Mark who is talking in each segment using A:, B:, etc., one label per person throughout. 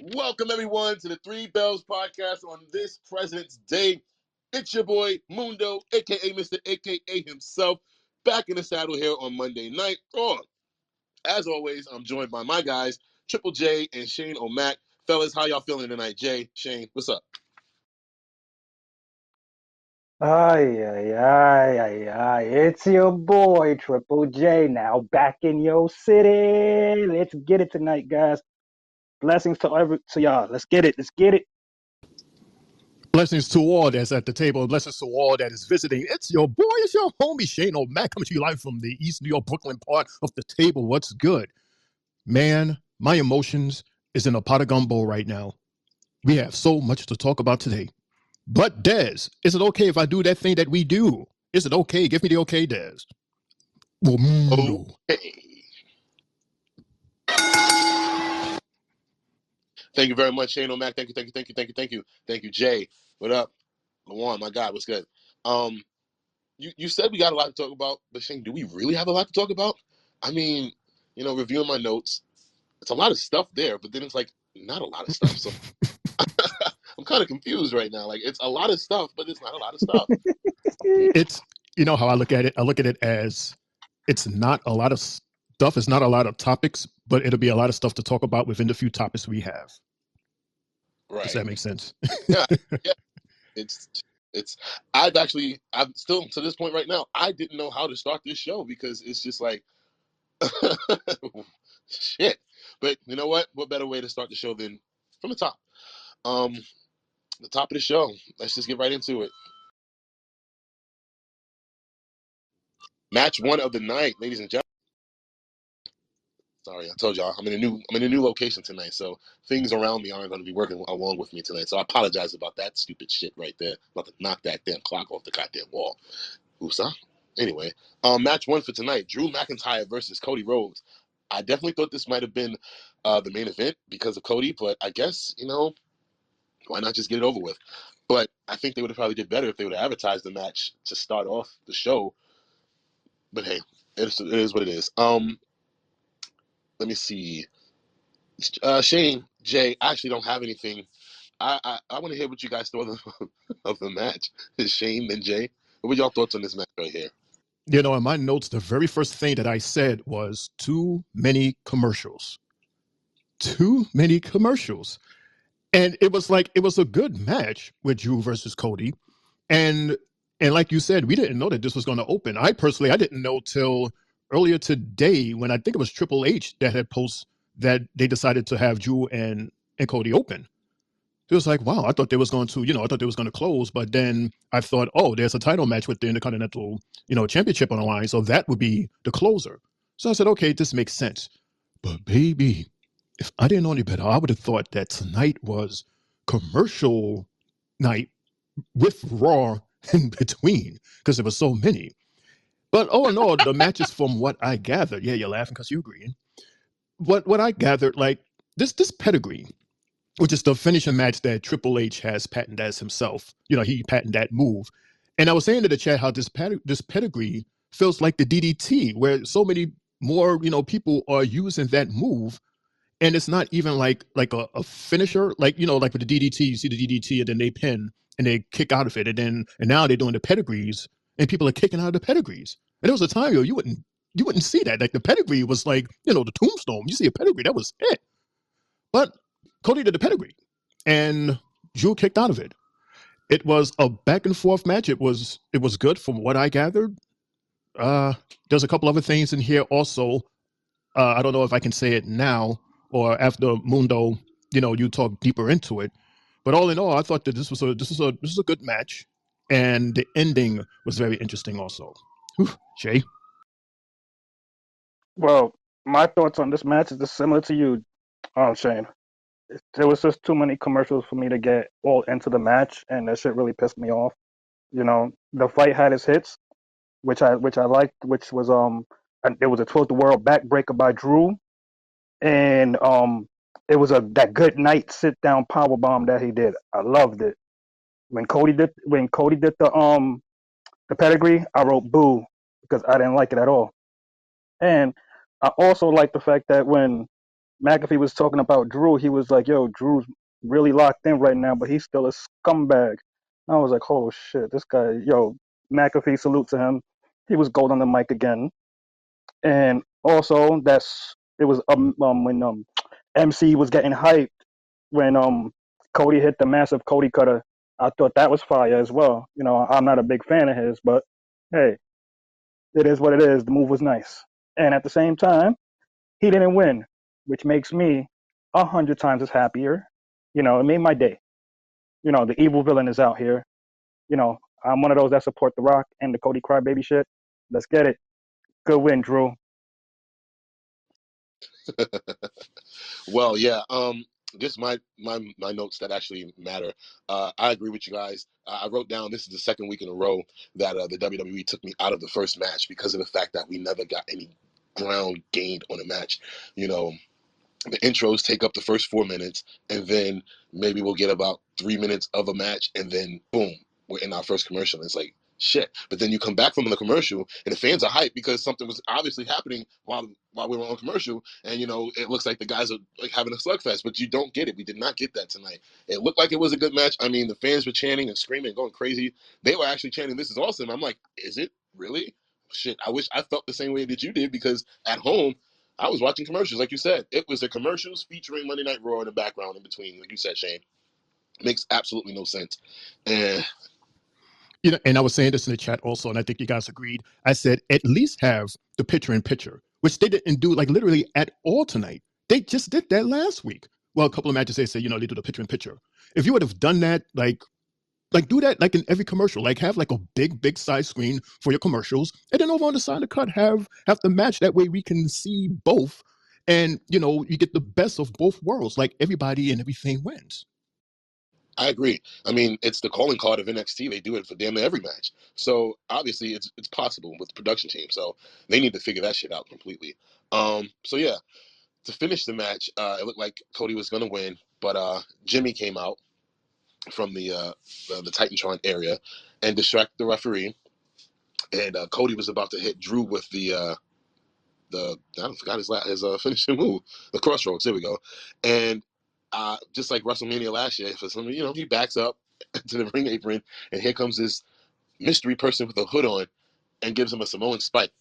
A: Welcome, everyone, to the Three Bells podcast on this President's Day. It's your boy, Mundo, a.k.a. Mr. a.k.a. himself, back in the saddle here on Monday night. As always, I'm joined by my guys, Triple J and Shane O'Mac. Fellas, how y'all feeling tonight? Jay, Shane, what's up?
B: Ay. It's your boy, Triple J, now back in your city. Let's get it tonight, guys. Blessings to y'all. Let's get it.
C: Blessings to all that's at the table. Blessings to all that is visiting. It's your boy, it's your homie, Shane O'Mac, coming to you live from the East New York, Brooklyn part of the table. What's good? Man, my emotions is in a pot of gumbo right now. We have so much to talk about today. But Dez, is it okay if I do that thing that we do? Is it okay? Give me the okay, Dez. Well, no.
A: Okay. Thank you very much, Shane O'Mac. Thank you, Jay. What up? Lawan, my God, what's good? You said we got a lot to talk about, but Shane, do we really have a lot to talk about? I mean, reviewing my notes, it's a lot of stuff there, but then it's like not a lot of stuff. So I'm kind of confused right now. Like, it's a lot of stuff, but it's not a lot of stuff.
C: It's, how I look at it? I look at it as it's not a lot of stuff. It's not a lot of topics, but it'll be a lot of stuff to talk about within the few topics we have.
A: Right.
C: Does that make sense?
A: Yeah. It's I'm still to this point right now, I didn't know how to start this show because it's just like shit. But you know what? What better way to start the show than from the top? The top of the show. Let's just get right into it. Match one of the night, ladies and gentlemen. Sorry, I told y'all I'm in a new location tonight, so things around me aren't going to be working along with me tonight. So I apologize about that stupid shit right there. I'm about to knock that damn clock off the goddamn wall. Oops, huh? Anyway, match one for tonight: Drew McIntyre versus Cody Rhodes. I definitely thought this might have been the main event because of Cody, but I guess why not just get it over with? But I think they would have probably did better if they would have advertised the match to start off the show. But hey, it is what it is. Let me see. Shane, Jay, I actually don't have anything. I want to hear what you guys thought of the match. Shane and Jay, what were y'all thoughts on this match right here?
C: In my notes, the very first thing that I said was too many commercials. Too many commercials. And it was a good match with Drew versus Cody. And like you said, we didn't know that this was going to open. I didn't know till earlier today when I think it was Triple H that had posted that they decided to have Drew and Cody open. It was like, wow, I thought they was going to close, but then I thought, oh, there's a title match with the Intercontinental, Championship on the line, so that would be the closer. So I said, okay, this makes sense. But baby, if I didn't know any better, I would have thought that tonight was commercial night with Raw in between because there were so many. But oh no, the matches from what I gathered, yeah, you're laughing because you're agreeing. What I gathered, like this pedigree, which is the finishing match that Triple H has patented as himself. He patented that move. And I was saying to the chat how this pedigree feels like the DDT, where so many more, people are using that move. And it's not even like a finisher, like with the DDT, you see the DDT and then they pin and they kick out of it. And now they're doing the pedigrees and people are kicking out of the pedigrees. And there was a time, you wouldn't see that. Like the pedigree was like, the tombstone. You see a pedigree, that was it. But Cody did the pedigree, and Drew kicked out of it. It was a back and forth match. It was good from what I gathered. There's a couple other things in here also. I don't know if I can say it now or after Mundo. You talk deeper into it. But all in all, I thought that this was a good match, and the ending was very interesting also. Whew, Jay.
B: Well, my thoughts on this match is just similar to you, Shane. There was just too many commercials for me to get all into the match, and that shit really pissed me off. The fight had its hits, which I liked, which was and it was a Twist the World backbreaker by Drew, and it was that good night sit down power bomb that he did. I loved it. When Cody did the pedigree, I wrote boo because I didn't like it at all. And I also like the fact that when McAfee was talking about Drew, he was like, "Yo, Drew's really locked in right now, but he's still a scumbag." I was like, "Oh shit, this guy, yo." McAfee, salute to him. He was gold on the mic again, and also it was when MC was getting hyped when Cody hit the massive Cody cutter. I thought that was fire as well. You know, I'm not a big fan of his, but hey, it is what it is. The move was nice, and at the same time, he didn't win, which makes me 100 times as happier. You know, it made my day. You know, the evil villain is out here. You know, I'm one of those that support The Rock and the Cody Crybaby shit. Let's get it. Good win, Drew.
A: Well, yeah. Just my notes that actually matter. I agree with you guys. I wrote down this is the second week in a row that the WWE took me out of the first match because of the fact that we never got any ground gained on a match. You know, the intros take up the first 4 minutes, and then maybe we'll get about 3 minutes of a match, and then boom, we're in our first commercial. And it's like shit. But then you come back from the commercial, and the fans are hyped because something was obviously happening while we were on commercial, and you know it looks like the guys are like having a slugfest. But you don't get it. We did not get that tonight. It looked like it was a good match. I mean, the fans were chanting and screaming and going crazy. They were actually chanting, "This is awesome." I'm like, is it really? Shit, I wish I felt the same way that you did because at home I was watching commercials, like you said. It was the commercials featuring Monday Night Raw in the background in between, like you said, Shane. Makes absolutely no sense. And
C: You know, and I was saying this in the chat also, and I think you guys agreed. I said at least have the picture in picture, which they didn't do like literally at all tonight. They just did that last week. Well, a couple of matches they say, you know, they do the picture in picture. If you would have done that, like do that like in every commercial, like have like a big size screen for your commercials, and then over on the side of the cut have the match. That way we can see both, and you know you get the best of both worlds. Like everybody and everything wins.
A: I agree. I mean, it's the calling card of NXT. They do it for damn near every match. So obviously, it's possible with the production team. So they need to figure that shit out completely. So yeah, to finish the match, it looked like Cody was gonna win, but Jimmy came out from the Titantron area and distracted the referee, and Cody was about to hit Drew with the I forgot his finishing move, the crossroads. There we go. And just like WrestleMania last year, for some you know he backs up to the ring apron, and here comes this mystery person with a hood on and gives him a Samoan spike.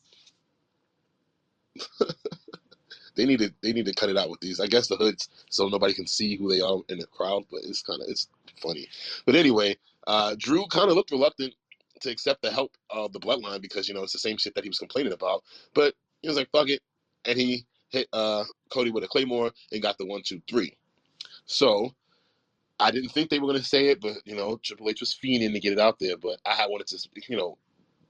A: They need to cut it out with these. I guess the hoods so nobody can see who they are in the crowd, but it's funny. But anyway, Drew kind of looked reluctant to accept the help of the bloodline because you know it's the same shit that he was complaining about. But he was like, "Fuck it," and he hit Cody with a claymore and got the 1, 2, 3. So I didn't think they were gonna say it, but you know Triple H was fiending to get it out there. But I wanted to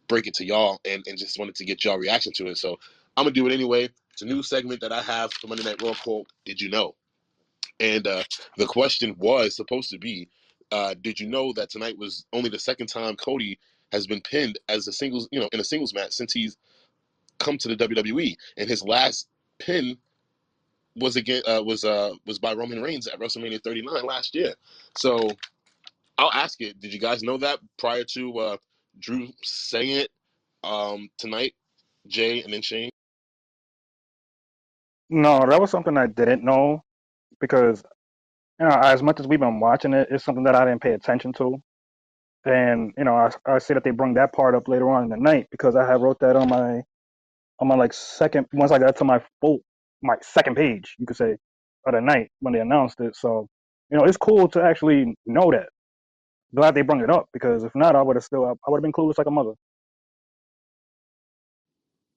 A: break it to y'all and just wanted to get y'all reaction to it. So I'm gonna do it anyway. It's a new segment that I have for Monday Night Raw called "Did You Know?" And the question was supposed to be, did you know that tonight was only the second time Cody has been pinned as a singles, in a singles match since he's come to the WWE, and his last pin was by Roman Reigns at WrestleMania 39 last year. So I'll ask it. Did you guys know that prior to Drew saying it tonight, Jay and then Shane?
B: No, that was something I didn't know because you know, as much as we've been watching it, it's something that I didn't pay attention to. And you know, I see that they bring that part up later on in the night because I had wrote that on my like second once I got to my second page, you could say, of the night when they announced it. So you know, it's cool to actually know that. Glad they brought it up because if not, I would have been clueless like a mother.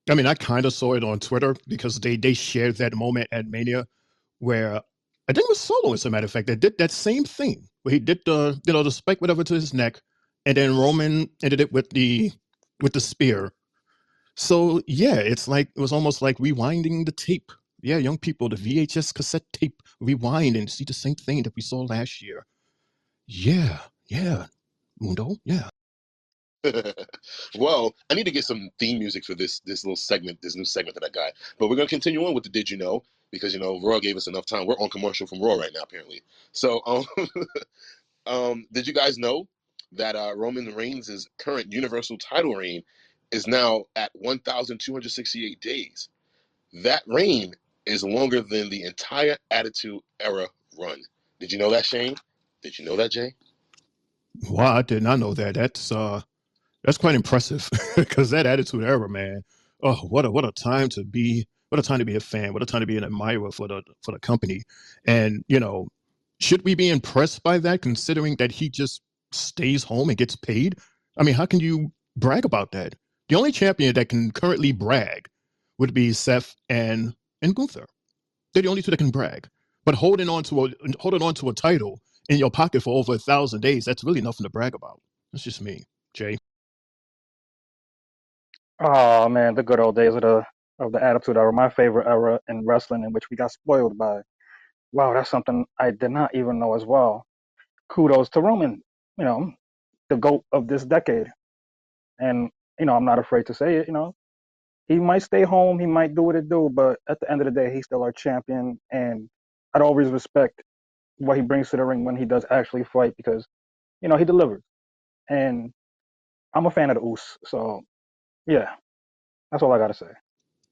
C: I mean, I kind of saw it on Twitter because they shared that moment at Mania where I think it was Solo, as a matter of fact, that did that same thing where he did the spike whatever to his neck, and then Roman ended it with the spear. So yeah, it's like it was almost like rewinding the tape. Yeah, young people, the VHS cassette tape, rewind and see the same thing that we saw last year. Yeah, yeah, Mundo, yeah.
A: Well, I need to get some theme music for this little segment, this new segment that I got. But we're gonna continue on with the Did You Know? Because Raw gave us enough time. We're on commercial from Raw right now, apparently. So did you guys know that Roman Reigns' current Universal title reign is now at 1,268 days? That reign is longer than the entire Attitude Era run. Did you know that, Shane? Did you know that, Jay?
C: Wow, I did not know that. That's quite impressive because that Attitude Era, man. Oh, what a time to be! What a time to be a fan! What a time to be an admirer for the company. And should we be impressed by that, considering that he just stays home and gets paid? I mean, how can you brag about that? The only champion that can currently brag would be Seth and Gunther. They're the only two that can brag. But holding on to a title in your pocket for over 1,000 days, that's really nothing to brag about. That's just me, Jay.
B: Oh man, the good old days of the Attitude Era, my favorite era in wrestling, in which we got spoiled by. Wow, that's something I did not even know as well. Kudos to Roman, you know, the GOAT of this decade. And, I'm not afraid to say it, he might stay home, he might do what it do, but at the end of the day, he's still our champion. And I'd always respect what he brings to the ring when he does actually fight because, he delivers. And I'm a fan of the Oos. So, yeah, that's all I got to say.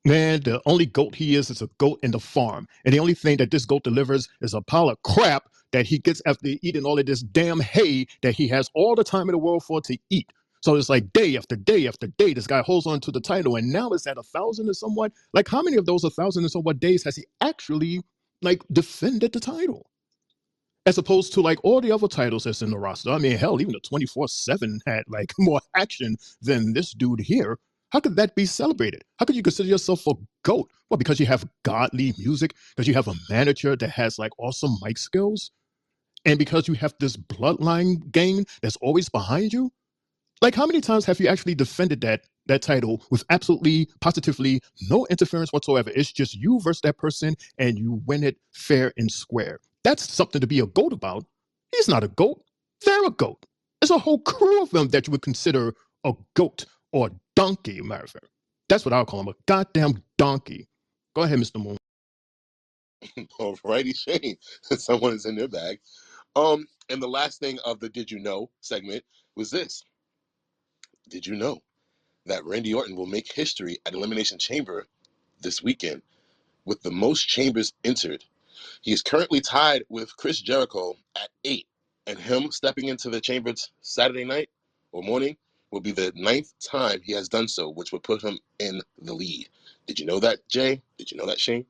C: Man, the only goat he is a goat in the farm. And the only thing that this goat delivers is a pile of crap that he gets after eating all of this damn hay that he has all the time in the world for to eat. So it's like day after day after day, this guy holds on to the title, and now it's at 1,000 or somewhat. Like, how many of those 1,000 and somewhat days has he actually defended the title? As opposed to like all the other titles that's in the roster. I mean, hell, even the 24/7 had like more action than this dude here. How could that be celebrated? How could you consider yourself a GOAT? Well, because you have godly music, because you have a manager that has like awesome mic skills, and because you have this bloodline gang that's always behind you. Like, how many times have you actually defended that title with absolutely, positively no interference whatsoever? It's just you versus that person, and you win it fair and square. That's something to be a goat about. He's not a goat. They're a goat. There's a whole crew of them that you would consider a goat or a donkey, matter of fact. That's what I'll call him, a goddamn donkey. Go ahead, Mr. Moon.
A: Alrighty, Shane. Someone is in their bag. And the last thing of the Did You Know segment was this. Did you know that Randy Orton will make history at Elimination Chamber this weekend with the most chambers entered? He is currently tied with Chris Jericho at 8, and him stepping into the chambers Saturday night or morning will be the 9th time he has done so, which would put him in the lead. Did you know that, Jay? Did you know that, Shane?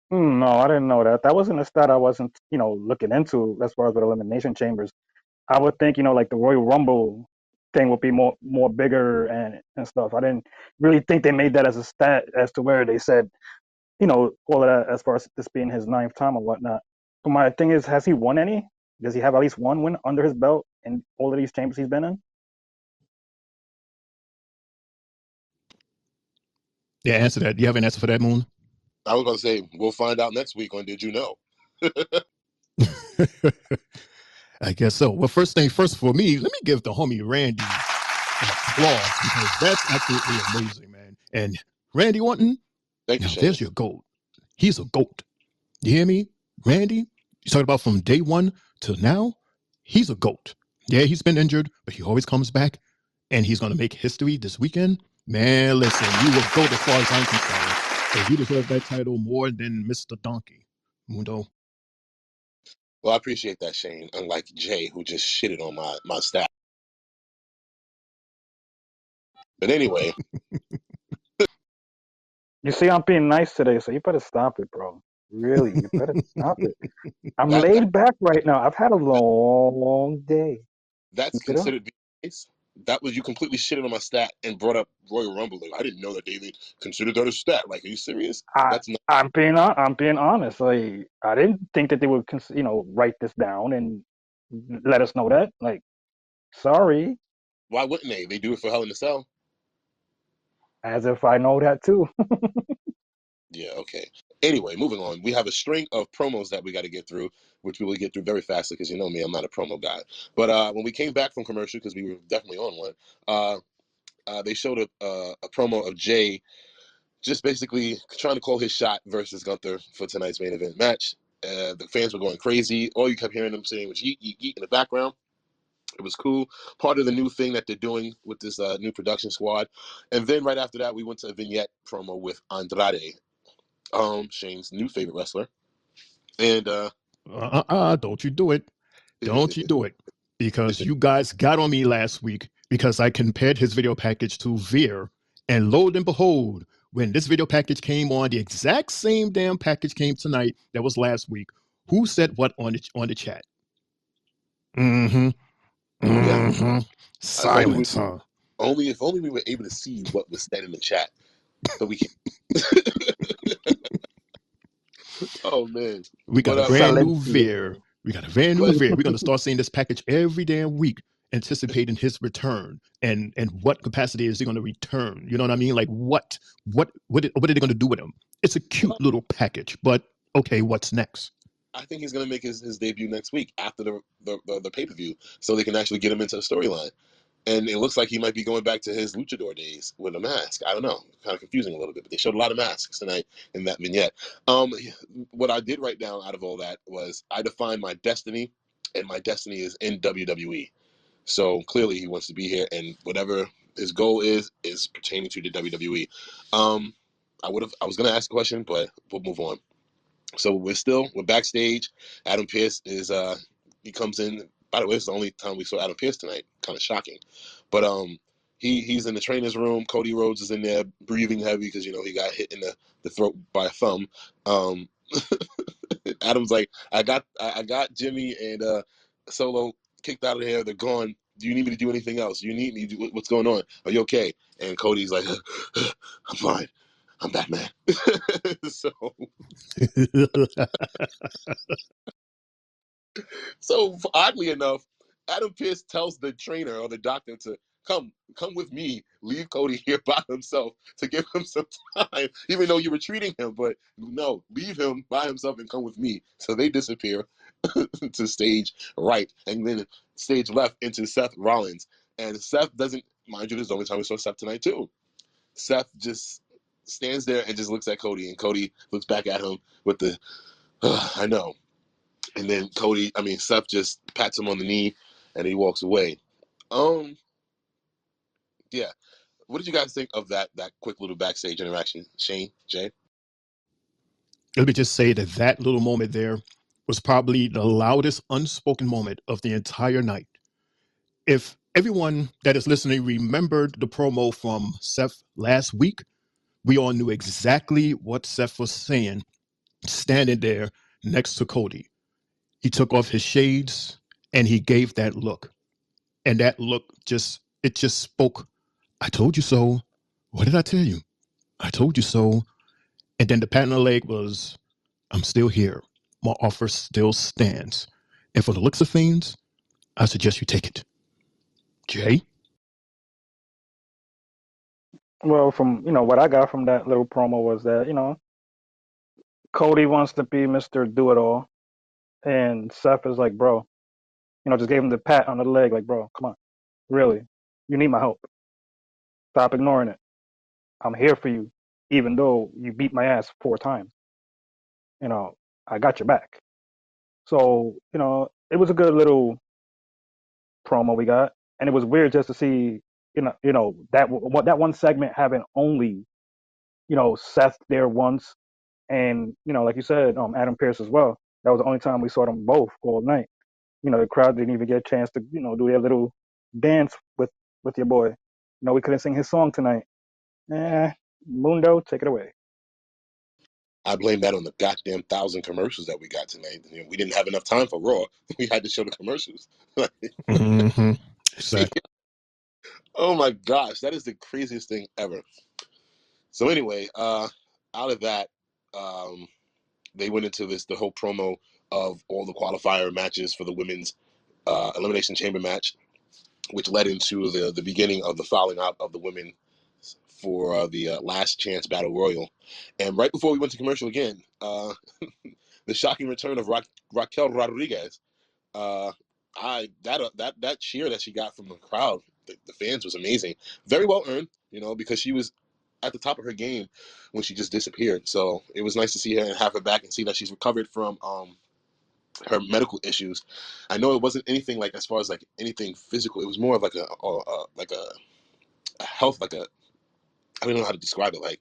B: No, I didn't know that. That wasn't a stat I wasn't, looking into as far as with elimination chambers. I would think, like the Royal Rumble thing would be more bigger and stuff. I didn't really think they made that as a stat as to where they said, all of that as far as this being his ninth time or whatnot. But my thing is, has he won any? Does he have at least one win under his belt in all of these chambers he's been in?
C: Yeah, answer that. Do you have an answer for that, Moon?
A: I was going to say, we'll find out next week on Did You Know?
C: I guess so. Well, first thing first for me, let me give the homie Randy an applause because that's absolutely amazing, man. And Randy Orton,
A: Thank you,
C: now
A: Shane.
C: there's your goat. He's a goat. You hear me? Randy, you talking about from day one till now, he's a goat. Yeah, he's been injured, but he always comes back and he's going to make history this weekend. Man, listen, you will go as far as I'm concerned. So you deserve that title more than Mr. Donkey. Mundo.
A: Well, I appreciate that, Shane, unlike Jay, who just shitted on my staff. But anyway,
B: You see, I'm being nice today, so you better stop it, bro. Really, you better stop it. I'm
A: that, that
B: laid back right now. I've had a long day.
A: that's
B: Keep it up.
A: considered being nice. That was you completely shitted on my stat and brought up Royal Rumble. Like, I didn't know that they considered that a stat. Like, are you serious?
B: I
A: That's not.
B: I'm being honest. Like I didn't think that they would write this down and let us know that. Like sorry,
A: Why wouldn't they? They do it for Hell in a Cell.
B: as if I know that too.
A: Yeah, okay. Anyway, moving on. We have a string of promos that we got to get through, which we will get through very fast because you know me, I'm not a promo guy. But when we came back from commercial, because we were definitely on one, they showed a promo of Jay just basically trying to call his shot versus Gunther for tonight's main event match. The fans were going crazy. All you kept hearing them saying was yeet, yeet, yeet in the background. It was cool. Part of the new thing that they're doing with this new production squad. And then right after that, we went to a vignette promo with Andrade, Shane's new favorite wrestler. And
C: Don't you do it. Don't you do it. Because you guys got on me last week because I compared his video package to Veer. And lo and behold, when this video package came on, the exact same damn package came tonight that was last week. Who said what on the chat? Mm-hmm.
A: yeah,
C: Mm-hmm. Silence, huh?
A: if only we were able to see what was said in the chat, but we can't. Oh man,
C: We got a
A: but
C: brand new
B: Silencio.
C: Veer. We got a brand new
A: but
C: Veer. We're going to start seeing this package every damn week, anticipating his return and what capacity is he going to return. You know what I mean? Like what are they going to do with him? It's a cute little package, but okay, what's next?
A: I think he's gonna make his debut next week after the pay per view, so they can actually get him into the storyline. And it looks like he might be going back to his luchador days with a mask. I don't know, kind of confusing a little bit, but they showed a lot of masks tonight in that vignette. What I did write down out of all that was I defined my destiny, and my destiny is in WWE. So clearly he wants to be here, and whatever his goal is pertaining to the WWE. I was gonna ask a question, but we'll move on. So we're backstage. Adam Pearce is he comes in. By the way, it's the only time we saw Adam Pearce tonight. Kind of shocking, but he's in the trainer's room. Cody Rhodes is in there breathing heavy because he got hit in the throat by a thumb. Um, Adam's like, I got Jimmy and Solo kicked out of here. They're gone. Do you need me to do anything else? You need me? What's going on? Are you okay? And Cody's like, I'm fine. I'm Batman. So So oddly enough, Adam Pearce tells the trainer or the doctor to come with me, leave Cody here by himself to give him some time, even though you were treating him. But no, leave him by himself and come with me. So they disappear to stage right, and then stage left into Seth Rollins. And Seth doesn't, mind you, this is the only time we saw Seth tonight too. Seth just stands there and just looks at Cody, and Cody looks back at him with the, I know. And then Seth just pats him on the knee and he walks away. Um, yeah. What did you guys think of that quick little backstage interaction, Shane, Jay?
C: Let me just say that little moment there was probably the loudest unspoken moment of the entire night. If everyone that is listening remembered the promo from Seth last week, we all knew exactly what Seth was saying standing there next to Cody. He took off his shades and he gave that look. And that look just spoke, I told you so. What did I tell you? I told you so. And then the pat on the leg was, I'm still here. My offer still stands. And for the looks of things, I suggest you take it. Jay?
B: Well, from what I got from that little promo was that Cody wants to be Mr. Do It All, and Seth is like, bro, just gave him the pat on the leg, like, bro, come on, really, you need my help. Stop ignoring it. I'm here for you, even though you beat my ass 4 times. I got your back. So it was a good little promo we got, and it was weird just to see that one segment having only Seth there once, and like you said, Adam Pearce as well. That was the only time we saw them both all night. The crowd didn't even get a chance to do their little dance with your boy. We couldn't sing his song tonight. Mundo, take it away.
A: I blame that on the goddamn 1,000 commercials that we got tonight. We didn't have enough time for Raw. We had to show the commercials.
C: Mm-hmm. Exactly.
A: Oh my gosh, that is the craziest thing ever. So anyway, out of that, um, they went into the whole promo of all the qualifier matches for the women's Elimination Chamber match, which led into the beginning of the falling out of the women for the last chance battle royal. And right before we went to commercial again, the shocking return of Raquel Rodriguez. Uh, that cheer that she got from the crowd, the fans, was amazing. Very well earned, because she was at the top of her game when she just disappeared. So it was nice to see her and have her back and see that she's recovered from her medical issues. I know it wasn't anything like as far as like anything physical. It was more of like a health, like a, I don't know how to describe it. Like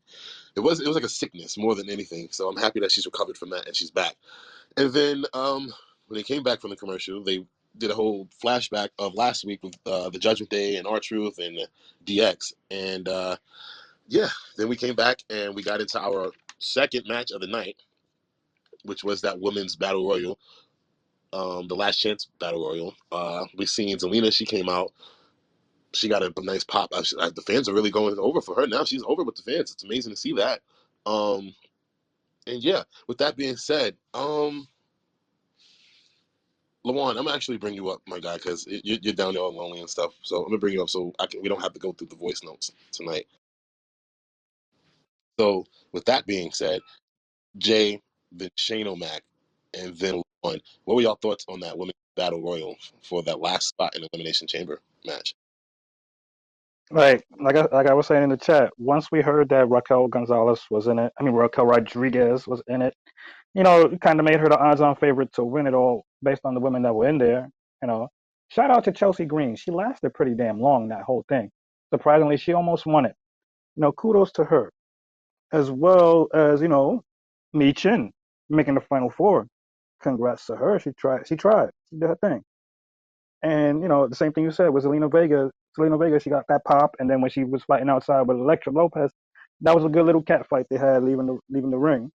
A: it was like a sickness more than anything. So I'm happy that she's recovered from that and she's back. And then when they came back from the commercial, they did a whole flashback of last week with the Judgment Day and R-Truth and DX. And yeah, then we came back and we got into our second match of the night, which was that women's battle royal, the last chance battle royal. We seen Zelina. She came out. She got a nice pop. The fans are really going over for her now. She's over with the fans. It's amazing to see that. And yeah, with that being said, Lawan, I'm gonna actually bring you up, my guy, because you're down there all lonely and stuff. So I'm gonna bring you up so we don't have to go through the voice notes tonight. So with that being said, Jay, then Shane O'Mac, and then Lawan, what were y'all thoughts on that women's battle royal for that last spot in the Elimination Chamber match?
B: Like I was saying in the chat, once we heard that Raquel Gonzalez was in it, I mean Raquel Rodriguez was in it, it kind of made her the odds-on favorite to win it all based on the women that were in there. Shout out to Chelsea Green. She lasted pretty damn long that whole thing. Surprisingly, she almost won it. Kudos to her, as well as Mi Chin making the final four. Congrats to her. She tried. She tried. She did her thing. And the same thing you said with Zelina Vega. Zelina Vega, she got that pop, and then when she was fighting outside with Elektra Lopez, that was a good little cat fight they had leaving the ring.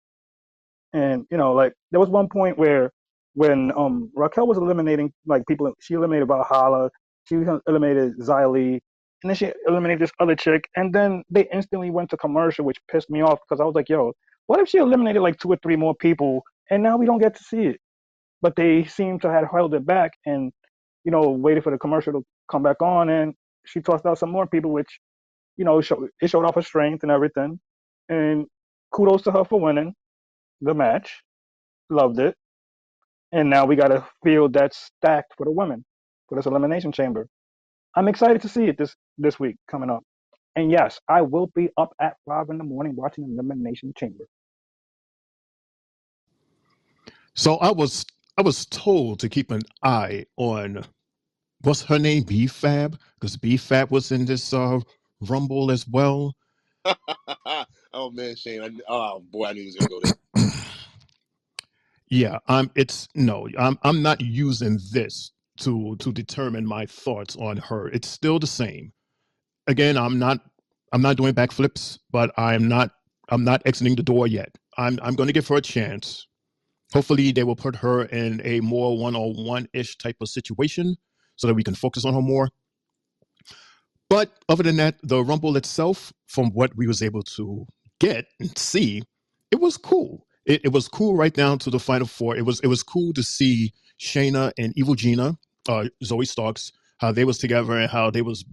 B: And like there was one point where when Raquel was eliminating like people, she eliminated Valhalla, she eliminated Xia Li, and then she eliminated this other chick, and then they instantly went to commercial, which pissed me off because I was like, yo, what if she eliminated like two or three more people, and now we don't get to see it? But they seem to have held it back and waited for the commercial to come back on, and she tossed out some more people, which it showed off her strength and everything. And kudos to her for winning the match. Loved it. And now we got a field that's stacked for the women for this elimination chamber. I'm excited to see it this week coming up. And yes, I will be up at 5 in the morning watching Elimination Chamber.
C: So I was told to keep an eye on what's her name, B-Fab, because B-Fab was in this Rumble as well.
A: Oh man, Shane! Oh boy, I knew he was gonna go there.
C: Yeah, I'm not using this to determine my thoughts on her. It's still the same. Again, I'm not doing backflips, but I'm not exiting the door yet. I'm going to give her a chance. Hopefully, they will put her in a more one-on-one ish type of situation so that we can focus on her more. But other than that, the Rumble itself, from what we was able to get and see, it was cool. It was cool right down to the final four. It was cool to see Shayna and Evil Gina, Zoe Starks, how they was together and how they was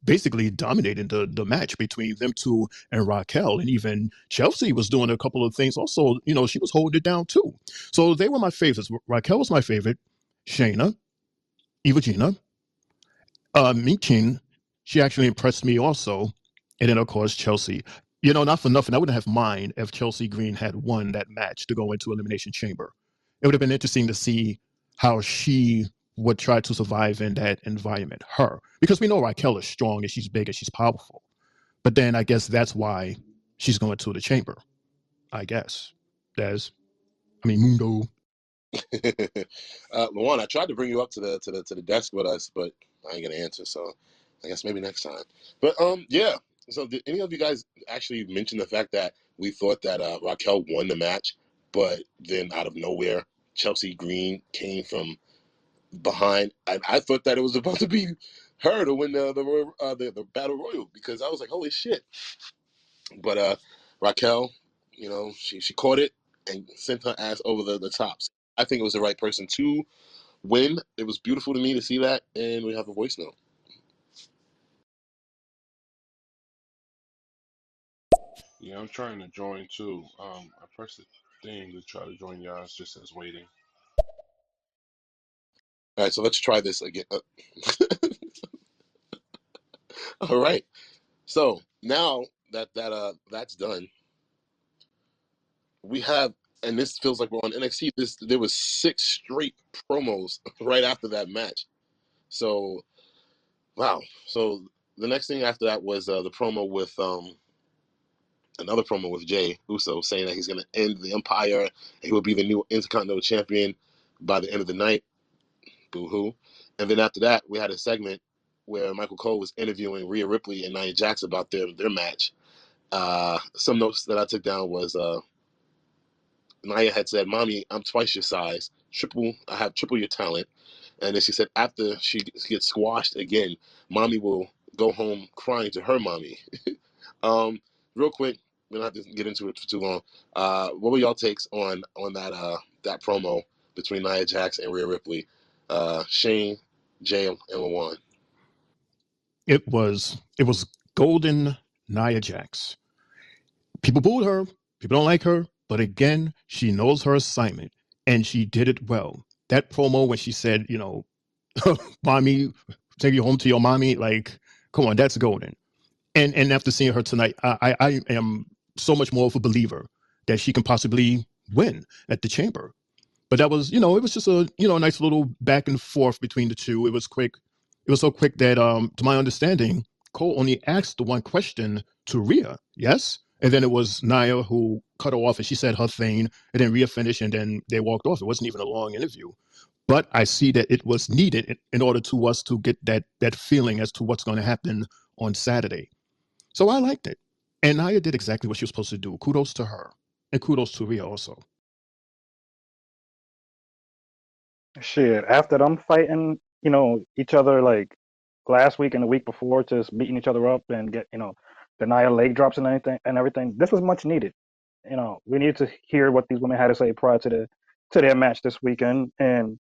C: basically dominating the match between them two and Raquel. And even Chelsea was doing a couple of things. Also, she was holding it down too. So they were my favorites. Raquel was my favorite. Shayna, Evil Gina, Michin, she actually impressed me also. And then, of course, Chelsea. Not for nothing, I wouldn't have mind if Chelsea Green had won that match to go into Elimination Chamber. It would have been interesting to see how she would try to survive in that environment. Her. Because we know Raquel is strong and she's big and she's powerful. But then I guess that's why she's going to the chamber. I guess. Mundo.
A: Luan, I tried to bring you up to the desk with us, but I ain't gonna answer. So I guess maybe next time. But yeah. So did any of you guys actually mention the fact that we thought that Raquel won the match, but then out of nowhere, Chelsea Green came from behind? I thought that it was about to be her to win the battle royal because I was like, holy shit. But Raquel, she caught it and sent her ass over the tops. I think it was the right person to win. It was beautiful to me to see that, and we have a voice note.
D: Yeah, I'm trying to join too. I pressed the thing to try to join y'all. It just says waiting.
A: All right, so let's try this again. All right, so now that's done, we have and this feels like we're on NXT. There was 6 straight promos right after that match. So wow. So the next thing after that was the promo with another promo with Jay Uso saying that he's going to end the Empire and he will be the new Intercontinental Champion by the end of the night. Boo hoo. And then after that, we had a segment where Michael Cole was interviewing Rhea Ripley and Nia Jax about their match. Some notes that I took down was Nia had said, "Mommy, I'm twice your size. I have triple your talent." And then she said, after she gets squashed again, Mommy will go home crying to her mommy. um, Real quick, we don't have to get into it for too long. What were y'all takes on that promo between Nia Jax and Rhea Ripley? Shane, Jay, and Lawan.
C: It was golden Nia Jax. People booed her. People don't like her. But again, she knows her assignment and she did it well. That promo when she said, mommy, take you home to your mommy, like, come on, that's golden. And after seeing her tonight, I am so much more of a believer that she can possibly win at the Chamber. But that was, it was just a, nice little back and forth between the two. It was quick. It was so quick that, to my understanding, Cole only asked the one question to Rhea, yes? And then it was Nia who cut her off and she said her thing, and then Rhea finished and then they walked off. It wasn't even a long interview. But I see that it was needed in order to us to get that feeling as to what's going to happen on Saturday. So I liked it. And Nia did exactly what she was supposed to do. Kudos to her. And kudos to Rhea also.
B: Shit, after them fighting, each other like last week and the week before, just beating each other up and get, deny leg drops and everything. This was much needed. We need to hear what these women had to say prior to their match this weekend. And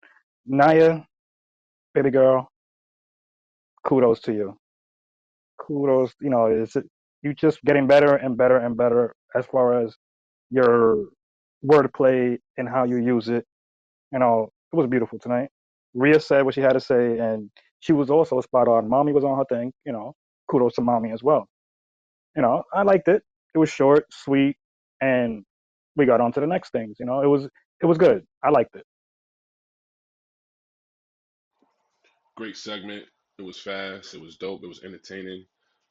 B: Naya, baby girl, kudos to you. Kudos, it's you just getting better and better and better as far as your wordplay and how you use it. It was beautiful tonight. Rhea said what she had to say, and she was also spot on. Mommy was on her thing. Kudos to mommy as well. I liked it. It was short, sweet, and we got on to the next things. It was good. I liked it.
D: Great segment. It was fast. It was dope. It was entertaining.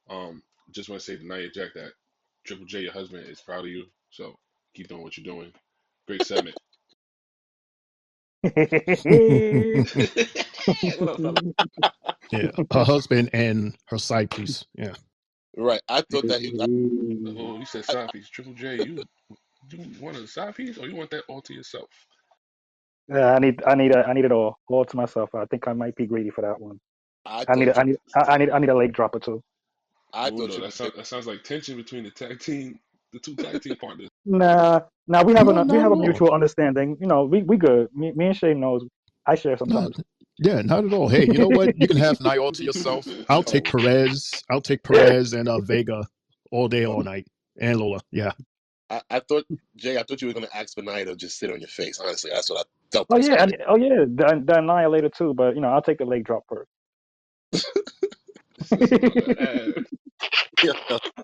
D: Um, just want to say to Nia Jack that Triple J, your husband, is proud of you. So keep doing what you're doing. Great segment.
A: What up, fella?
C: Yeah, her husband and her side piece. Yeah.
A: Right. I thought that
D: Oh, you said side piece. Triple J, you want a side piece or you want that all to yourself?
B: Yeah, I need it all to myself. I think I might be greedy for that one.
A: I
B: I need
A: thought
B: a, I
A: Triple
B: need I need a leg dropper too.
A: I thought
D: Mundo,
A: Triple J.
D: that sounds like tension between the two tag team partners.
B: Nah, we have
C: No,
B: a we
C: not
B: have
C: at
B: a
C: all.
B: mutual understanding. We good. Me and Shay knows. I share
C: No,
B: sometimes.
C: yeah, not at all. Hey, you know what? You can have Nia all to yourself. I'll take
A: Oh,
C: Perez. I'll take Perez and Vega all day,
A: oh.
C: all night. And Lola. Yeah.
A: I thought Jay. I thought you were going to ask for Nia to just sit on your face. Honestly, that's what I felt
B: Oh
A: was
B: yeah,
A: coming.
B: the Annihilator too. But I'll take the leg drop first.
D: This is about that ass.
A: Yeah,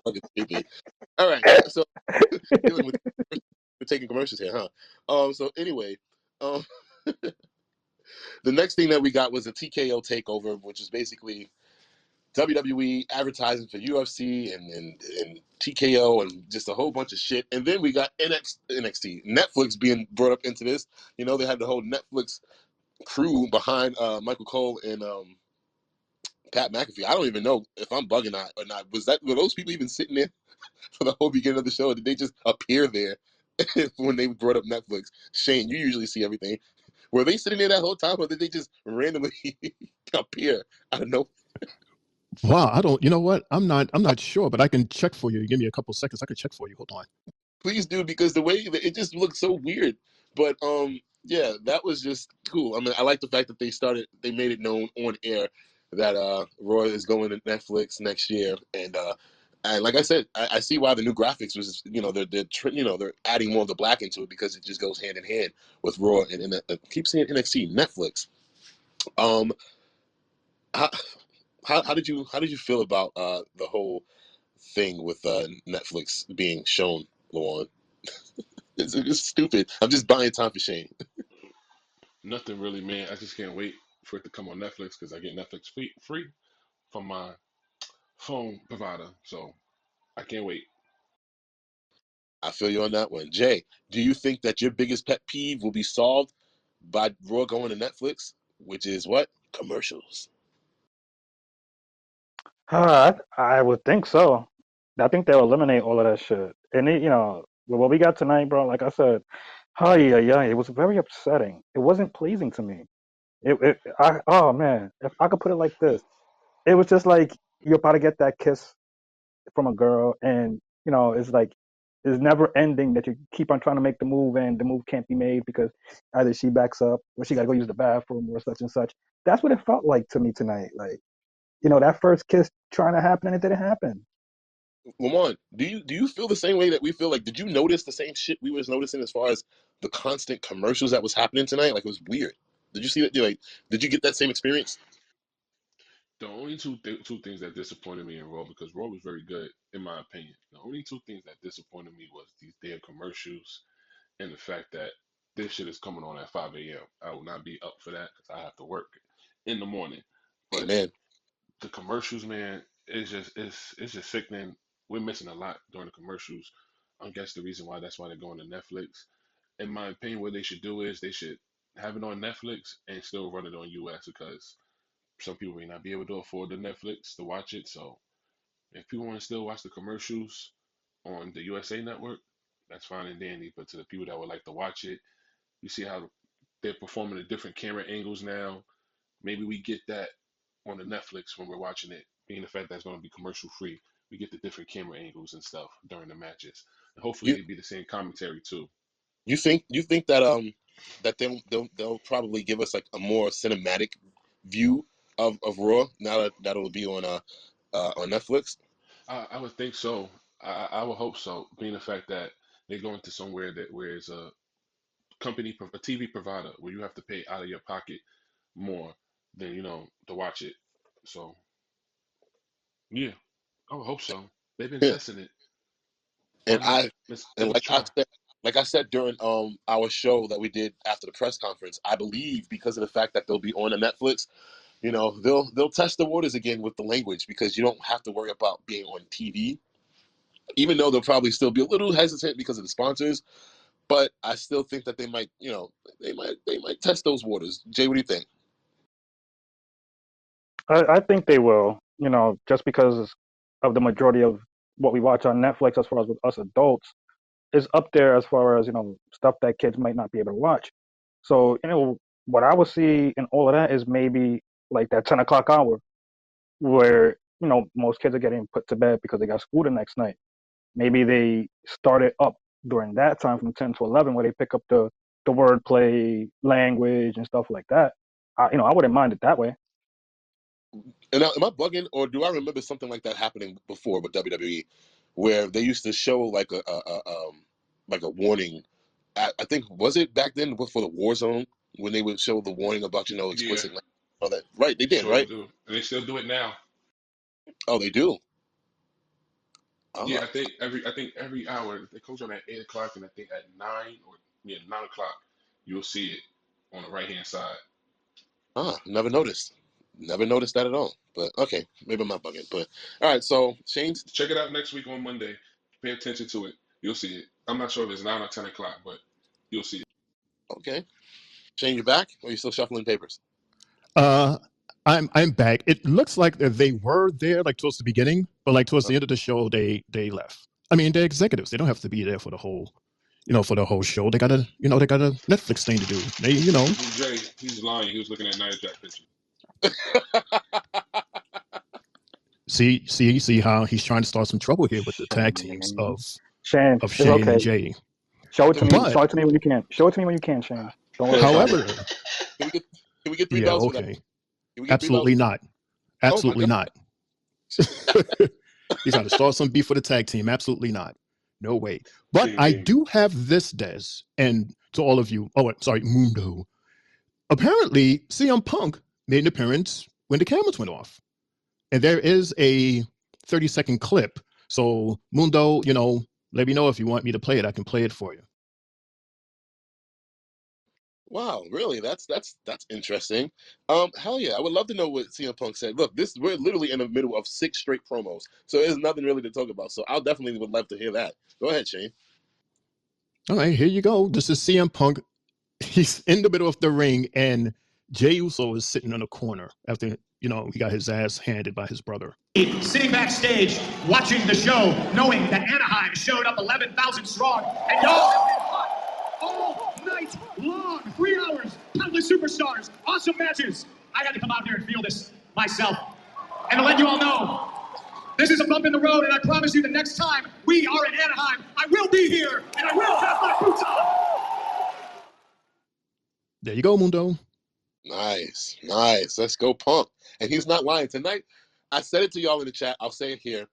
A: fucking stupid. All right, so dealing with we're taking commercials here, huh? So anyway, um, the next thing that we got was a TKO takeover, which is basically WWE advertising for UFC and TKO and just a whole bunch of shit. And then we got NXT, Netflix being brought up into this. They had the whole Netflix crew behind Michael Cole and Pat McAfee. I don't even know if I'm bugging out or not. Were those people even sitting there for the whole beginning of the show? Or did they just appear there when they brought up Netflix? Shane, you usually see everything. Were they sitting there that whole time, or did they just randomly appear out of nowhere?
C: Wow. I don't. You know what? I'm not sure, but I can check for you. Give me a couple seconds. I can check for you. Hold on.
A: Please do, because the way that it just looked so weird. But yeah, that was just cool. I mean, I like the fact that they made it known on air that Roy is going to Netflix next year, and like I said, I see why the new graphics was, they're adding more of the black into it because it just goes hand in hand with Raw and keep saying NXT Netflix. Um, how, how did you feel about the whole thing with Netflix being shown, Luan? It's stupid. I'm just buying time for Shane.
D: Nothing really, man. I just can't wait for it to come on Netflix because I get Netflix free from my phone provider. So I can't wait.
A: I feel you on that one. Jay, do you think that your biggest pet peeve will be solved by Raw going to Netflix, which is what? Commercials.
B: I would think so. I think they'll eliminate all of that shit. And with what we got tonight, bro, like I said, yeah, it was very upsetting. It wasn't pleasing to me. Oh man, if I could put it like this, it was just like you're about to get that kiss from a girl, and it's like it's never ending that you keep on trying to make the move, and the move can't be made because either she backs up or she got to go use the bathroom or such and such. That's what it felt like to me tonight. Like that first kiss trying to happen and it didn't happen.
A: Lamont, do you feel the same way that we feel? Like, did you notice the same shit we was noticing as far as the constant commercials that was happening tonight? Like, it was weird. Did you see that? Like, did you get that same experience?
D: The only two things that disappointed me in Raw, because Raw was very good in my opinion. The only two things that disappointed me was these damn commercials and the fact that this shit is coming on at 5 a.m. I will not be up for that because I have to work in the morning. But
A: Amen.
D: the commercials, man, it's just sickening. We're missing a lot during the commercials. I guess the reason why that's why they're going to Netflix. In my opinion, what they should do is they should have it on Netflix and still run it on US because some people may not be able to afford the Netflix to watch it. So if people want to still watch the commercials on the USA network, that's fine and dandy. But to the people that would like to watch it, you see how they're performing the different camera angles now. Maybe we get that on the Netflix when we're watching it, being the fact that it's going to be commercial free. We get the different camera angles and stuff during the matches. And hopefully
A: You
D: it'd be the same commentary too.
A: you think that they'll probably give us like a more cinematic view of Raw now that it'll be on Netflix?
D: I would think so. I would hope so, being the fact that they're going to somewhere that where it's a a TV provider where you have to pay out of your pocket more than to watch it. So yeah, I would hope so. They've been testing it. Why
A: and
D: not?
A: I and
D: Let's try.
A: like I said during our show that we did after the press conference, I believe because of the fact that they'll be on the Netflix, they'll test the waters again with the language because you don't have to worry about being on TV. Even though they'll probably still be a little hesitant because of the sponsors, but I still think that they might, they might test those waters. Jay, what do you think?
B: I think they will. Just because of the majority of what we watch on Netflix, as far as with us adults, is up there as far as stuff that kids might not be able to watch. So what I would see in all of that is maybe like that 10 o'clock hour where most kids are getting put to bed because they got school the next night. Maybe they start it up during that time from 10 to 11, where they pick up the wordplay, language, and stuff like that. I wouldn't mind it that way.
A: And now, am I bugging, or do I remember something like that happening before with WWE, where they used to show like a warning? I think was it back then for the War Zone when they would show the warning about
D: Yeah,
A: explicit language, all that. Right, they did,
D: sure
A: right?
D: do, and they still do it now.
A: Oh, they do.
D: Yeah,
A: Ah,
D: I think every hour it comes on at 8 o'clock, and I think at 9 o'clock you'll see it on the right hand side.
A: never noticed. Never noticed that at all. But okay, maybe I'm not bugging. But all right, so Shane's
D: Check it out next week on Monday. Pay attention to it. You'll see it. I'm not sure if it's 9 or 10 o'clock, but you'll see it.
A: okay. Shane, you back, or you still shuffling papers?
C: Uh, I'm back. It looks like that they were there like towards the beginning, but like towards the end of the show, they left. I mean, they're executives. They don't have to be there for the whole, for the whole show. They got a Netflix thing to do.
D: Triple J, he's lying. He was looking at Nia Jack picture.
C: See how he's trying to start some trouble here with the tag teams
B: Shane, Shane,
C: of
B: it's
C: Shane and
B: okay.
C: Jay.
B: Show it to me.
C: But
B: Show it to me when you can. Show it to me when you can, Shane. Don't worry about it.
C: however,
A: Can we get can we get three
C: yeah,
A: belts for that?
C: okay,
A: Can we get three belts?
C: absolutely not,
A: Oh my
C: absolutely
A: god.
C: not. He's trying to start some beef for the tag team. Absolutely not. No way. But
D: Team
C: I
D: King.
C: do have this, Des, and to all of you. Oh, sorry, Mundo. Apparently, CM Punk made an appearance when the cameras went off. And there is a 30-second clip. So, Mundo, let me know if you want me to play it. I can play it for you.
A: Wow, really? That's interesting. Hell yeah, I would love to know what CM Punk said. Look, we're literally in the middle of 6 straight promos, so there's nothing really to talk about. So I'll definitely would love to hear that. Go ahead, Shane.
C: All right, here you go. This is CM Punk. He's in the middle of the ring, and Jey Uso is sitting in a corner after, he got his ass handed by his brother.
E: Sitting backstage, watching the show, knowing that Anaheim showed up 11,000 strong, and y'all have been hot all night long. 3 hours, countless superstars, awesome matches. I had to come out here and feel this myself. And to let you all know, this is a bump in the road, and I promise you the next time we are in Anaheim, I will be here, and I will have my boots on.
C: There you go, Mundo.
A: Nice. Let's go, Punk. And he's not lying. Tonight, I said it to y'all in the chat. I'll say it here.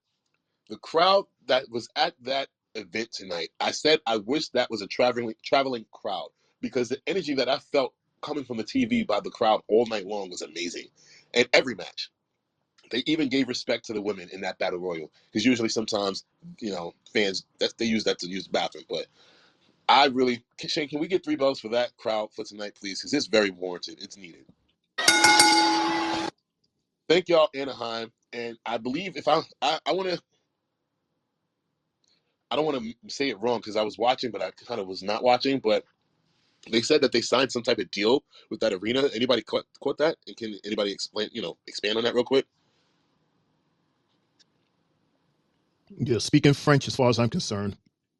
A: The crowd that was at that event tonight, I said I wish that was a traveling crowd, because the energy that I felt coming from the TV by the crowd all night long was amazing. And every match. They even gave respect to the women in that battle royal, because usually sometimes, fans they use that to use the bathroom. But I really, Shane, can we get 3 bells for that crowd for tonight, please? Because it's very warranted. It's needed. Thank y'all, Anaheim. And I believe if I want to, I don't want to say it wrong because I was watching, but I kind of was not watching. But they said that they signed some type of deal with that arena. Anybody caught that? And can anybody expand on that real quick?
C: Yeah, speaking French as far as I'm concerned.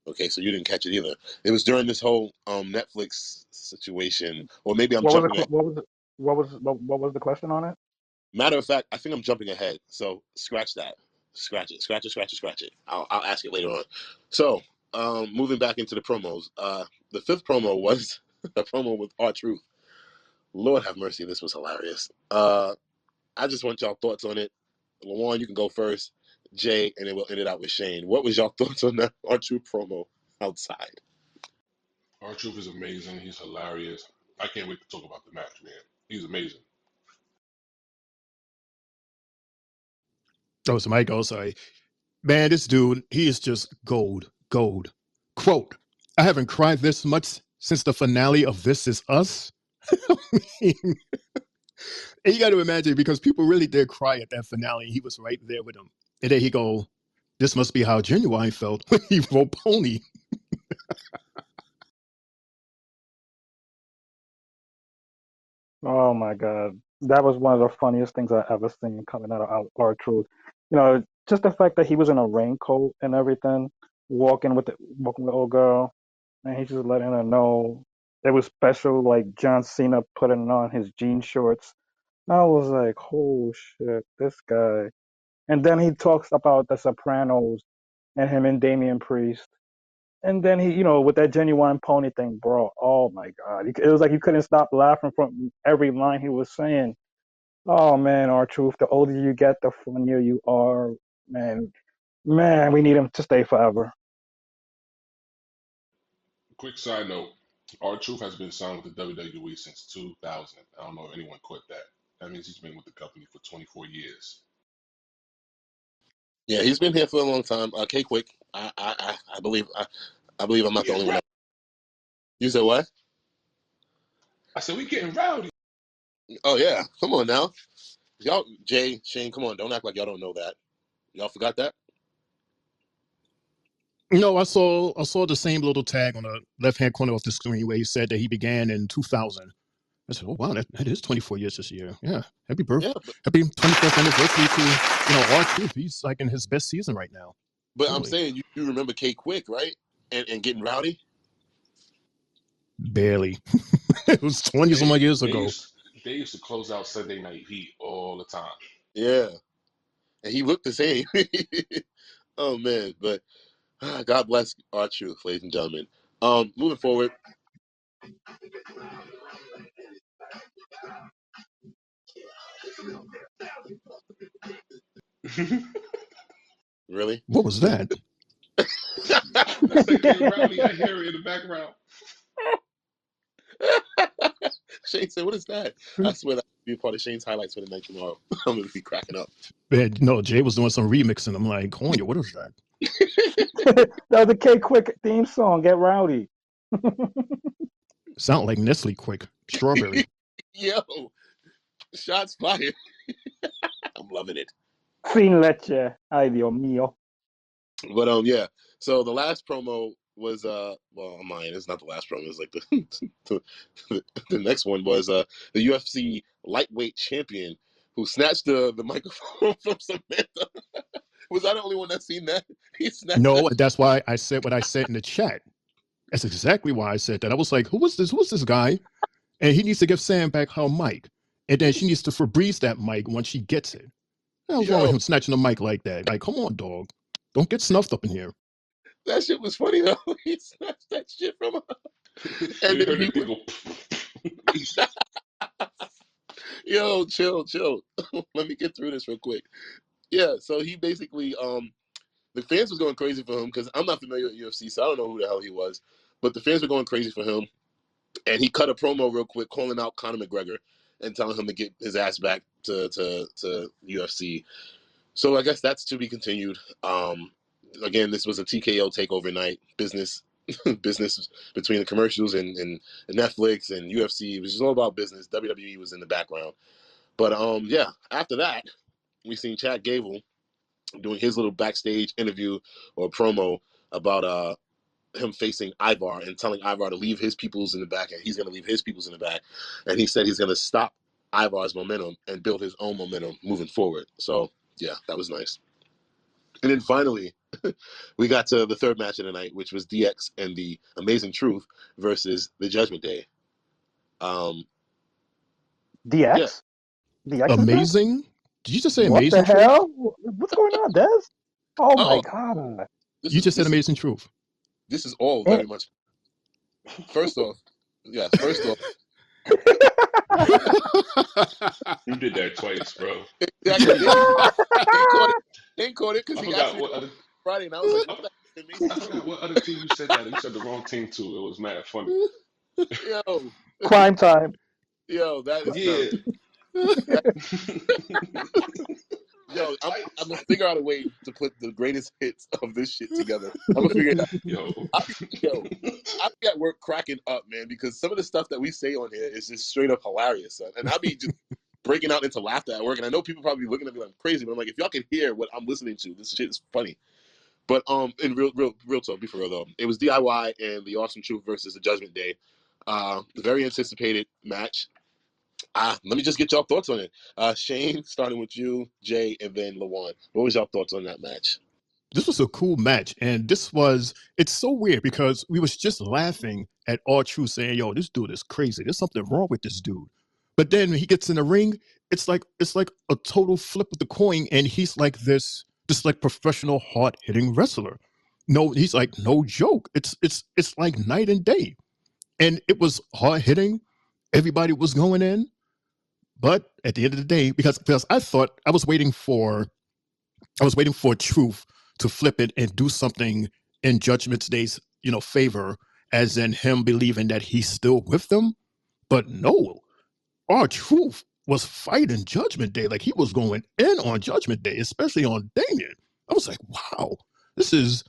A: Okay, so you didn't catch it either. It was during this whole Netflix situation, or maybe I'm
B: What was
A: jumping ahead.
B: what was the question on it?
A: Matter of fact, I think I'm jumping ahead. So scratch that. Scratch it. I'll ask it later on. So moving back into the promos. The 5th promo was a promo with R-Truth. Lord have mercy, this was hilarious. I just want y'all thoughts on it. Lawan, you can go first. Jay, and then we'll end it out with Shane. What was y'all thoughts on that R-Truth promo outside?
D: R-Truth is amazing. He's hilarious. I can't wait to talk about the match, man. He's amazing.
C: Oh, somebody goes, sorry. Man, this dude, he is just gold. Quote, I haven't cried this much since the finale of This Is Us. And you got to imagine, because people really did cry at that finale. He was right there with them. And then he go, this must be how Genuine felt when he wrote Pony.
B: Oh my God, that was one of the funniest things I ever seen coming out of R-Truth. Just the fact that he was in a raincoat and everything, walking with old girl, and he's just letting her know it was special, like John Cena putting on his jean shorts. I was like, oh shit, this guy. And then he talks about the Sopranos and him and Damian Priest. And then he, with that Genuine Pony thing, bro. Oh my God, it was like you couldn't stop laughing from every line he was saying. Oh man, R-Truth, the older you get, the funnier you are. Man, we need him to stay forever.
D: Quick side note, R-Truth has been signed with the WWE since 2000. I don't know if anyone caught that. That means he's been with the company for 24 years.
A: Yeah, he's been here for a long time. K Quick, I believe I'm not the only one. You said what?
D: I said, we getting rowdy.
A: Oh yeah, come on now, y'all. Jay, Shane, come on, don't act like y'all don't know that. Y'all forgot that?
C: No, I saw the same little tag on the left-hand corner of the screen where he said that he began in 2000. I said, oh, wow, that is 24 years this year. Yeah, happy birthday.
A: Yeah,
C: Happy 25th anniversary to, R-Truth. He's like in his best season right now.
A: but
C: Truly.
A: I'm saying you remember K Quick, right? And getting rowdy.
C: Barely. It was 20 some odd years ago.
D: They used to close out Sunday Night Heat all the time.
A: Yeah, and he looked the same. Oh man, but God bless R-Truth, ladies and gentlemen. Moving forward. Really?
C: What was that?
D: That's like getting rowdy. I hear it in the background.
A: Shane said, "What is that?" I swear that will be a part of Shane's highlights for the night tomorrow. I'm gonna be cracking up.
C: Man, no, Jay was doing some remixing. I'm like, Konya, what is that?
B: That was a K Quick theme song. Get rowdy.
C: Sound like Nestle Quick strawberry.
A: Yo, shots fired. I'm loving it.
B: Sin leche. Ay, Dios mío.
A: But yeah. So the last promo was well, I'm lying. It's not the last promo. It's like the next one was the UFC lightweight champion who snatched the microphone from Samantha. Was I the only one that seen that? He snatched
C: No,
A: that.
C: that's why I said what I said in the chat. That's exactly why I said that. I was like, who was this? Who was this guy? And he needs to give Sam back her mic. And then she needs to Febreze that mic once she gets it. What's wrong with him snatching the mic like that? Like, come on, dog. Don't get snuffed up in here.
A: That shit was funny though. He snatched that shit from her. And then he
D: go.
A: Yo, chill. Let me get through this real quick. Yeah, so he basically the fans was going crazy for him because I'm not familiar with UFC, so I don't know who the hell he was. But the fans were going crazy for him. And he cut a promo real quick calling out Conor McGregor and telling him to get his ass back to UFC. So I guess that's to be continued. Again, this was a TKO takeover night. Business between the commercials and Netflix and UFC. It was just all about business. WWE was in the background. But yeah, after that, we seen Chad Gable doing his little backstage interview or promo about him facing Ivar and telling Ivar to leave his peoples in the back, and he's going to leave his peoples in the back. And he said he's going to stop Ivar's momentum and build his own momentum moving forward. So yeah, that was nice. And then finally, we got to the third match of the night, which was DX and the Amazing Truth versus the Judgment Day.
B: DX?
A: Yeah.
B: DX is back?
C: Amazing? Did you just say
B: What
C: Amazing
B: the
C: Truth?
B: hell? What's going on, Des? Oh my
A: Oh,
B: god.
C: You just said Amazing Truth.
A: This is all very much. First off, yes. First off,
D: You did that twice, bro.
A: exactly. They caught it because
D: I
A: he
D: forgot
A: asked me
D: what other.
A: Friday, and I was like,
D: I forgot what other team you said that. You said the wrong team too. It was mad funny.
A: Yo,
B: Crime time.
A: yo, that is
D: Yeah.
A: Yo, I'm gonna figure out a way to put the greatest hits of this shit together. I'm gonna figure it out. I'll be at work cracking up, man, because some of the stuff that we say on here is just straight up hilarious, son. And I'll be just breaking out into laughter at work. And I know people probably looking at me like I'm crazy, but I'm like, if y'all can hear what I'm listening to, this shit is funny. But in real talk, be for real though, it was DIY and the Awesome Truth versus the Judgment Day. The very anticipated match. Let me just get y'all thoughts on it. Shane, starting with you, Jay, and then Lawan. What was y'all thoughts on that match?
C: This was a cool match, and it's so weird because we was just laughing at R-Truth saying, yo, this dude is crazy. There's something wrong with this dude. But then when he gets in the ring, it's like a total flip of the coin, and he's like this like professional hard-hitting wrestler. No, he's like no joke. It's like night and day. And it was hard-hitting. Everybody was going in. But at the end of the day, because I thought I was waiting for Truth to flip it and do something in Judgment Day's, favor, as in him believing that he's still with them. But no, our Truth was fighting Judgment Day. Like he was going in on Judgment Day, especially on Damien. I was like, wow, this is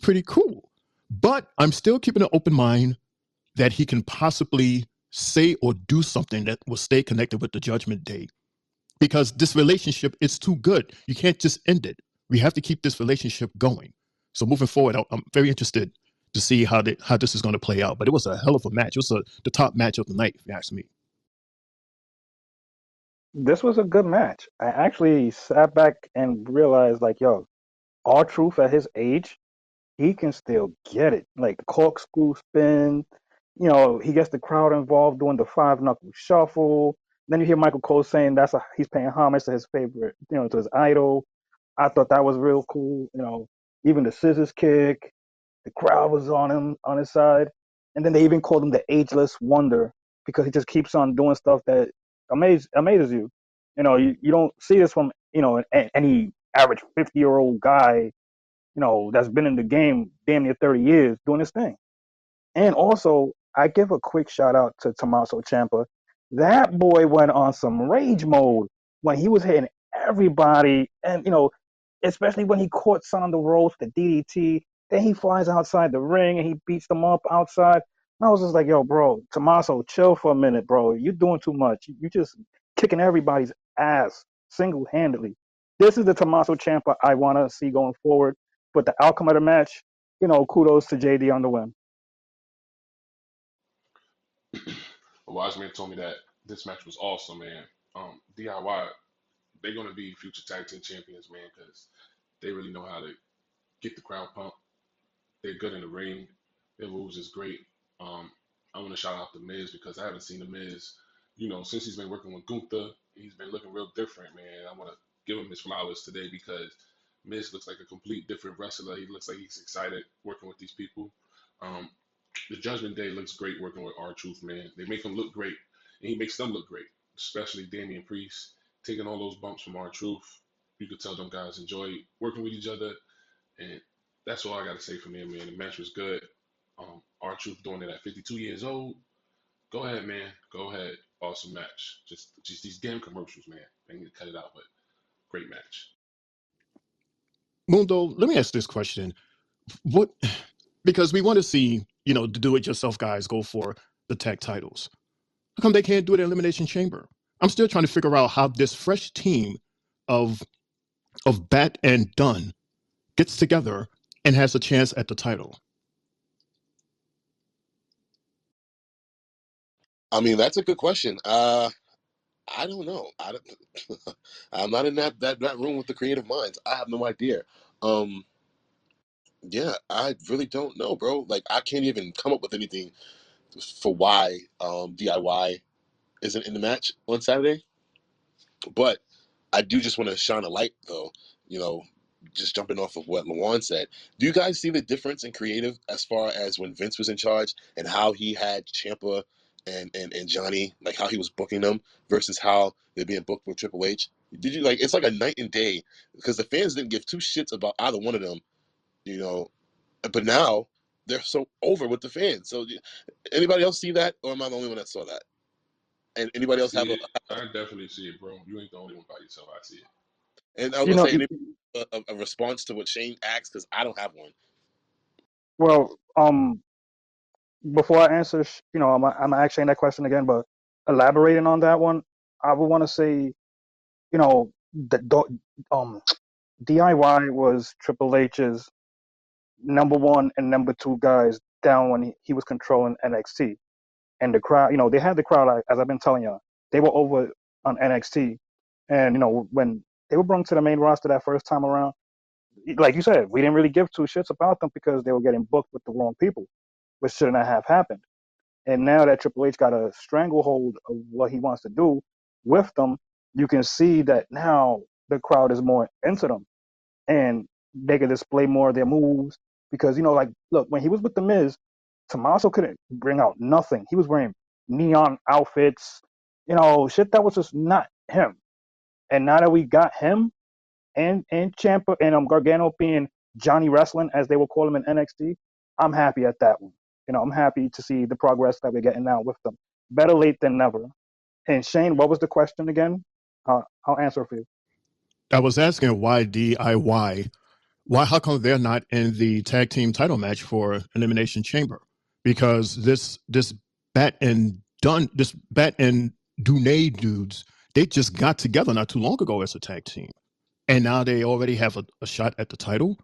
C: pretty cool. But I'm still keeping an open mind that he can possibly say or do something that will stay connected with the Judgment Day. Because this relationship is too good. You can't just end it. We have to keep this relationship going. So moving forward, I'm very interested to see how this is going to play out. But it was a hell of a match. It was the top match of the night, if you ask me.
B: This was a good match. I actually sat back and realized, like, yo, R-Truth at his age, he can still get it. Like the corkscrew spin, he gets the crowd involved doing the five knuckle shuffle. Then you hear Michael Cole saying he's paying homage to his favorite, to his idol. I thought that was real cool. Even the scissors kick, the crowd was on his side. And then they even called him the ageless wonder because he just keeps on doing stuff that amazes you. You don't see this from, any average 50-year-old guy, that's been in the game damn near 30 years doing this thing. And also, I give a quick shout out to Tommaso Ciampa. That boy went on some rage mode when he was hitting everybody, and especially when he caught Son on the ropes, the DDT. Then he flies outside the ring and he beats them up outside. I was just like, yo, bro, Tommaso, chill for a minute, bro. You doing too much. You just kicking everybody's ass single handedly. This is the Tommaso Ciampa I want to see going forward. But the outcome of the match, kudos to JD on the win.
D: A wise man told me that this match was awesome, man. DIY, they're gonna be future tag team champions, man, because they really know how to get the crowd pumped. They're good in the ring. Their moves is great. Um, I want to shout out the Miz because I haven't seen the Miz, since he's been working with Gunther. He's been looking real different, man. I want to give him his flowers today because Miz looks like a complete different wrestler. He looks like he's excited working with these people. Um, the Judgment Day looks great working with R-Truth, man. They make him look great, and he makes them look great, especially Damian Priest taking all those bumps from R-Truth. You could tell them guys enjoy working with each other, and that's all I got to say from there, man. The match was good. R-Truth doing it at 52 years old. Go ahead, man. Go ahead. Awesome match. Just these damn commercials, man. I need to cut it out, but great match.
C: Mundo, let me ask this question. What because we want to see, the do-it-yourself guys go for the tag titles. How come they can't do it in Elimination Chamber? I'm still trying to figure out how this fresh team of Bat and Dunn gets together and has a chance at the title.
A: I mean, that's a good question. I don't know. I'm not in that room with the creative minds. I have no idea. Um, yeah, I really don't know, bro. Like, I can't even come up with anything for why DIY isn't in the match on Saturday. But I do just want to shine a light, though. You know, just jumping off of what Lawan said. Do you guys see the difference in creative as far as when Vince was in charge and how he had Champa and Johnny, like how he was booking them versus how they're being booked with Triple H? Did you like? It's like a night and day because the fans didn't give two shits about either one of them. You know, but now they're so over with the fans. So, anybody else see that, or am I the only one that saw that? And
D: I
A: anybody else
D: see
A: have a?
D: it. I definitely see it, bro. You ain't the only one by yourself. I see it.
A: And I was
B: You
A: gonna
B: know,
A: say a response to what Shane asked because I don't have one.
B: well, before I answer, I'm answering that question again, but elaborating on that one, I would want to say, the DIY was Triple H's number one and number two guys down when he was controlling NXT. And the crowd, they had the crowd, as I've been telling you, they were over on NXT. And, when they were brought to the main roster that first time around, like you said, we didn't really give two shits about them because they were getting booked with the wrong people, which shouldn't have happened. And now that Triple H got a stranglehold of what he wants to do with them, you can see that now the crowd is more into them and they can display more of their moves. Because, like, look, when he was with The Miz, Tommaso couldn't bring out nothing. He was wearing neon outfits, shit that was just not him. And now that we got him and Champa and Gargano being Johnny Wrestling, as they will call him in NXT, I'm happy at that one. I'm happy to see the progress that we're getting now with them. Better late than never. And Shane, what was the question again? I'll answer for you.
C: I was asking why DIY. How come they're not in the tag team title match for Elimination Chamber? Because this Bat and Dunay dudes, they just got together not too long ago as a tag team. And now they already have a shot at the title.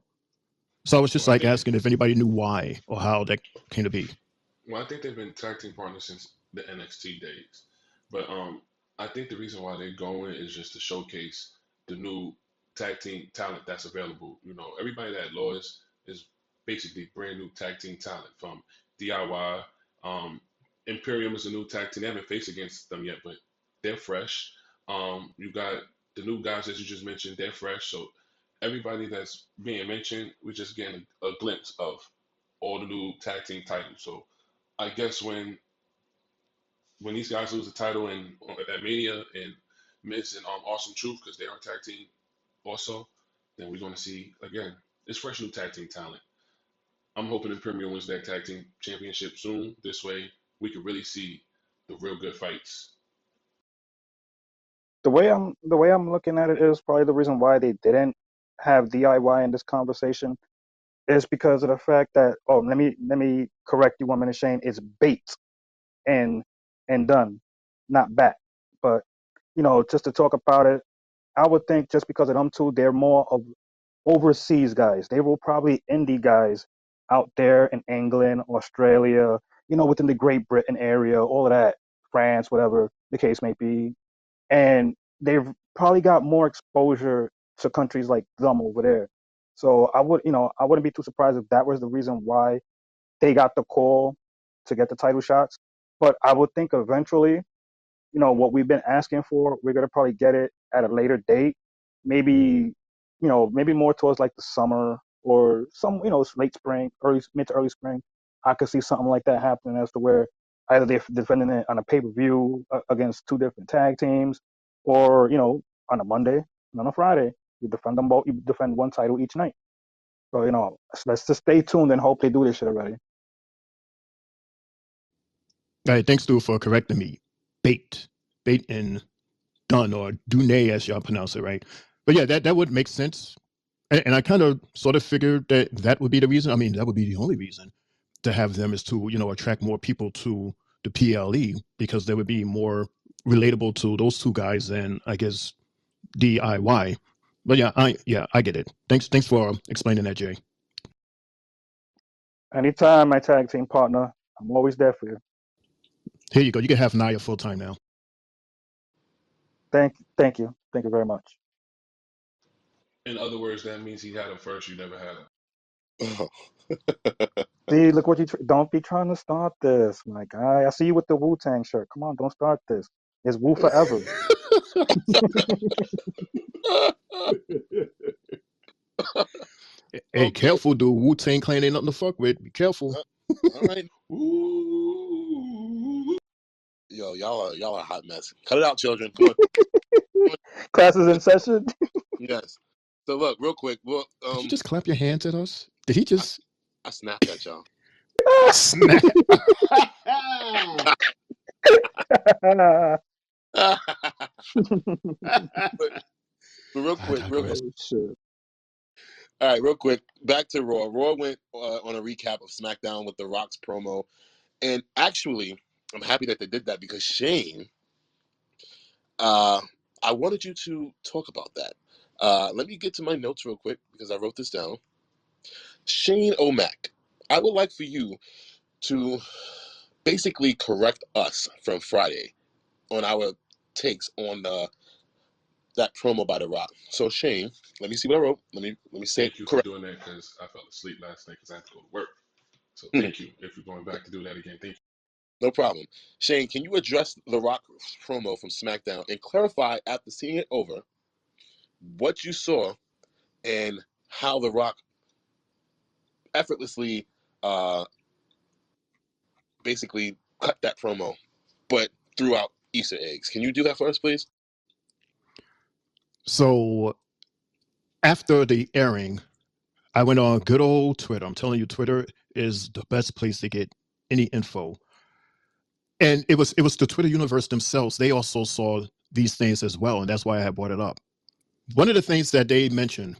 C: So I was just
D: Well, I
C: like
D: think
C: asking if anybody knew why or how that came to be.
D: Well, I think they've been tag team partners since the NXT days. But I think the reason why they're going is just to showcase the new tag team talent that's available. Everybody that lost is basically brand new tag team talent from DIY. Imperium is a new tag team. They haven't faced against them yet, but they're fresh. You got the new guys that you just mentioned, they're fresh. So everybody that's being mentioned, we're just getting a glimpse of all the new tag team titles. So I guess when these guys lose the title and at Mania and Miz and Awesome Truth because they are tag team also, then we're going to see again it's fresh new tag team talent. I'm hoping Imperium wins that tag team championship soon. This way we can really see the real good fights.
B: The way I'm looking at it is probably the reason why they didn't have DIY in this conversation is because of the fact that let me correct you 1 minute, Shane. It's bait and done, not bat. But just to talk about it, I would think just because of them two, they're more of overseas guys. They were probably indie guys out there in England, Australia, within the Great Britain area, all of that, France, whatever the case may be. And they've probably got more exposure to countries like them over there. So I wouldn't be too surprised if that was the reason why they got the call to get the title shots. But I would think eventually, what we've been asking for, we're gonna probably get it at a later date. Maybe, maybe more towards like the summer or some, late spring, mid to early spring. I could see something like that happening as to where either they're defending it on a pay-per-view against two different tag teams, or on a Monday and on a Friday. You defend them both. You defend one title each night. So let's just stay tuned and hope they do this shit already.
C: All right, thanks, Stu, for correcting me. Bait and done, or Dune, as y'all pronounce it, right? But yeah, that would make sense. And I kind of sort of figured that would be the reason. I mean, that would be the only reason to have them, is to, attract more people to the PLE, because they would be more relatable to those two guys than, I guess, DIY. But yeah, I get it. Thanks for explaining that, Jay.
B: Anytime, my tag team partner, I'm always there for you.
C: Here you go. You can have Naya full time now.
B: Thank you very much.
D: In other words, that means he had him first. You never had him.
B: See, look what don't be trying to start this, my guy. I see you with the Wu-Tang shirt. Come on, don't start this. It's Wu forever.
C: Hey, okay. Careful, dude. Wu-Tang Clan ain't nothing to fuck with. Be careful.
A: All right. Ooh. Yo, y'all are a hot mess. Cut it out, children. Come on.
B: Class is in session.
A: Yes. So look, real quick. Well,
C: did you just clap your hands at us? Did he just?
A: I snapped at y'all.
C: Snap.
A: But real quick,
B: shit.
A: All right, real quick. Back to Raw. Raw went on a recap of SmackDown with The Rock's promo, and actually, I'm happy that they did that, because Shane, I wanted you to talk about that. Let me get to my notes real quick, because I wrote this down. Shane O'Mac, I would like for you to basically correct us from Friday on our takes on that promo by The Rock. So Shane, let me see what I wrote. Let me say
D: Thank you for doing that, because I fell asleep last night because I had to go to work. So thank you. If you're going back to do that again, thank you.
A: No problem. Shane, can you address The Rock promo from SmackDown and clarify, after seeing it over, what you saw and how The Rock effortlessly basically cut that promo, but threw out Easter eggs? Can you do that for us, please?
C: So after the airing, I went on good old Twitter. I'm telling you, Twitter is the best place to get any info. And it was the Twitter universe themselves. They also saw these things as well, and that's why I had brought it up. One of the things that they mentioned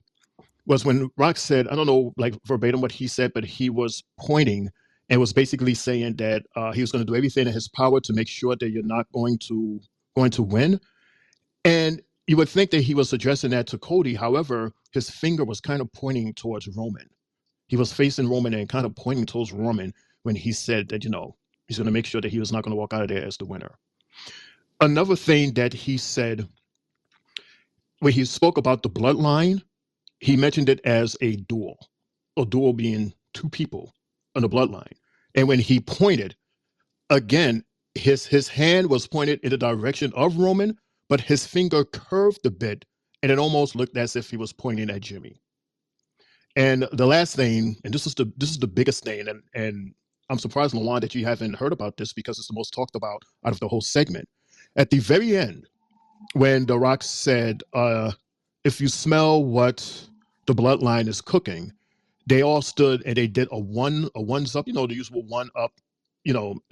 C: was when Rock said, I don't know, like verbatim what he said, but he was pointing and was basically saying that he was going to do everything in his power to make sure that you're not going to win. And you would think that he was addressing that to Cody. However, his finger was kind of pointing towards Roman. He was facing Roman and kind of pointing towards Roman when he said that, he's going to make sure that he was not going to walk out of there as the winner. Another thing that he said, when he spoke about the bloodline, he mentioned it as a duel being two people on the bloodline. And when he pointed, again, his hand was pointed in the direction of Roman, but his finger curved a bit, and it almost looked as if he was pointing at Jimmy. And the last thing, and this is the biggest thing, and I'm surprised, Milan, that you haven't heard about this, because it's the most talked about out of the whole segment. At the very end, when The Rock said, if you smell what the bloodline is cooking, they all stood and they did a one's up, the usual one up,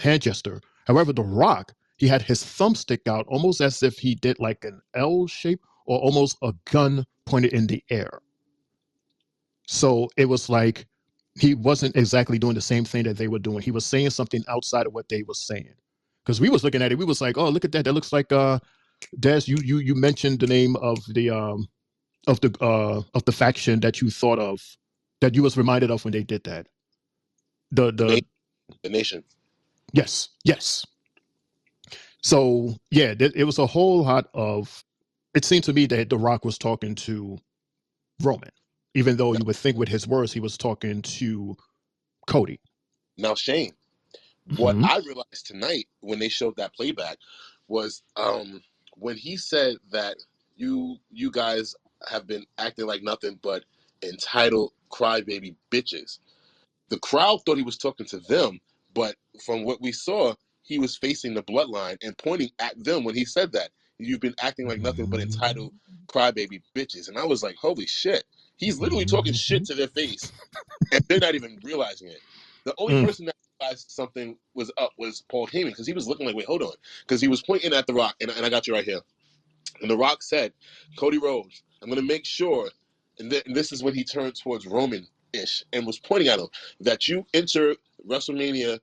C: hand gesture. However, The Rock, he had his thumbstick out almost as if he did like an L shape, or almost a gun pointed in the air. So it was like he wasn't exactly doing the same thing that they were doing. He was saying something outside of what they were saying. Because we was looking at it, we was like, oh, look at that. That looks like Des, you mentioned the name of the faction that you thought of, that you was reminded of when they did that. The
A: The Nation.
C: yes. So yeah, it was a whole lot of. It seemed to me that The Rock was talking to Roman, even though you would think with his words he was talking to Cody.
A: Now, Shane, what
C: Mhm.
A: I realized tonight when they showed that playback was when he said that you guys have been acting like nothing but entitled crybaby bitches. The crowd thought he was talking to them, but from what we saw, he was facing the bloodline and pointing at them when he said that. You've been acting like nothing but entitled crybaby bitches. And I was like, holy shit. He's literally talking shit to their face, and they're not even realizing it. The only
C: Mm.
A: person that realized something was up was Paul Heyman, because he was looking like, wait, hold on. Because he was pointing at The Rock, and I got you right here. And The Rock said, Cody Rhodes, I'm going to make sure, and this is when he turned towards Roman-ish and was pointing at him, that you enter WrestleMania,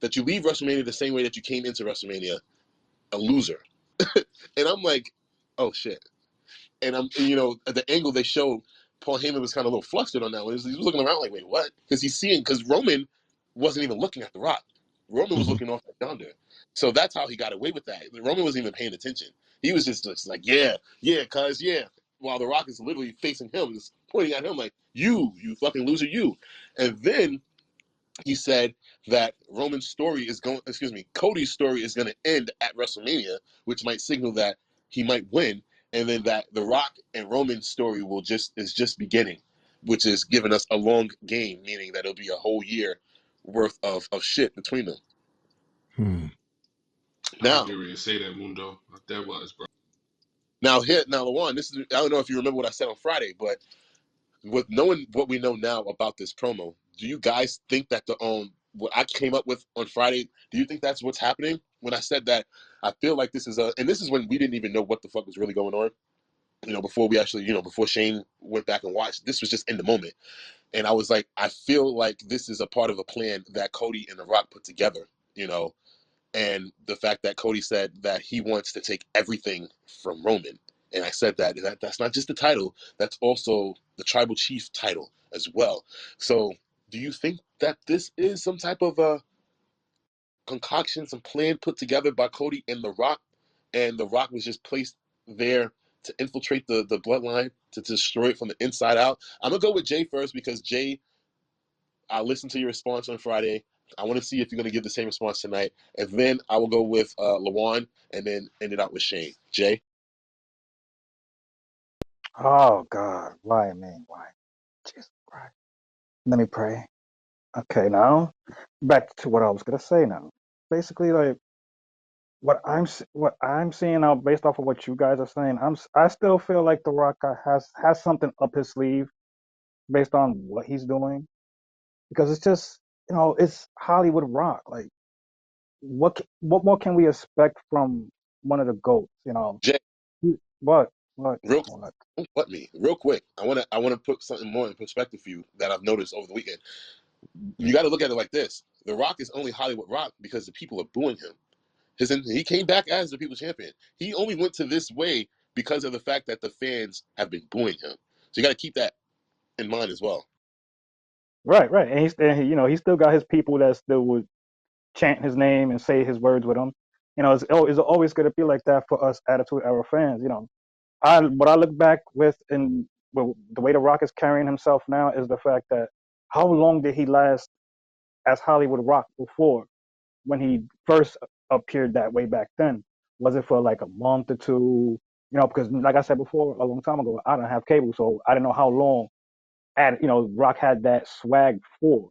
A: that you leave WrestleMania the same way that you came into WrestleMania, a loser. And I'm like, oh shit. And at the angle they showed, Paul Heyman was kind of a little flustered on that one. He was looking around like, wait, what? Because Roman wasn't even looking at The Rock. Roman was
C: Mhm.
A: looking off at yonder. So that's how he got away with that. Roman wasn't even paying attention. He was just like, yeah, cuz, yeah. While The Rock is literally facing him, just pointing at him like, you fucking loser, you. And then he said that Cody's story is going to end at WrestleMania, which might signal that he might win, and then that The Rock and Roman's story is just beginning, which is giving us a long game, meaning that it'll be a whole year worth of shit between them.
C: Hmm.
D: I was
A: Now,
D: getting ready to say that, Mundo. That was, bro.
A: now, Lawan, I don't know if you remember what I said on Friday, but with knowing what we know now about this promo, do you guys think that what I came up with on Friday, do you think that's what's happening? When I said that I feel like this is when we didn't even know what the fuck was really going on. Before we actually, before Shane went back and watched, this was just in the moment. And I was like, I feel like this is a part of a plan that Cody and The Rock put together, and the fact that Cody said that he wants to take everything from Roman. And I said that's not just the title, that's also the tribal chief title as well. So do you think that this is some type of a concoction, some plan put together by Cody and The Rock, and The Rock was just placed there to infiltrate the bloodline, to destroy it from the inside out? I'm gonna go with Jay first, because Jay, I listened to your response on Friday. I want to see if you're going to give the same response tonight. And then I will go with Lawan, and then end it out with Shane. Jay?
B: Oh God, why me? Why? Jesus Christ. Let me pray. Okay, now back to what I was gonna say. Now, basically, like what I'm seeing now, based off of what you guys are saying, I still feel like The Rock has something up his sleeve based on what he's doing, because it's just it's Hollywood Rock. Like what more can we expect from one of the goats?
A: Jay,
B: What
A: real quick,
B: what?
A: don't butt me. Real quick, I want to put something more in perspective for you that I've noticed over the weekend. You got to look at it like this: The Rock is only Hollywood Rock because the people are booing him. He came back as the People's Champion. He only went to this way because of the fact that the fans have been booing him. So you got to keep that in mind as well.
B: Right, right, and he still got his people that still would chant his name and say his words with him. It's always going to be like that for us Attitude Era fans. What I look back with, and well, the way The Rock is carrying himself now, is the fact that how long did he last as Hollywood Rock before, when he first appeared that way back then? Was it for like a month or two? Because like I said before, a long time ago, I didn't have cable, so I didn't know how long Rock had that swag for.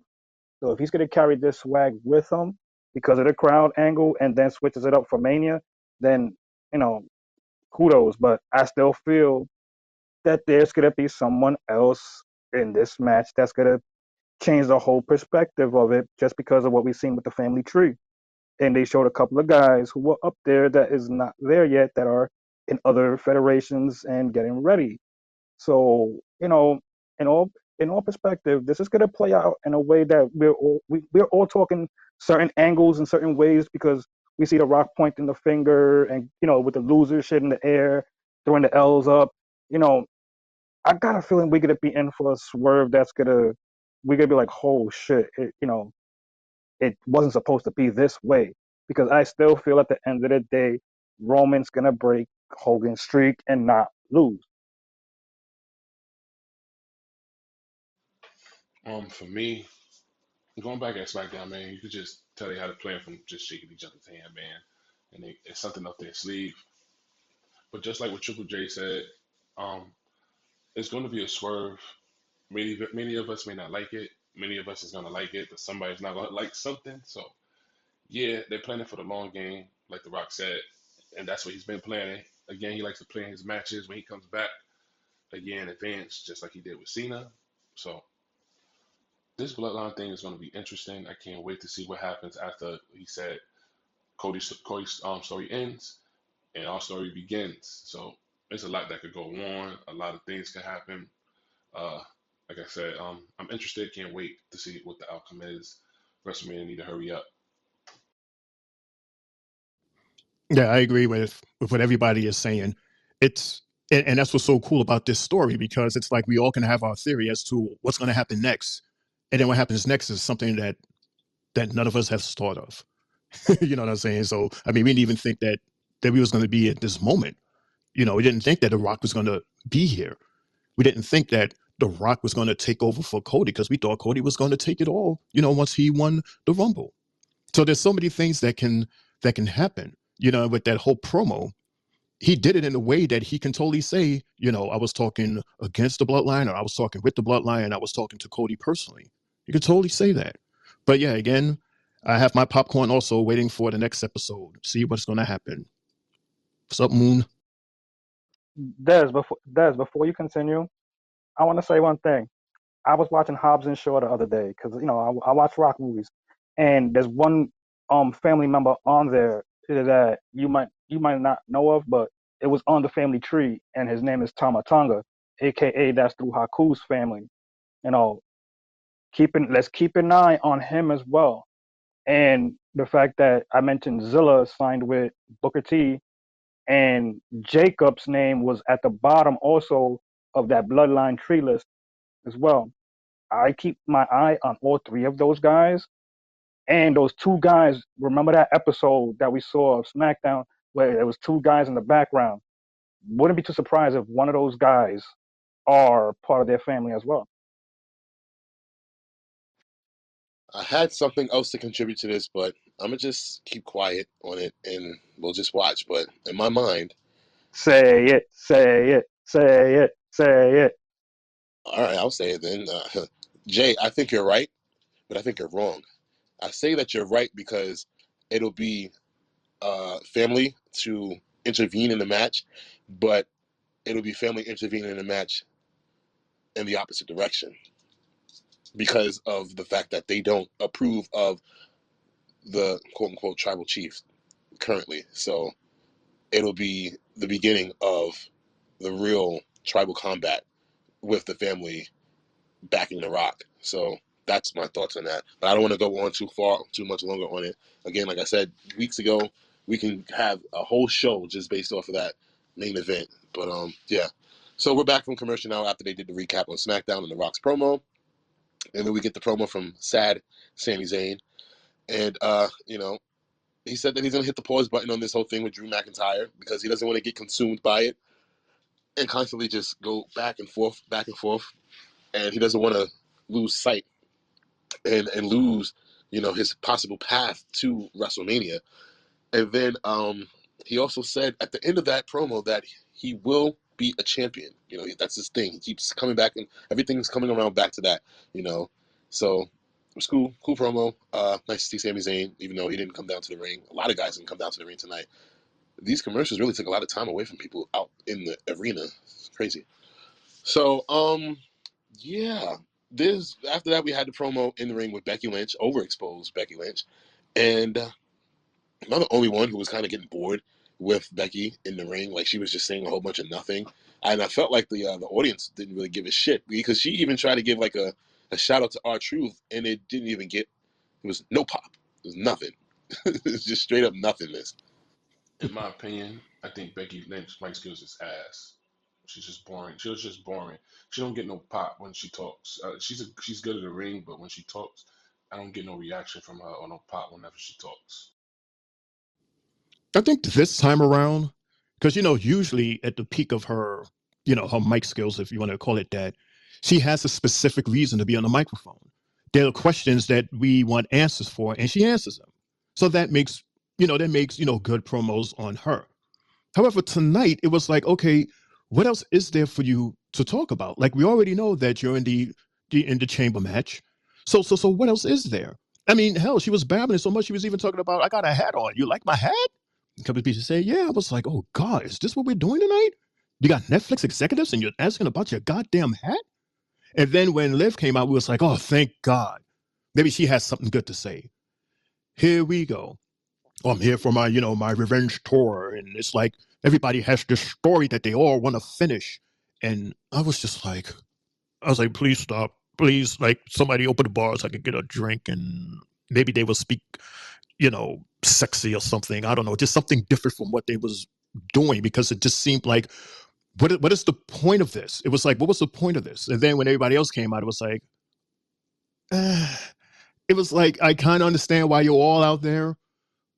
B: So if he's going to carry this swag with him because of the crowd angle and then switches it up for Mania, then you know kudos. But I still feel that there's going to be someone else in this match that's going to change the whole perspective of it, just because of what we've seen with the family tree. And they showed a couple of guys who were up there that is not there yet, that are in other federations and getting ready. So, in all in all perspective, this is gonna play out in a way that we're all talking certain angles and certain ways because we see the Rock pointing the finger and with the loser shit in the air, throwing the L's up. You know, I got a feeling we're gonna be in for a swerve we're gonna be like, oh shit, it wasn't supposed to be this way. Because I still feel at the end of the day, Roman's gonna break Hogan's streak and not lose.
D: For me, going back at SmackDown, man, you could just tell they had a plan from just shaking each other's hand, man, and it's something up their sleeve. But just like what Triple J said, um, it's going to be a swerve. Many of us may not like it. Many of us is going to like it, but somebody's not going to like something. So yeah, they're planning for the long game, like The Rock said, and that's what he's been planning. Again, he likes to plan his matches when he comes back a year in advance, just like he did with Cena. So this bloodline thing is going to be interesting. I can't wait to see what happens after he said Cody's story ends and our story begins. So there's a lot that could go on. A lot of things could happen. Uh, like I said, I'm interested. Can't wait to see what the outcome is. WrestleMania need to hurry up.
C: Yeah, I agree with what everybody is saying. It's and that's what's so cool about this story because it's like we all can have our theory as to what's going to happen next, and then what happens next is something that none of us has thought of. You know what I'm saying? So I mean, we didn't even think that we was going to be at this moment. We didn't think that The Rock was going to be here. We didn't think that The Rock was going to take over for Cody because we thought Cody was going to take it all. Once he won the Rumble. So there's so many things that can happen. With that whole promo, he did it in a way that he can totally say, I was talking against the bloodline, or I was talking with the bloodline, and I was talking to Cody personally. You could totally say that. But yeah, again, I have my popcorn also waiting for the next episode. See what's going to happen. What's up, Moon?
B: Des, before you continue, I want to say one thing. I was watching Hobbs and Shaw the other day because I watch rock movies, and there's one family member on there that you might not know of, but it was on the family tree, and his name is Tama Tonga, aka that's through Haku's family. You know, let's keep an eye on him as well. And the fact that I mentioned Zilla signed with Booker T, and Jacob's name was at the bottom also of that bloodline tree list as well. I keep my eye on all three of those guys. And those two guys, remember that episode that we saw of SmackDown where there was two guys in the background? Wouldn't be too surprised if one of those guys are part of their family as well.
A: I had something else to contribute to this, but I'm gonna just keep quiet on it and we'll just watch. But in my mind,
B: Say it, say it, say it, say it.
A: all right, I'll say it then. Jay, I think you're right, but I think you're wrong. I say that you're right because it'll be family to intervene in the match, but it'll be family intervening in the match in the opposite direction because of the fact that they don't approve of the quote unquote tribal chief currently. So it'll be the beginning of the real tribal combat with the family backing The Rock. So that's my thoughts on that. But I don't want to go on too much longer on it. Again, like I said weeks ago, we can have a whole show just based off of that main event. But yeah. So we're back from commercial now after they did the recap on SmackDown and The Rock's promo. And then we get the promo from sad Sami Zayn. And he said that he's gonna hit the pause button on this whole thing with Drew McIntyre because he doesn't want to get consumed by it and constantly just go back and forth. And he doesn't want to lose sight and lose, his possible path to WrestleMania. And then he also said at the end of that promo that he will be a champion. That's his thing. He keeps coming back, and everything's coming around back to that. So it was cool promo. Nice to see Sami Zayn, even though he didn't come down to the ring. A lot of guys didn't come down to the ring tonight. These commercials really took a lot of time away from people out in the arena. It's crazy. So yeah. After that we had the promo in the ring with Becky Lynch, overexposed Becky Lynch, and I'm not the only one who was kind of getting bored with Becky in the ring. Like she was just saying a whole bunch of nothing, and I felt like the audience didn't really give a shit because she even tried to give like a shout out to R-Truth, and it didn't even get. It was no pop. It was nothing. It was just straight up nothingness.
D: In my opinion, I think Becky Lynch Mike Skills is ass. She's just boring. She was just boring. She don't get no pop when she talks. She's good at the ring, but when she talks, I don't get no reaction from her or no pop whenever she talks.
C: I think this time around, because usually at the peak of her, her mic skills, if you want to call it that, she has a specific reason to be on the microphone. There are questions that we want answers for, and she answers them. So that makes, good promos on her. However, tonight it was like, okay, what else is there for you to talk about? Like we already know that you're in the chamber match. So what else is there? I mean, hell, she was babbling so much. She was even talking about, I got a hat on. You like my hat? A couple of people say, yeah. I was like, oh God, is this what we're doing tonight? You got Netflix executives and you're asking about your goddamn hat? And then when Liv came out, we was like, oh, thank God. Maybe she has something good to say. Here we go. Oh, I'm here for my, my revenge tour. And it's like everybody has this story that they all want to finish. And I was like, please stop. Please, like somebody open the bar so I could get a drink and maybe they will speak, sexy or something. I don't know, just something different from what they was doing because it just seemed like, what is the point of this? It was like, what was the point of this? And then when everybody else came out, it was like, it was like, I kind of understand why you're all out there,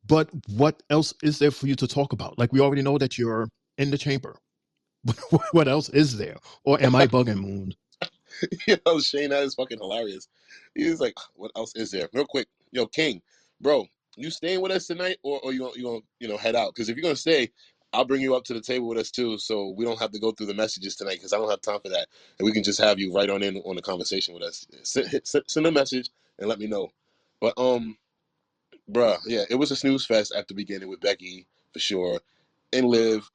C: but what else is there for you to talk about? Like, we already know that you're in the chamber. What else is there? Or am I bugging, Moon?
A: Shane, that is fucking hilarious. He was like, "What else is there?" Real quick, King, bro, you staying with us tonight, or you gonna head out? Because if you're gonna stay, I'll bring you up to the table with us too, so we don't have to go through the messages tonight. Because I don't have time for that, and we can just have you right on in on the conversation with us. Send a message and let me know. But bruh, yeah, it was a snooze fest at the beginning with Becky for sure, and Liv.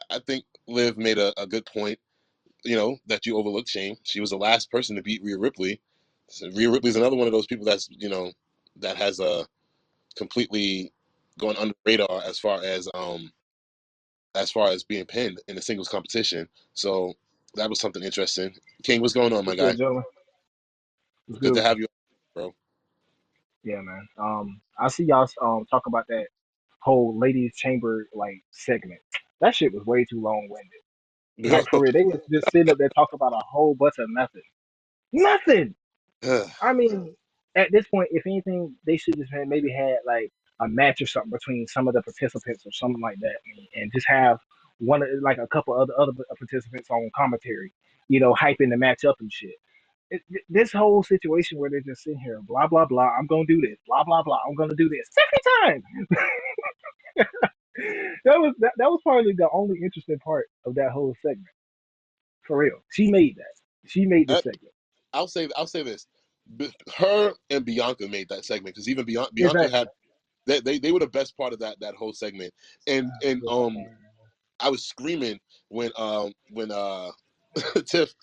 A: I think Liv made a good point, that you overlooked, Shane. She was the last person to beat Rhea Ripley. So Rhea Ripley is another one of those people that's, that has completely gone under the radar as far as being pinned in a singles competition. So that was something interesting. King, what's going on, my
F: What's
A: guy?
F: good, gentlemen? What's
A: Good
F: good
A: to
F: with
A: have
F: you?
A: you, bro.
F: Yeah, man. I see y'all talk about that whole ladies chamber like segment. That shit was way too long winded. Like for real, they was just sitting up there talking about a whole bunch of nothing. Nothing. I mean, at this point, if anything, they should just have maybe had like a match or something between some of the participants or something like that, and just have like a couple other participants on commentary, hyping the match up and shit. This whole situation where they're just sitting here, blah blah blah. I'm gonna do this, blah blah blah. I'm gonna do this. Second time. That was probably the only interesting part of that whole segment. For real, she made that. She made the
A: Uh,
F: segment.
A: I'll say this. Her and Bianca made that segment because even Bianca
F: Exactly.
A: had they were the best part of that whole segment. And I was screaming when Tiff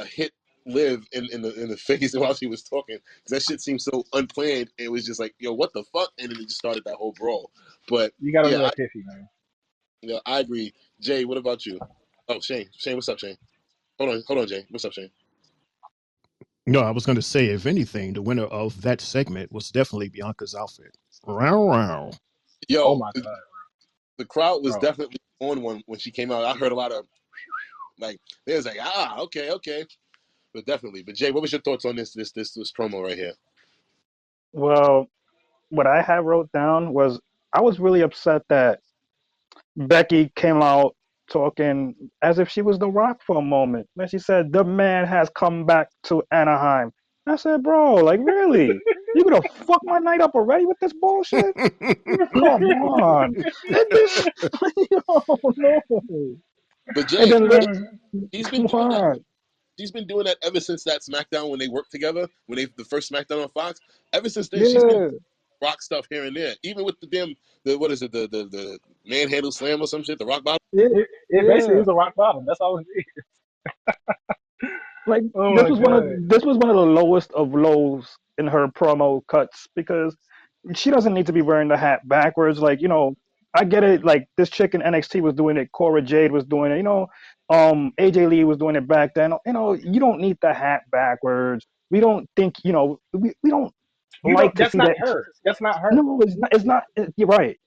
A: hit Liv in the face while she was talking because that shit seemed so unplanned. It was just like, yo, what the fuck? And then it just started that whole brawl. But
F: You gotta
A: yeah,
F: love Tiffy, man.
A: I agree. Jay, what about you? Oh, Shane, what's up, Shane? Hold on, Jay, what's up, Shane?
C: No, I was going to say, if anything, the winner of that segment was definitely Bianca's outfit. Row, row.
F: Oh
A: Yo,
F: my god,
A: the crowd was
F: bro.
A: definitely on one when she came out. I heard a lot of like, they was like, okay, but definitely. But Jay, what was your thoughts on this promo right here?
B: Well, what I had wrote down was I was really upset that Becky came out talking as if she was The Rock for a moment. And she said, "The man has come back to Anaheim." I said, "Bro, like really? You gonna fuck my night up already with this bullshit? Come on." And this, yo, no.
A: But
B: And
A: Jay,
B: then,
A: he's been
B: come
A: doing that.
B: on.
A: She's been doing that ever since that SmackDown when they worked together, when they the first SmackDown on Fox. Ever since then, she's been
B: Yeah,
A: rock stuff here and there. Even with the what is it, the manhandle slam or some shit, the rock bottom.
F: It basically
B: yeah.
F: is a rock bottom. That's all it is.
B: Like
F: Oh my god.
B: this was one of the lowest of lows in her promo cuts because she doesn't need to be wearing the hat backwards. Like, I get it. Like this chick in NXT was doing it. Cora Jade was doing it. AJ Lee was doing it back then. You don't need the hat backwards. We don't think. We don't
F: You don't.
B: like to
F: That's
B: see
F: not
B: that.
F: her. That's not her.
B: No, it's not. It's not. You're right.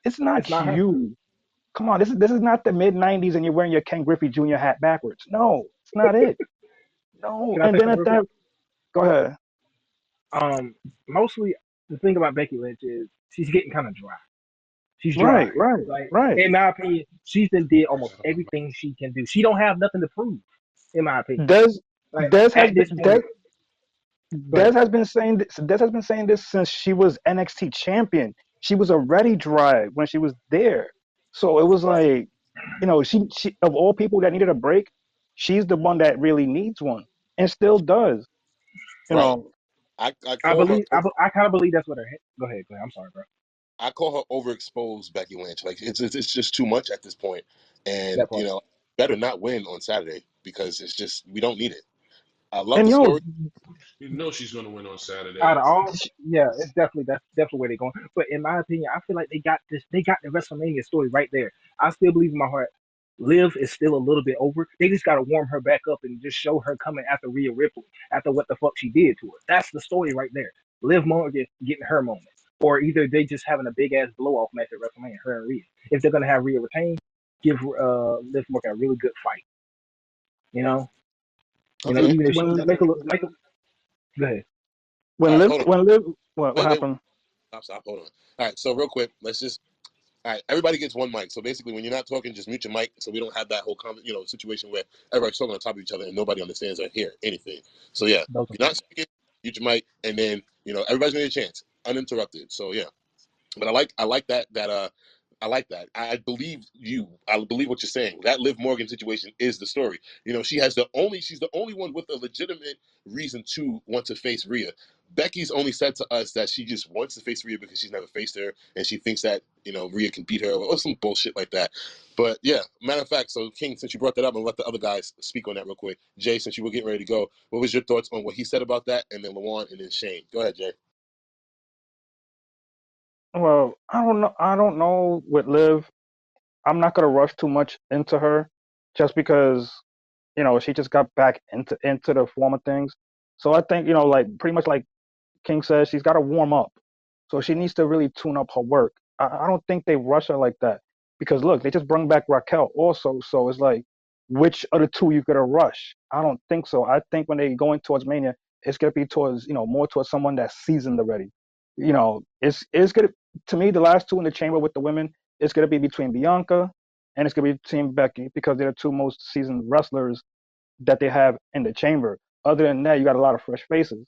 B: It's
F: It's
B: not
F: not her.
B: you. Come on. This is not the mid '90s, and you're wearing your Ken Griffey Jr. hat backwards. No, it's not it. No.
F: Can I
B: And
F: say
B: then
F: something
B: at
F: real quick?
B: that, go ahead.
F: Mostly the thing about Becky Lynch is she's getting kind of dry. She's dry.
B: Right. Right.
F: Like
B: Right.
F: in my opinion, she's done did almost everything she can do. She don't have nothing to prove, in my opinion.
B: Des
F: Like
B: Des has
F: at
B: been
F: this point, go ahead.
B: Des has been saying this since she was NXT champion. She was already dry when she was there. So it was like, she of all people that needed a break, she's the one that really needs one and still does. You
A: Right.
B: know,
A: I
F: I
A: call her
F: believe I kind of believe that's what her. Go ahead. Go ahead. I'm sorry, bro.
A: I call her overexposed Becky Lynch. Like it's just too much at this point, and
F: That part.
A: better not win on Saturday because it's just we don't need it. I love
B: and
A: the story.
D: You know she's gonna win on Saturday.
F: Out of all, yeah, that's definitely where they're going. But in my opinion, I feel like they got the WrestleMania story right there. I still believe in my heart, Liv is still a little bit over. They just got to warm her back up and just show her coming after Rhea Ripley after what the fuck she did to her. That's the story right there. Liv Morgan getting her moment, or either they just having a big ass blow off match at WrestleMania, her and Rhea. If they're gonna have Rhea retain, give Liv Morgan a really good fight. You know,
A: Okay.
F: even if she
B: when
F: make a go ahead.
A: All
B: when
A: right.
B: Liv
A: Hold on.
B: when Liv what
A: Wait.
B: happened?
A: Stop. Hold on. All right. So real quick, let's just. All right. Everybody gets one mic. So basically, when you're not talking, just mute your mic, so we don't have that whole situation where everybody's talking on top of each other and nobody understands or hear anything. So yeah, if
F: Those are
A: you're not speaking, mute your mic, and then everybody's gonna get a chance, uninterrupted. So yeah. But I like that I like that. I believe you. I believe what you're saying. That Liv Morgan situation is the story. She's the only one with a legitimate reason to want to face Rhea. Becky's only said to us that she just wants to face Rhea because she's never faced her and she thinks that Rhea can beat her or some bullshit like that. But yeah, matter of fact, so King, since you brought that up, and let the other guys speak on that real quick. Jay, since you were getting ready to go, what was your thoughts on what he said about that? And then Lawan and then Shane. Go ahead, Jay.
B: Well, I don't know. I don't know with Liv. I'm not gonna rush too much into her, just because she just got back into the form of things. So I think like pretty much like King says, she's got to warm up. So she needs to really tune up her work. I don't think they rush her like that because look, they just bring back Raquel also. So it's like, which of the two you gonna rush? I don't think so. I think when they going towards Mania, it's gonna be towards more towards someone that's seasoned already. It's gonna to me the last two in the chamber with the women. It's gonna be between Bianca and it's gonna be between Becky because they're the two most seasoned wrestlers that they have in the chamber. Other than that, you got a lot of fresh faces,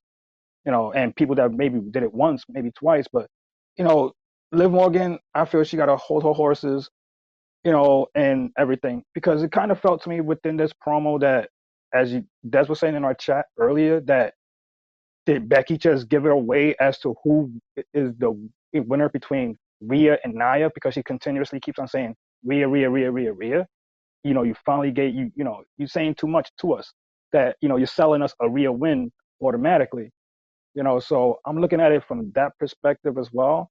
B: and people that maybe did it once, maybe twice. But, you know, Liv Morgan, I feel she got to hold her horses, and everything. Because it kind of felt to me within this promo that, as Des was saying in our chat earlier, that did Becky just give it away as to who is the winner between Rhea and Nia because she continuously keeps on saying Rhea, Rhea, Rhea, Rhea, Rhea. You finally get you're saying too much to us that you're selling us a Rhea win automatically. So I'm looking at it from that perspective as well.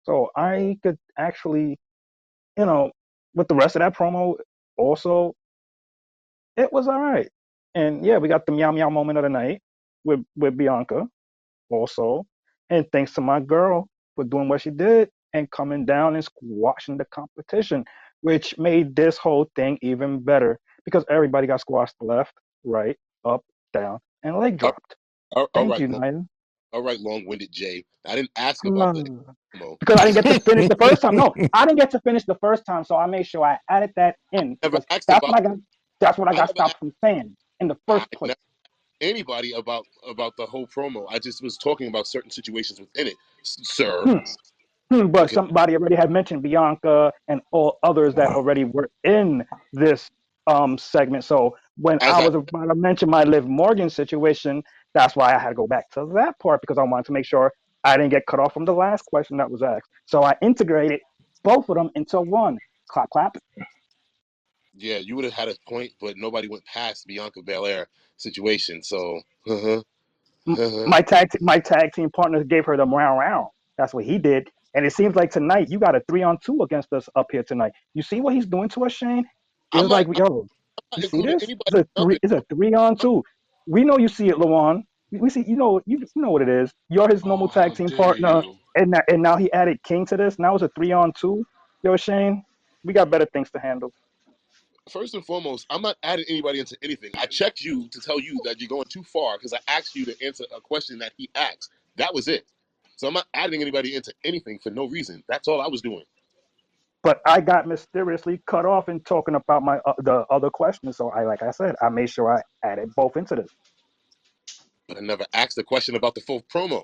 B: So I could actually, you know, with the rest of that promo, also it was all right. And yeah, we got the meow meow moment of the night with Bianca also, and thanks to my girl for doing what she did and coming down and squashing the competition, which made this whole thing even better because everybody got squashed left, right, up, down, and leg
A: All,
B: dropped.
A: all
B: Thank
A: right,
B: you, Naya.
A: all right, long-winded Jay. I didn't ask about the
B: No.
A: promo.
B: Because I didn't get to finish the first time. No, I didn't get to finish the first time, so I made sure I added that in
A: Never
B: because
A: asked
B: that's
A: about.
B: what I got. That's what I
A: I
B: got
A: never
B: stopped
A: asked.
B: from saying in the
A: I
B: first place.
A: never asked anybody about the whole promo. I just was talking about certain situations within it, sir.
B: Hmm. But
A: Okay.
B: somebody already had mentioned Bianca and all others that already were in this segment. So when I
A: As I
B: was about to mention my Liv Morgan situation, that's why I had to go back to that part because I wanted to make sure I didn't get cut off from the last question that was asked. So I integrated both of them into one. Clap, clap.
A: yeah, you would have had a point, but nobody went past Bianca Belair situation. So, uh-huh, uh-huh.
B: My tag team partner gave her the round round. That's what he did. And it seems like tonight you got a 3-on-2 against us up here tonight. You see what he's doing to us, Shane?
A: I'm
B: It's
A: not,
B: like, yo,
A: I'm
B: you
A: not
B: see
A: including
B: this?
A: anybody. Nothing.
B: It's a 3-on-2. We know you see it, Lawan. We see, you know what it is. You're his normal
D: Oh,
B: tag
D: how
B: team
D: dare
B: partner,
D: you!
B: and now he added King to this. Now it's a 3-on-2. Yo, Shane, we got better things to handle.
A: First and foremost, I'm not adding anybody into anything. I checked you to tell you that you're going too far because I asked you to answer a question that he asked. That was it. So I'm not adding anybody into anything for no reason. That's all I was doing.
B: But I got mysteriously cut off in talking about my the other questions. So like I said, I made sure I added both into this.
A: But I never asked a question about the full promo.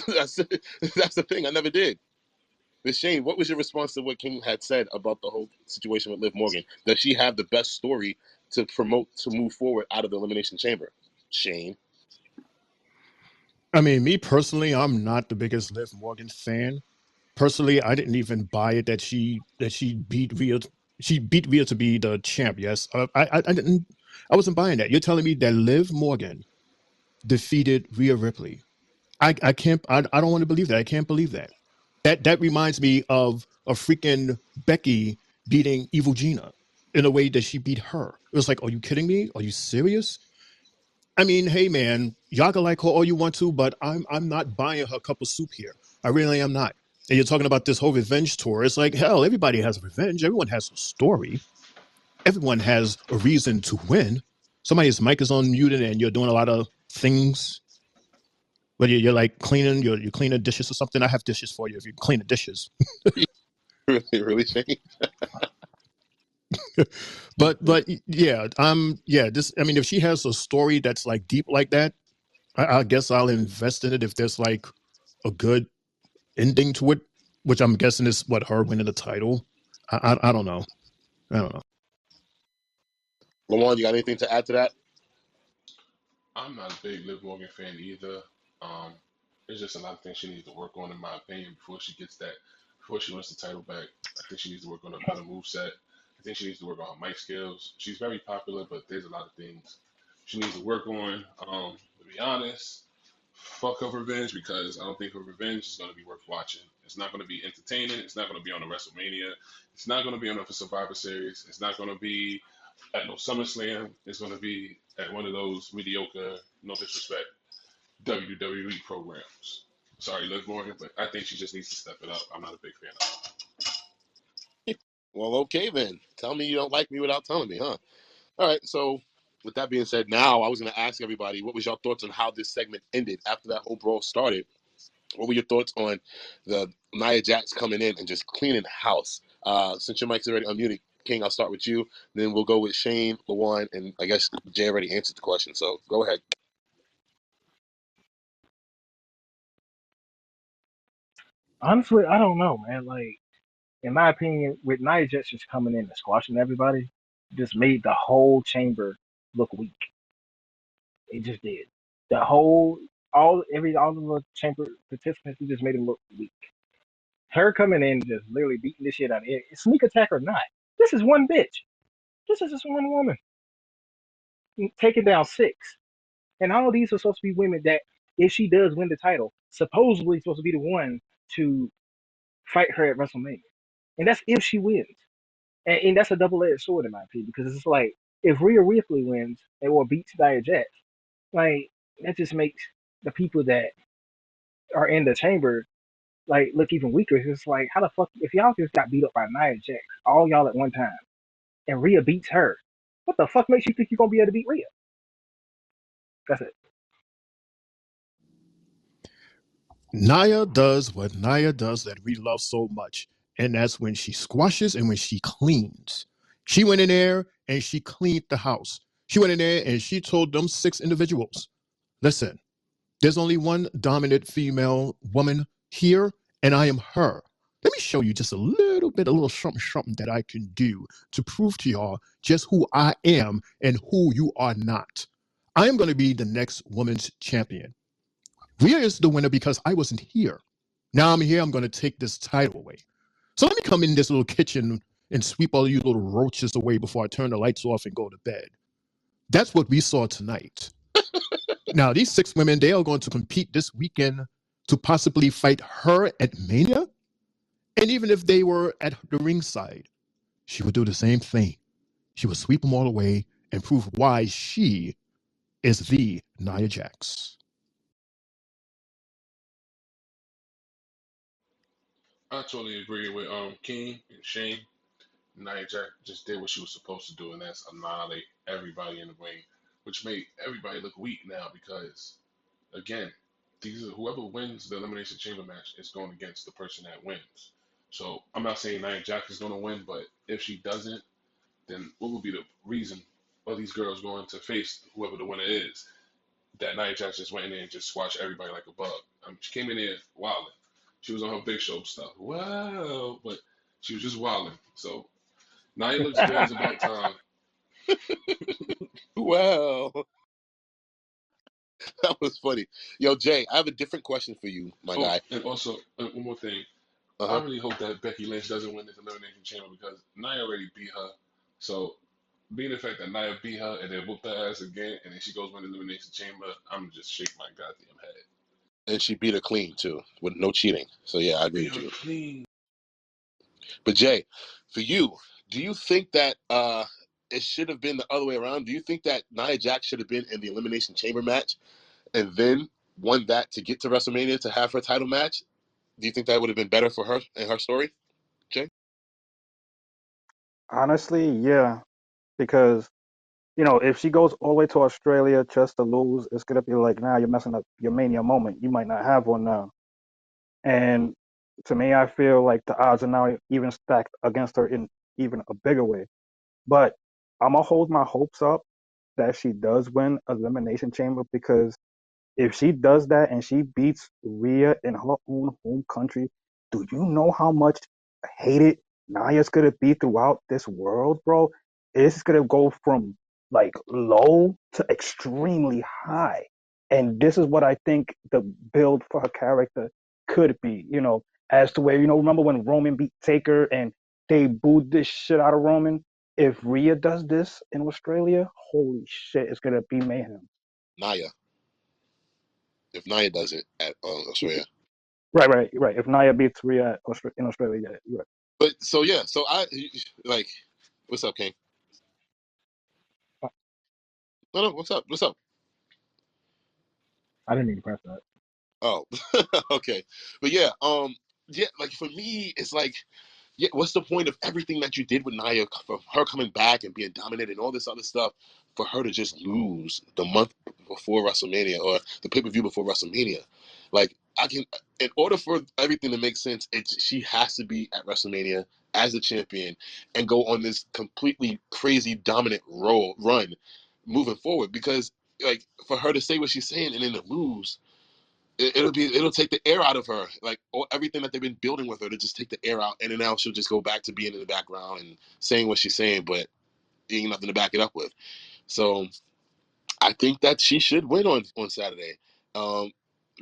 A: that's the thing. I never did. But Shane, what was your response to what King had said about the whole situation with Liv Morgan? Does she have the best story to promote to move forward out of the Elimination Chamber? Shane.
C: I mean, me personally, I'm not the biggest Liv Morgan fan. Personally, I didn't even buy it that she beat Rhea. She beat Rhea to be the champ. Yes, I didn't. I wasn't buying that. You're telling me that Liv Morgan defeated Rhea Ripley. I can't. I don't want to believe that. I can't believe that. That reminds me of a freaking Becky beating Evil Gina in a way that she beat her. It was like, are you kidding me? Are you serious? I mean, hey man, y'all can like her all you want to, but I'm not buying her cup of soup here. I really am not. And you're talking about this whole revenge tour. It's like, hell, everybody has revenge. Everyone has a story. Everyone has a reason to win. Somebody's mic is unmuted and you're doing a lot of things. But you're like cleaning, you're cleaning dishes or something. I have dishes for you if you clean the dishes.
A: Really, Shane?
C: But yeah, this, I mean, if she has a story that's like deep like that, I guess I'll invest in it if there's like a good ending to it, which I'm guessing is what, her winning the title. I don't know. I don't know.
A: Lamont, you got anything to add to that?
D: I'm not a big Liv Morgan fan either. Um, there's just a lot of things she needs to work on, in my opinion, before she wins the title back. I think she needs to work on a better move set. I think she needs to work on her mic skills. She's very popular, but there's a lot of things she needs to work on. To be honest, fuck her revenge, because I don't think her revenge is going to be worth watching. It's not going to be entertaining. It's not going to be on a WrestleMania. It's not going to be on a Survivor Series. It's not going to be at no SummerSlam. It's going to be at one of those mediocre, no disrespect, WWE programs. Sorry, Liv Morgan, but I think she just needs to step it up. I'm not a big fan of her.
A: Well, okay then. Tell me you don't like me without telling me, huh? All right. So, with that being said, now I was going to ask everybody, what was your thoughts on how this segment ended after that whole brawl started? What were your thoughts on the Nia Jax coming in and just cleaning house? Since your mic's already unmuted, King, I'll start with you. Then we'll go with Shane, Lawan, and I guess Jay already answered the question. So go ahead.
F: Honestly, I don't know, man. Like, in my opinion, with Nia Jax just coming in and squashing everybody, just made the whole chamber look weak. It just did. The whole, all of the chamber participants, it just made them look weak. Her coming in, just literally beating this shit out of it, sneak attack or not. This is one bitch. This is just one woman taking down six. And all these are supposed to be women that, if she does win the title, supposedly supposed to be the one to fight her at WrestleMania. And that's if she wins. And that's a double-edged sword in my opinion, because it's like, if Rhea Ripley wins or beats Nia Jax, like, that just makes the people that are in the chamber like look even weaker. It's like, how the fuck, if y'all just got beat up by Nia Jax, all y'all at one time, and Rhea beats her, what the fuck makes you think you're gonna be able to beat Rhea? That's it.
C: Nia does what Nia does that we love so much, and that's when she squashes and when she cleans. She went in there and she cleaned the house. She went in there and she told them six individuals, listen, there's only one dominant female woman here, and I am her. Let me show you just a little something that I can do to prove to y'all just who I am and who you are not. I am going to be the next women's champion. Rhea is the winner because I wasn't here. Now I'm here, I'm going to take this title away. So let me come in this little kitchen and sweep all you little roaches away before I turn the lights off and go to bed. That's what we saw tonight. Now, these six women, they are going to compete this weekend to possibly fight her at Mania. And even if they were at the ringside, she would do the same thing. She would sweep them all away and prove why she is the Nia Jax.
D: I totally agree with King and Shane. Nia Jax just did what she was supposed to do, and that's annihilate everybody in the ring, which made everybody look weak now because again, these are whoever wins the Elimination Chamber match is going against the person that wins. So I'm not saying Nia Jax is going to win, but if she doesn't, then what would be the reason for these girls going to face whoever the winner is? That Nia Jax just went in there and just squashed everybody like a bug. She came in there wilding. She was on her big show stuff. Wow, but she was just wilding. So Nia looks good. It's about time.
A: Well, that was funny. Yo, Jay, I have a different question for you, my
D: Oh,
A: guy.
D: and also one more thing.
A: Uh
D: I
A: huh.
D: really hope that Becky Lynch doesn't win this Elimination Chamber because Nia already beat her. So being the fact that Nia beat her and then whooped her ass again, and then she goes win the Elimination Chamber, I'm just shake my goddamn head.
A: And she beat her clean too, with no cheating. So yeah, I agree
D: Beat
A: with
D: her
A: you.
D: clean.
A: But Jay, for you, do you think that it should have been the other way around? Do you think that Nia Jax should have been in the Elimination Chamber match and then won that to get to WrestleMania to have her title match? Do you think that would have been better for her and her story, Jay?
B: Honestly, yeah, because if she goes all the way to Australia just to lose, it's gonna be like, nah, you're messing up your mania moment. You might not have one now. And to me, I feel like the odds are now even stacked against her in even a bigger way. But I'm gonna hold my hopes up that she does win Elimination Chamber, because if she does that and she beats Rhea in her own home country, do you know how much hated Naya's gonna be throughout this world, bro? It's gonna go from like low to extremely high. And this is what I think the build for her character could be, as to where, remember when Roman beat Taker and they booed this shit out of Roman? If Rhea does this in Australia, holy shit, it's gonna be mayhem.
A: Nia, if Nia does it at Australia.
B: Right. If Nia beats Rhea in Australia, yeah, you're
A: But so yeah, so I like, what's up, King?
B: right.
A: No, what's up? What's up?
F: I didn't mean to press that.
A: Oh, okay. But yeah, like for me, it's like, yeah, what's the point of everything that you did with Nia, for her coming back and being dominant and all this other stuff, for her to just lose the month before WrestleMania or the pay per view before WrestleMania? Like, in order for everything to make sense, she has to be at WrestleMania as a champion and go on this completely crazy dominant run moving forward, because like for her to say what she's saying and then to lose, it'll take the air out of her, like everything that they've been building with her, to just take the air out, and then now she'll just go back to being in the background and saying what she's saying, but ain't nothing to back it up with. So I think that she should win on Saturday. um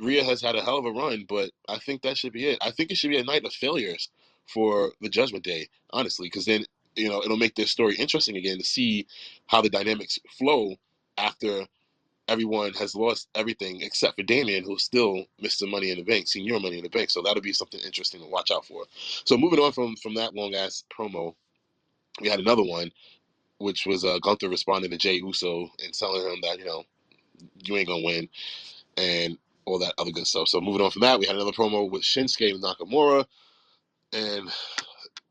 A: Rhea has had a hell of a run, but I think that should be it. I think it should be a night of failures for the Judgment Day, honestly, because then it'll make this story interesting again to see how the dynamics flow after everyone has lost everything except for Damien, who's still Mr. Money in the Bank, Senior Money in the Bank. So that'll be something interesting to watch out for. So moving on from that long ass promo, we had another one, which was Gunther responding to Jey Uso and telling him that you ain't gonna win and all that other good stuff. So moving on from that, we had another promo with Shinsuke Nakamura, and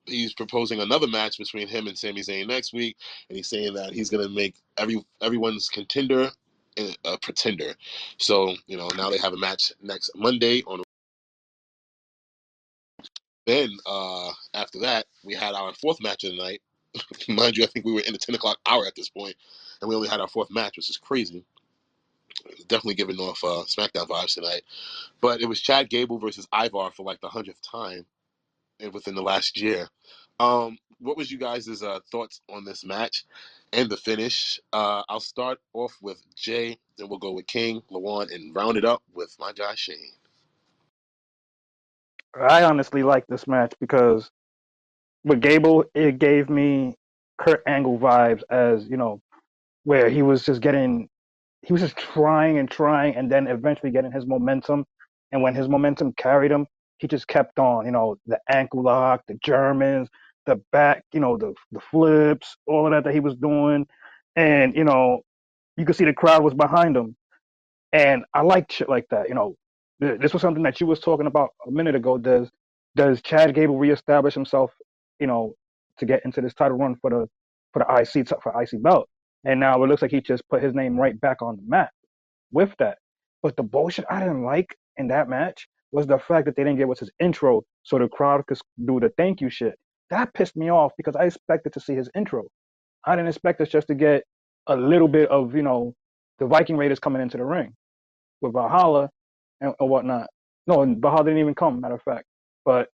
A: he's proposing another match between him and Sami Zayn next week, and he's saying that he's gonna make everyone's contender a pretender. So now they have a match next Monday on. Then after that, we had our fourth match of the night. Mind you, I think we were in the 10 o'clock hour at this point, and we only had our fourth match, which is crazy. Definitely giving off SmackDown vibes tonight. But it was Chad Gable versus Ivar for like the 100th time within the last year. What was you guys' thoughts on this match and the finish? I'll start off with Jay, then we'll go with King, Lawan, and round it up with my guy Shane.
B: I honestly like this match because with Gable, it gave me Kurt Angle vibes, as where he was just trying and trying, and then eventually getting his momentum. And when his momentum carried him, he just kept on, the ankle lock, the Germans, the back, the flips, all of that he was doing. And, you could see the crowd was behind him. And I like shit like that. This was something that you was talking about a minute ago. Does Chad Gable reestablish himself, to get into this title run for the IC belt? And now it looks like he just put his name right back on the map with that. But the bullshit I didn't like in that match was the fact that they didn't give us his intro so the crowd could do the thank you shit. That pissed me off because I expected to see his intro. I didn't expect us just to get a little bit of, the Viking Raiders coming into the ring with Valhalla and whatnot. No, and Valhalla didn't even come, matter of fact. But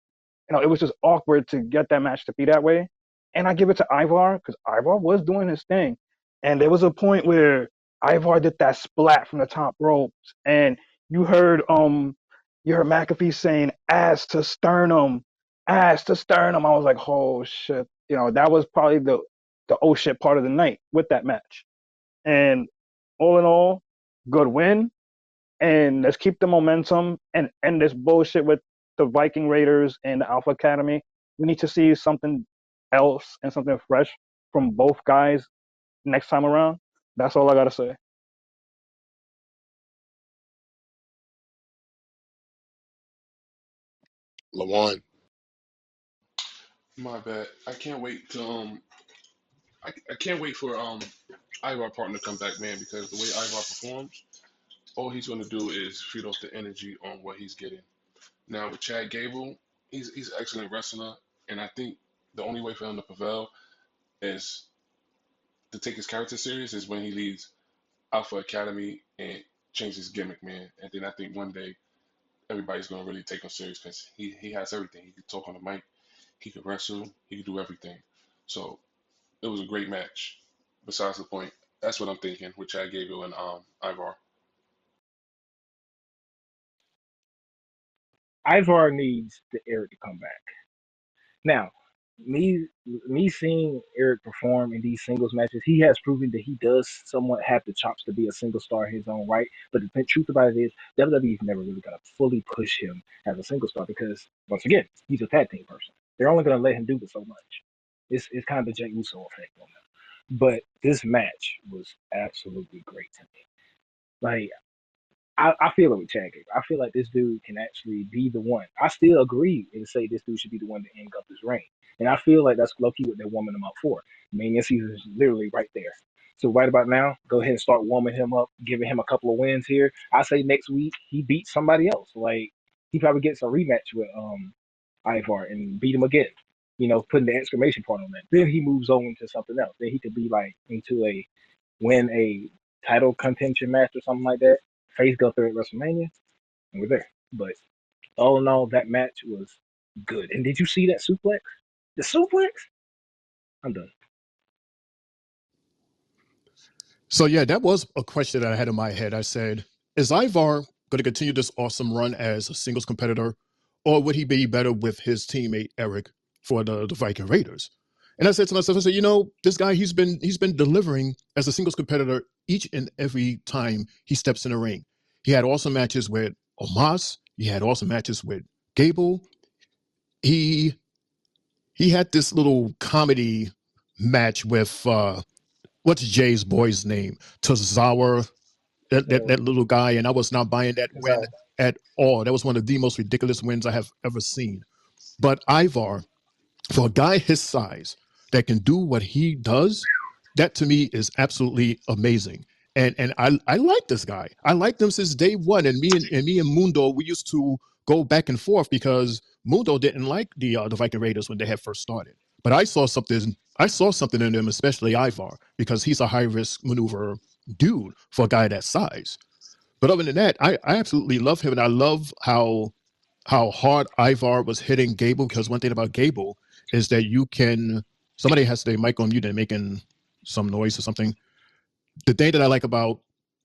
B: it was just awkward to get that match to be that way. And I give it to Ivar because Ivar was doing his thing. And there was a point where Ivar did that splat from the top ropes, and you heard McAfee saying ass to sternum, ass to sternum. I was like, oh shit. That was probably the oh shit part of the night with that match. And all in all, good win. And let's keep the momentum and end this bullshit with the Viking Raiders and the Alpha Academy. We need to see something else and something fresh from both guys next time around. That's all I gotta say.
A: Lawan.
D: My bad. I can't wait to I can't wait for Ivar partner to come back, man, because the way Ivar performs, all he's gonna do is feed off the energy on what he's getting. Now with Chad Gable, he's an excellent wrestler, and I think the only way for him to prevail is to take his character serious is when he leaves Alpha Academy and change his gimmick, man. And then I think one day everybody's gonna really take him serious because he has everything. He can talk on the mic, he can wrestle, he can do everything. So it was a great match. Besides the point, that's what I'm thinking with Chad Gable and Ivar.
F: Ivar needs the Eric to come back. Now, me seeing Eric perform in these singles matches, he has proven that he does somewhat have the chops to be a single star in his own right. But the truth about it is, WWE's never really gonna fully push him as a single star because once again, he's a tag team person. They're only gonna let him do so much. It's kind of the Jey Uso effect on him. But this match was absolutely great to me. Like I feel it with Chad Gable. I feel like this dude can actually be the one. I still agree and say this dude should be the one to end up this reign. And I feel like that's low-key what they're warming him up for. Mania season is literally right there. So right about now, go ahead and start warming him up, giving him a couple of wins here. I say next week he beats somebody else. Like he probably gets a rematch with Ivar and beat him again. Putting the exclamation point on that. Then he moves on to something else. Then he could be like into win a title contention match or something like that. Face Gunther at WrestleMania, and we're there. But all in all, that match was good. And did you see that suplex? The suplex? I'm done.
C: So yeah, that was a question that I had in my head. I said, is Ivar going to continue this awesome run as a singles competitor, or would he be better with his teammate Eric for the Viking Raiders? And I said to myself, I said, this guy, he's been delivering as a singles competitor each and every time he steps in the ring. He had awesome matches with Omos. He had awesome matches with Gable. He had this little comedy match with what's Jay's boy's name? Tozawa, that little guy, and I was not buying that win at all. That was one of the most ridiculous wins I have ever seen. But Ivar, for a guy his size that can do what he does, that to me is absolutely amazing. And I like this guy. I liked him since day one. And me and Mundo, we used to go back and forth because Mundo didn't like the Viking Raiders when they had first started. But I saw something. I saw something in them, especially Ivar, because he's a high risk maneuver dude for a guy that size. But other than that, I absolutely love him, and I love how hard Ivar was hitting Gable. Because one thing about Gable is that somebody has their mic on mute and making some noise or something. The thing that I like about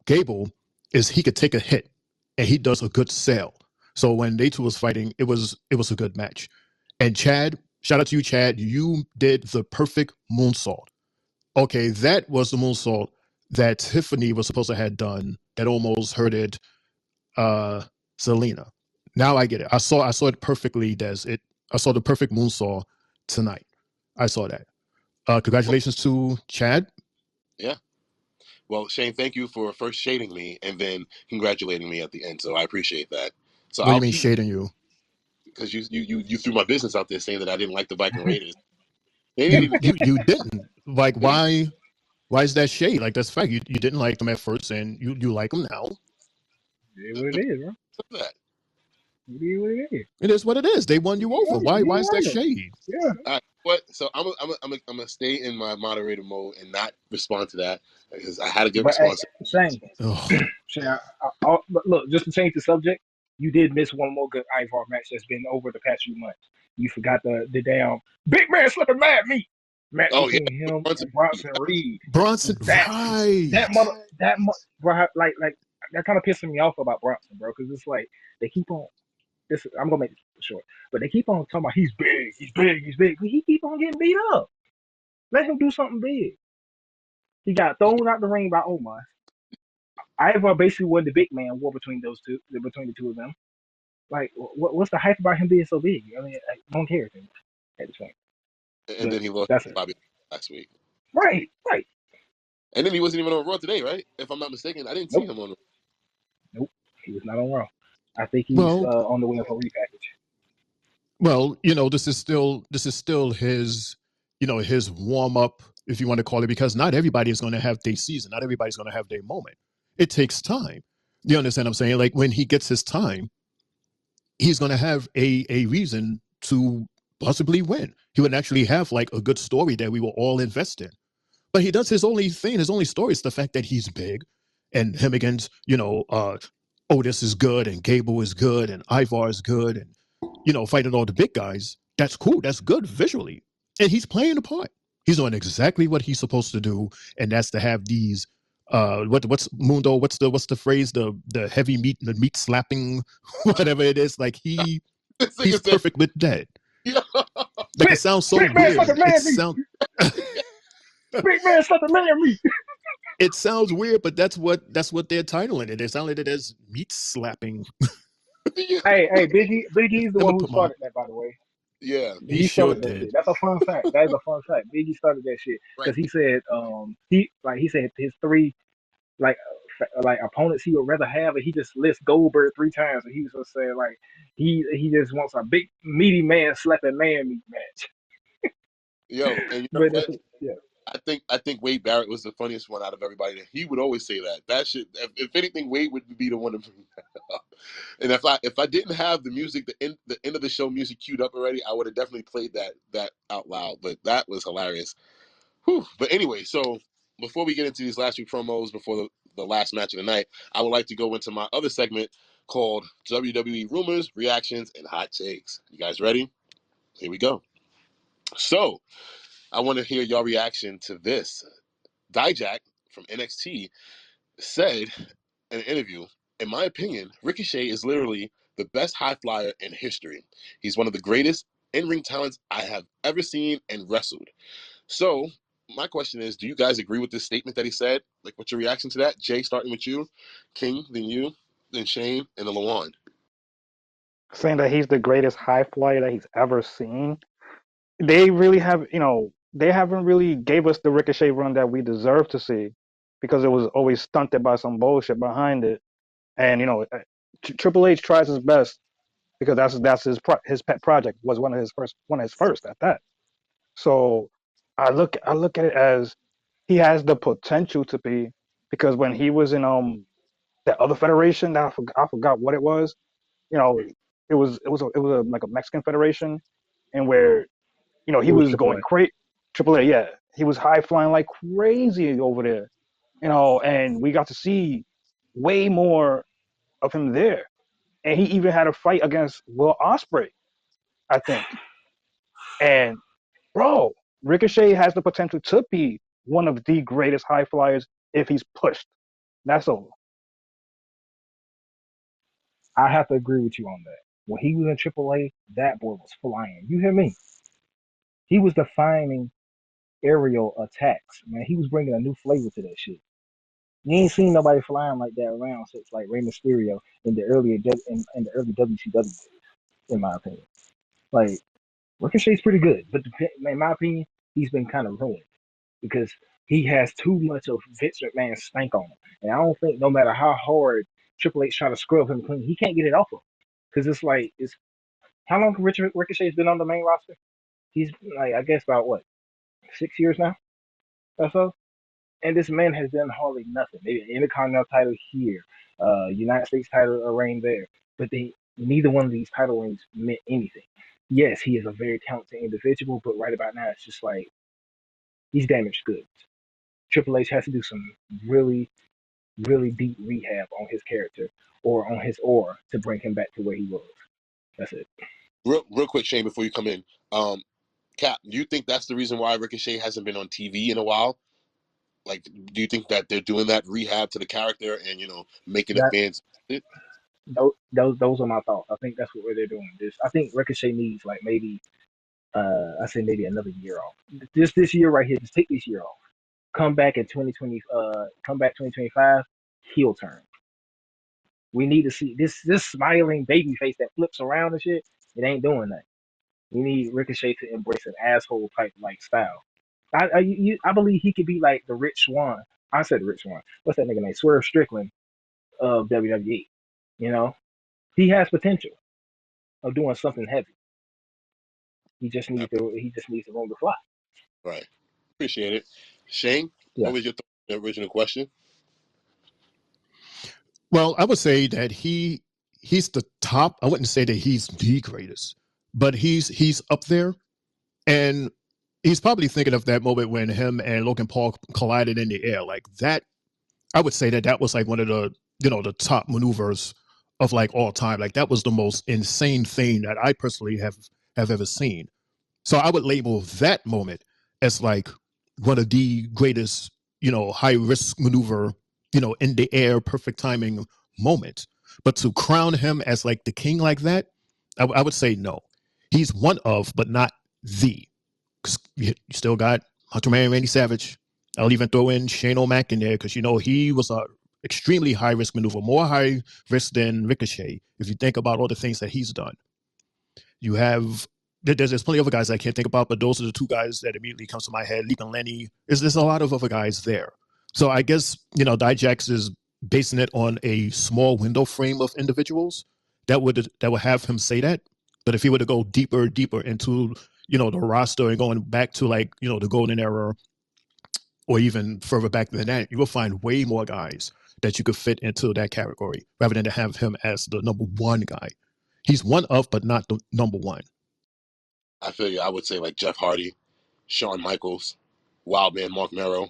C: Gable is he could take a hit and he does a good sell. So when they two was fighting, it was a good match. And Chad, shout out to you, Chad. You did the perfect moonsault. Okay, that was the moonsault that Tiffany was supposed to have done that almost hurted Selena. Now I get it. I saw it perfectly, Des. I saw the perfect moonsaw tonight. I saw that. Congratulations to Chad.
A: Yeah. Well, Shane, thank you for first shading me and then congratulating me at the end. So I appreciate that. So
C: What do you
A: I'll
C: mean
A: keep,
C: shading you?
A: because you threw my business out there saying that I didn't like the Viking Raiders. They didn't
C: You
A: even
C: you
A: get.
C: you didn't. Like,
A: They didn't
C: why is that shade? Like, that's fact. You didn't like them at first, and you like them now.
F: It is what it is, bro.
A: do that.
F: It is what it is.
C: It is what it is. They won you over.
F: Right,
C: Why
F: you
C: is that
F: right.
C: shade?
F: Yeah.
A: All right. What? So I'm gonna stay in my moderator mode and not respond to that because I had a good
F: But hey,
A: response.
F: Shane,
C: Ugh.
F: Shane, but look, just to change the subject, you did miss one more good Ivar match that's been over the past few months. You forgot the damn big man slipping mad meat match
A: Oh yeah,
F: between him
A: Brunson.
F: and Bronson Reed.
C: Bronson,
F: That that
C: right?
F: mother bro, like that kind of pissing me off about Bronson, bro, because it's like they keep on this. I'm gonna make this short, but they keep on talking about he's big, he's big, he's big. But he keep on getting beat up. Let him do something big. He got thrown out the ring by Omar. Ivar basically won the big man war between those two, between the two of them. Like, what's the hype about him being so big? I mean, I don't care at this point.
A: And
F: But
A: then he lost
F: that's
A: to
F: it.
A: Bobby last week.
F: Right, right.
A: And then he wasn't even on Raw today, right? If I'm not mistaken, I didn't see
F: Nope,
A: him on.
F: nope. He was not on Raw. I think he's
C: Well,
F: on the way for a repackage.
C: this is still his, his warm up, if you want to call it, because not everybody is going to have their season. Not everybody's going to have their moment. It takes time. You understand what I'm saying? Like, when he gets his time, he's going to have a reason to possibly win. He would actually have like a good story that we will all invest in. But he does his only thing. His only story is the fact that he's big, and him against, Otis is good, and Gable is good, and Ivar is good, and fighting all the big guys. That's cool. That's good visually, and he's playing the part. He's doing exactly what he's supposed to do, and that's to have these. What's Mundo? What's the phrase? The heavy meat, the meat slapping, whatever it is. Like,
A: This
C: he's
A: nigga said,
C: perfect with that.
A: "Yeah,
C: Like, it
F: Big,
C: sounds so
F: big man
C: weird.
F: slapping man meat. Big man slapping man meat.
C: It sounds weird, but that's what they're titling it. They're sounding it as meat slapping.
A: yeah,
F: Hey, Big E's the
C: Let me
F: one who
C: put my.
F: started that, by the way.
A: yeah,
C: He
F: He
C: sure
F: started that shit.
C: did.
F: That's a fun fact. That is a fun fact. Biggie started that shit
A: right."
F: because he said he said his three like like opponents he would rather have, and he just lists Goldberg three times, and he was just saying like he just wants a big meaty man slapping man meat match.
A: Yo, and you know
F: But
A: what?
F: that's yeah.
A: I think Wade Barrett was the funniest one out of everybody. He would always say that. That shit. If anything, Wade would be the one to bring that up. And if I didn't have the music, the end of the show music queued up already, I would have definitely played that out loud. But that was hilarious. Whew. But anyway, so before we get into these last few promos before the last match of the night, I would like to go into my other segment called WWE Rumors, Reactions, and Hot Takes. You guys ready? Here we go. So I want to hear your reaction to this. Dijak from NXT said in an interview, in my opinion, Ricochet is literally the best high flyer in history. He's one of the greatest in-ring talents I have ever seen and wrestled. So my question is, do you guys agree with this statement that he said? Like, what's your reaction to that? Jay, starting with you, King, then you, then Shane, and then Lawan.
B: Saying that he's the greatest high flyer that he's ever seen. They really have, they haven't really gave us the Ricochet run that we deserve to see, because it was always stunted by some bullshit behind it. And Triple H tries his best because that's his pet project, was one of his first at that. So I look at it as he has the potential to be, because when he was in that other federation that I forgot what it was, you know it was like a Mexican federation, and where he
F: It was
B: was
F: Triple A.
B: going crazy. Triple A, yeah, he was high flying like crazy over there, and we got to see way more of him there, and he even had a fight against Will Ospreay, I think. And bro, Ricochet has the potential to be one of the greatest high flyers if he's pushed. That's all.
F: I have to agree with you on that. When he was in Triple A, that boy was flying. You hear me? He was defining aerial attacks, man. He was bringing a new flavor to that shit. You ain't seen nobody flying like that around since like Rey Mysterio in the in the early WCW days, in my opinion. Like Ricochet's pretty good, but in my opinion, he's been kind of ruined because he has too much of Vince McMahon's stank on him, and I don't think no matter how hard Triple H try to scrub him clean, he can't get it off him because it's like it's how long Ricochet's been on the main roster? He's like I guess about what 6 years now or so. And this man has done hardly nothing. Maybe an Intercontinental title here, United States title reign there, but neither one of these title reigns meant anything. Yes, he is a very talented individual, but right about now, it's just like he's damaged goods. Triple H has to do some really, really deep rehab on his character or on his aura to bring him back to where he was. That's it.
A: Real quick, Shane, before you come in, Cap, do you think that's the reason why Ricochet hasn't been on TV in a while? Like, do you think that they're doing that rehab to the character and making the
F: That
A: fans?
F: those are my thoughts. I think that's what they're doing. I think Ricochet needs like maybe I say maybe another year off. This year right here, just take this year off. Come back in 2020. Come back 2025. Heel turn. We need to see this smiling baby face that flips around and shit. It ain't doing that. We need Ricochet to embrace an asshole type like style. I believe he could be like the Rich Swan. I said Rich Swan. What's that nigga name? Swerve Strickland of WWE. You know, he has potential of doing something heavy. He just needs the room to fly.
A: Right. Appreciate it. Shane, what
F: Yes.
A: was your thought on the original question?
C: Well, I would say that he's the top. I wouldn't say that he's the greatest, but he's up there, and he's probably thinking of that moment when him and Logan Paul collided in the air like that. I would say that that was like one of the the top maneuvers of like all time. Like that was the most insane thing that I personally have ever seen. So I would label that moment as like one of the greatest, high risk maneuver, in the air, perfect timing moment. But to crown him as like the king like that, I would say no. He's one of, but not the. 'Cause you still got Hunter Man, Randy Savage. I'll even throw in Shane O'Mac in there because he was a extremely high risk maneuver, more high risk than Ricochet. If you think about all the things that he's done, you have there's plenty of other guys I can't think about, but those are the two guys that immediately comes to my head. Leap and Lenny. There's a lot of other guys there. So I guess Dijax is basing it on a small window frame of individuals that would have him say that. But if he were to go deeper into the roster and going back to like the golden era or even further back than that, you will find way more guys that you could fit into that category rather than to have him as the number one guy. He's one of, but not the number one.
A: I feel you. I would say like Jeff Hardy, Shawn Michaels, Wildman, Mark Mero.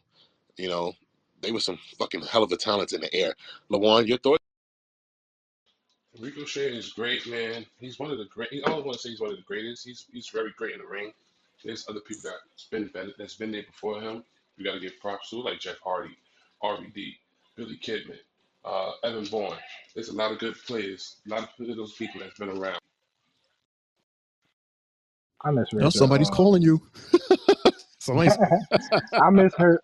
A: You know, they were some fucking hell of a talent in the air. Lawan, your thoughts?
D: Ricochet is great, man. He's one of the great. I don't want to say he's one of the greatest. He's very great in the ring. There's other people that's been there before him. You got to give props to, like Jeff Hardy, RVD, Billy Kidman, Evan Bourne. There's a lot of good players. A lot of those people that's been around.
F: I misread
C: Somebody's
F: your
C: calling you. Somebody's.
F: I misheard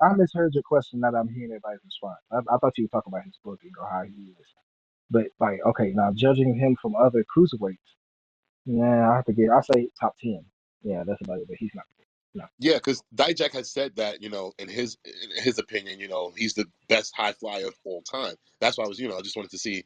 F: your question. Now that I'm hearing everybody's response, I thought you were talking about his booking or how he is. But like, okay, now judging him from other cruiserweights, yeah, I have to get. I say top 10. Yeah, that's about it. But he's not. No.
A: Yeah, because Dijak has said that, in his opinion, he's the best high flyer of all time. That's why I just wanted to see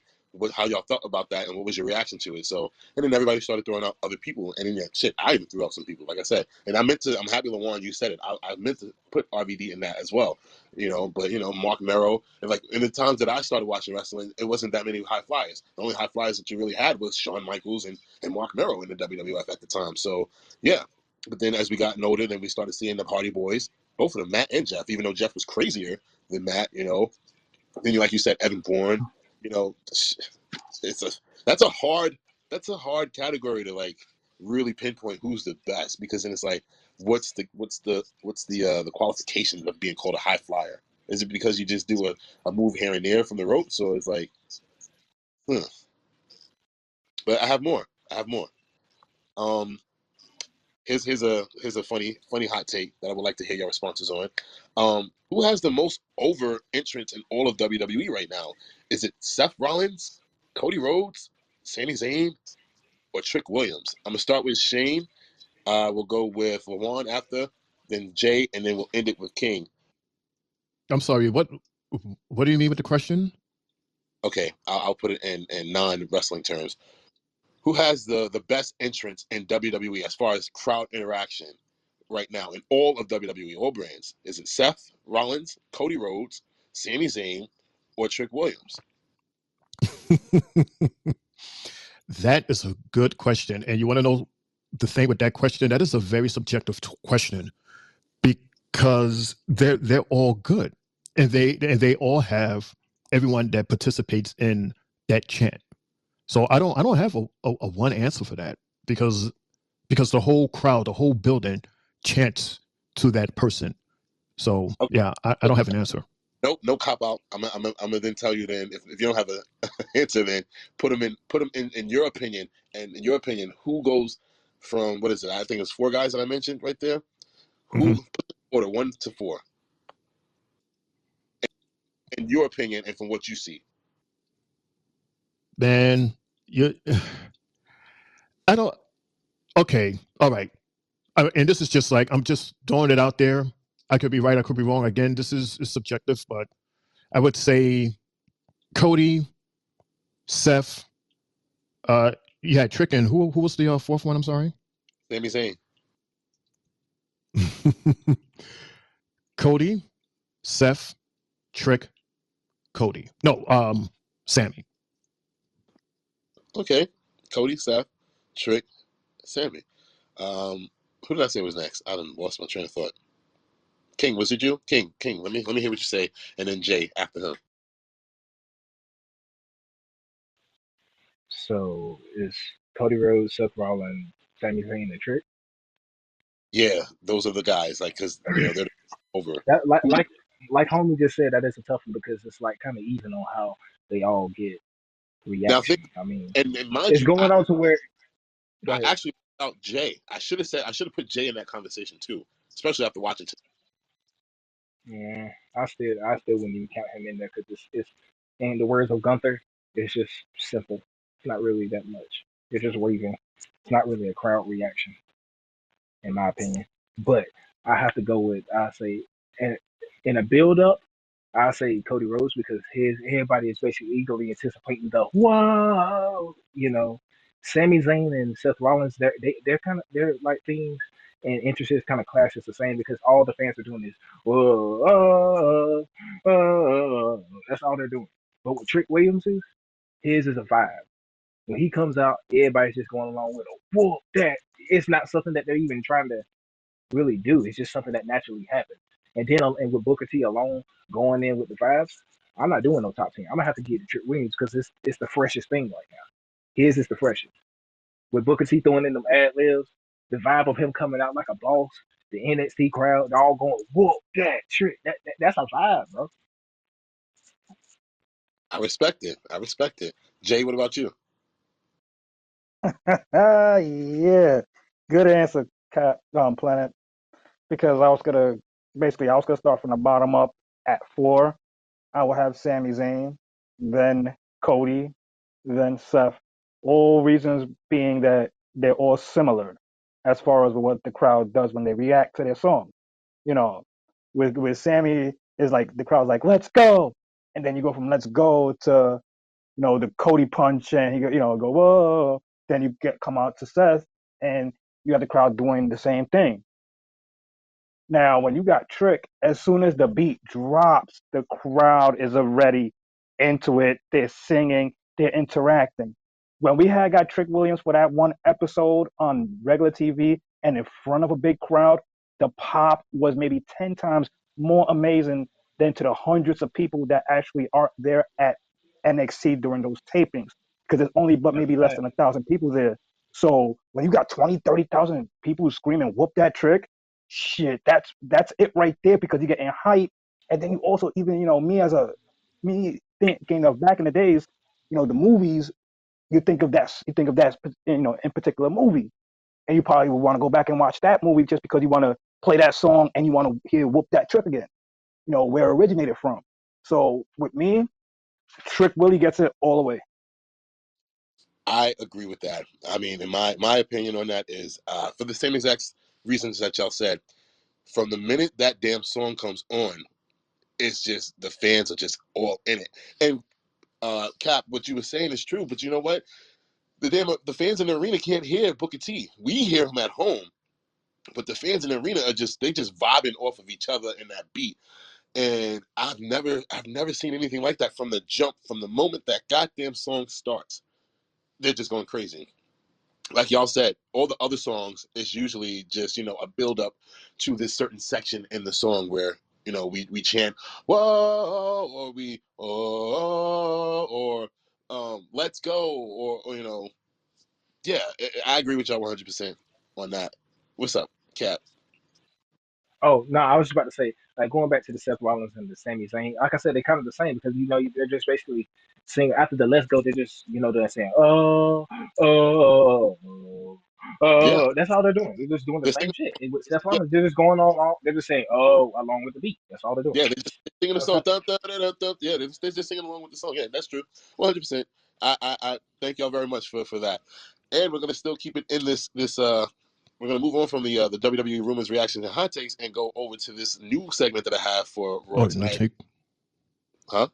A: how y'all felt about that and what was your reaction to it. So, and then everybody started throwing out other people, and then shit, I even threw out some people, like I said. And I'm happy Lawan, you said it. I meant to put RVD in that as well, but Mark Mero, and like in the times that I started watching wrestling, it wasn't that many high flyers. The only high flyers that you really had was Shawn Michaels and Mark Mero in the WWF at the time. So, yeah. But then as we got older, then we started seeing the Hardy Boys, both of them, Matt and Jeff, even though Jeff was crazier than Matt, Then like you said, Evan Bourne, you know, it's a that's a hard category to like really pinpoint who's the best, because then it's like what's the qualifications of being called a high flyer? Is it because you just do a move here and there from the ropes? So it's like, huh. But I have more. Um here's a funny hot take that I would like to hear your responses on. Who has the most over entrance in all of WWE right now? Is it Seth Rollins, Cody Rhodes, Sami Zayn, or Trick Williams? I'm gonna start with Shane. We'll go with Lawan after, then Jay, and then we'll end it with King.
C: I'm sorry. What do you mean with the question?
A: Okay, I'll put it in non-wrestling terms. Who has the best entrance in WWE as far as crowd interaction right now in all of WWE, all brands? Is it Seth Rollins, Cody Rhodes, Sami Zayn, or Trick Williams?
C: That is a good question. And you want to know the thing with that question? That is a very subjective question because they're all good. And they all have everyone that participates in that chant. So I don't have a one answer for that because the whole crowd, the whole building chants to that person. So
A: Okay.
C: yeah, I don't have an answer.
A: Nope, no cop out. I'm gonna then tell you then if you don't have an answer, then put them in your opinion. And in your opinion, who goes from what is it? I think it's 4 guys that I mentioned right there. Who
C: Mhm.
A: put the order 1 to 4 in your opinion and from what you see?
C: Man, you I don't. Okay, all right. And this is just like I'm just throwing it out there. I could be right, I could be wrong. Again, this is subjective, but I would say Cody, Seth, you had Trick, and who was the fourth one? I'm sorry.
A: Sami Zayn.
C: Cody, Seth, Trick, Cody. No, Sammy.
A: Okay, Cody, Seth, Trick, Sammy. Who did I say was next? I done lost my train of thought. King, was it you? King. Let me hear what you say, and then Jay after him.
F: So is Cody Rhodes, Seth Rollins, Sami Zayn, and Trick?
A: Yeah, those are the guys. Like, cause they're over.
F: That like homie just said, that is a tough one because it's like kind of even on how they all get
A: Now,
F: reaction. I mean,
A: and mind
F: it's
A: you,
F: going on to where. Go
A: I
F: ahead.
A: actually out Jay. I should have put Jay in that conversation too, especially after watching.
F: Yeah, I still wouldn't even count him in there because it's in the words of Gunther, it's just simple. It's not really that much. It's just waving. It's not really a crowd reaction, in my opinion. But I have to go with I say, and in a build up, I say Cody Rhodes because his everybody is basically eagerly anticipating the whoa, Sami Zayn and Seth Rollins, they're kind of they're like themes and interests kind of clash the same because all the fans are doing is whoa, that's all they're doing. But what Trick Williams is, his is a vibe. When he comes out, everybody's just going along with it. Whoa, that it's not something that they're even trying to really do. It's just something that naturally happens. And then and with Booker T alone going in with the vibes, I'm not doing no top 10. I'm gonna have to get the Trick Williams because it's the freshest thing right now. His is the freshest. With Booker T throwing in them ad libs, the vibe of him coming out like a boss, the NXT crowd, they're all going, whoa, that Trick, that's a vibe, bro.
A: I respect it. Jay, what about you?
B: Yeah, good answer, Planet. Because I was gonna start from the bottom up at 4. I will have Sami Zayn, then Cody, then Seth. All reasons being that they're all similar as far as what the crowd does when they react to their song. You know, with Sammy is like the crowd's like, "Let's go," and then you go from "Let's go" to the Cody punch, and he go whoa. Then you come out to Seth, and you have the crowd doing the same thing. Now, when you got Trick, as soon as the beat drops, the crowd is already into it. They're singing, they're interacting. When we had got Trick Williams for that one episode on regular TV and in front of a big crowd, the pop was maybe 10 times more amazing than to the hundreds of people that actually are there at NXT during those tapings. Because there's only but
F: That's
B: maybe
F: a
B: less
F: fact.
B: than 1,000 people there. So when you got 20, 30,000 people screaming, whoop that Trick, shit, that's it right there because you're getting hype. And then you also even me thinking of back in the days, the movies, you think of that in particular movie. and you probably would want to go back and watch that movie just because you want to play that song and you want to hear "Whoop That Trick" again. Where it originated from. So with me, Trick Willie gets it all the way.
A: I agree with that. I mean, in my opinion on that is for the same exact reasons that y'all said. From the minute that damn song comes on, it's just the fans are just all in it. And Cap, what you were saying is true, but you know what? The fans in the arena can't hear Booker T. We hear him at home, but the fans in the arena are just vibing off of each other in that beat. And I've never seen anything like that from the jump, from the moment that goddamn song starts. They're just going crazy. Like y'all said, all the other songs is usually just, a build up to this certain section in the song where, we chant, whoa, or we, oh, or let's go, or yeah, I agree with y'all 100% on that. What's up, Cap?
F: Oh no, I was just about to say, like going back to the Seth Rollins and the Sami Zayn. Like I said, they're kind of the same because they're just basically singing after the "Let's Go." They're just they're saying
A: Yeah,
F: That's all they're doing. They're just doing the
A: they're
F: same
A: singing,
F: shit. And with Seth
A: yeah,
F: Rollins, they're just going on. They're just saying "oh" along with the beat. That's all they're doing.
A: yeah, they're singing the
F: So it's
A: song.
F: not,
A: Dun, dun, dun, dun, dun. Yeah, they're just singing along with the song. Yeah, that's true, 100%. I thank y'all very much for that, and we're gonna still keep it in this. We're gonna move on from the WWE rumors, reactions, and hot takes, and go over to this new segment that I have for Raw
C: Oh, new
A: tonight.
C: take.
A: Huh?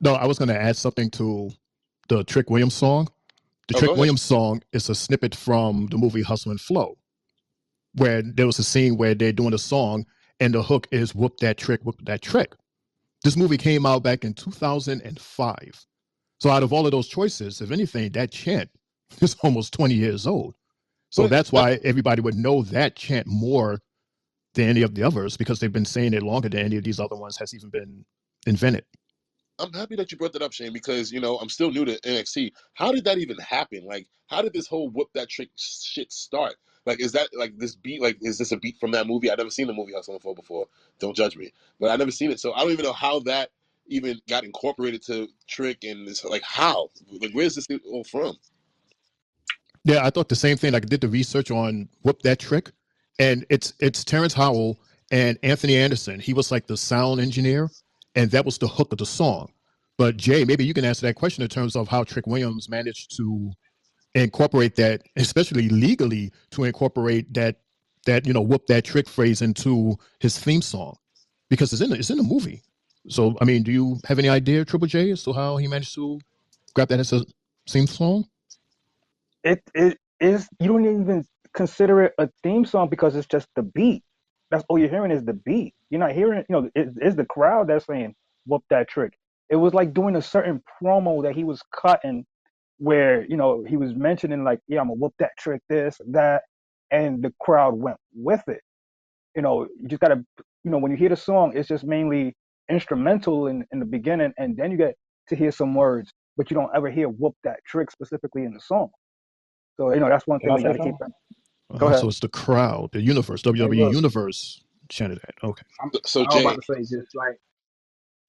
C: No, I was going to add something to the Trick Williams song. The
A: Oh, go
C: Trick
A: ahead.
C: Williams song is a snippet from the movie Hustle and Flow, where there was a scene where they're doing a song and the hook is whoop that trick, whoop that trick. This movie came out back in 2005. So out of all of those choices, if anything, that chant is almost 20 years old. So
A: But
C: that's why everybody would know that chant more than any of the others because they've been saying it longer than any of these other ones has even been invented.
A: I'm happy that you brought that up, Shane, because I'm still new to NXT. How did that even happen? Like, how did this whole whoop that trick shit start? Like, is that like this beat? Like, is this a beat from that movie? I've never seen the movie Hustle and Flow before. Don't judge me, but I've never seen it, so I don't even know how that even got incorporated to Trick and this. Like, how? Like, where's this all from?
C: Yeah, I thought the same thing. Like I did the research on whoop that trick, and it's Terrence Howell and Anthony Anderson. He was like the sound engineer, and that was the hook of the song. But Jay, maybe you can answer that question in terms of how Trick Williams managed to incorporate that, especially legally, to incorporate that whoop that trick phrase into his theme song, because it's in the movie. So I mean, do you have any idea, Triple J, as to how he managed to grab that as a theme song?
B: It is, you don't even consider it a theme song because it's just the beat. That's all you're hearing is the beat. You're not hearing, it's the crowd that's saying "whoop that trick." It was like doing a certain promo that he was cutting where he was mentioning like, yeah, I'm gonna whoop that trick, this, that, and the crowd went with it. You just gotta, when you hear the song, it's just mainly instrumental in the beginning, and then you get to hear some words, but you don't ever hear "whoop that trick" specifically in the song. So that's one
F: can
B: thing
F: I
B: we got
F: say
B: to keep
F: something?
B: in. Go ahead.
C: So it's the crowd, the universe,
F: Hey,
C: WWE
F: look,
C: Universe chanted that. Okay.
A: So
F: I was about
A: Jay,
F: to say just like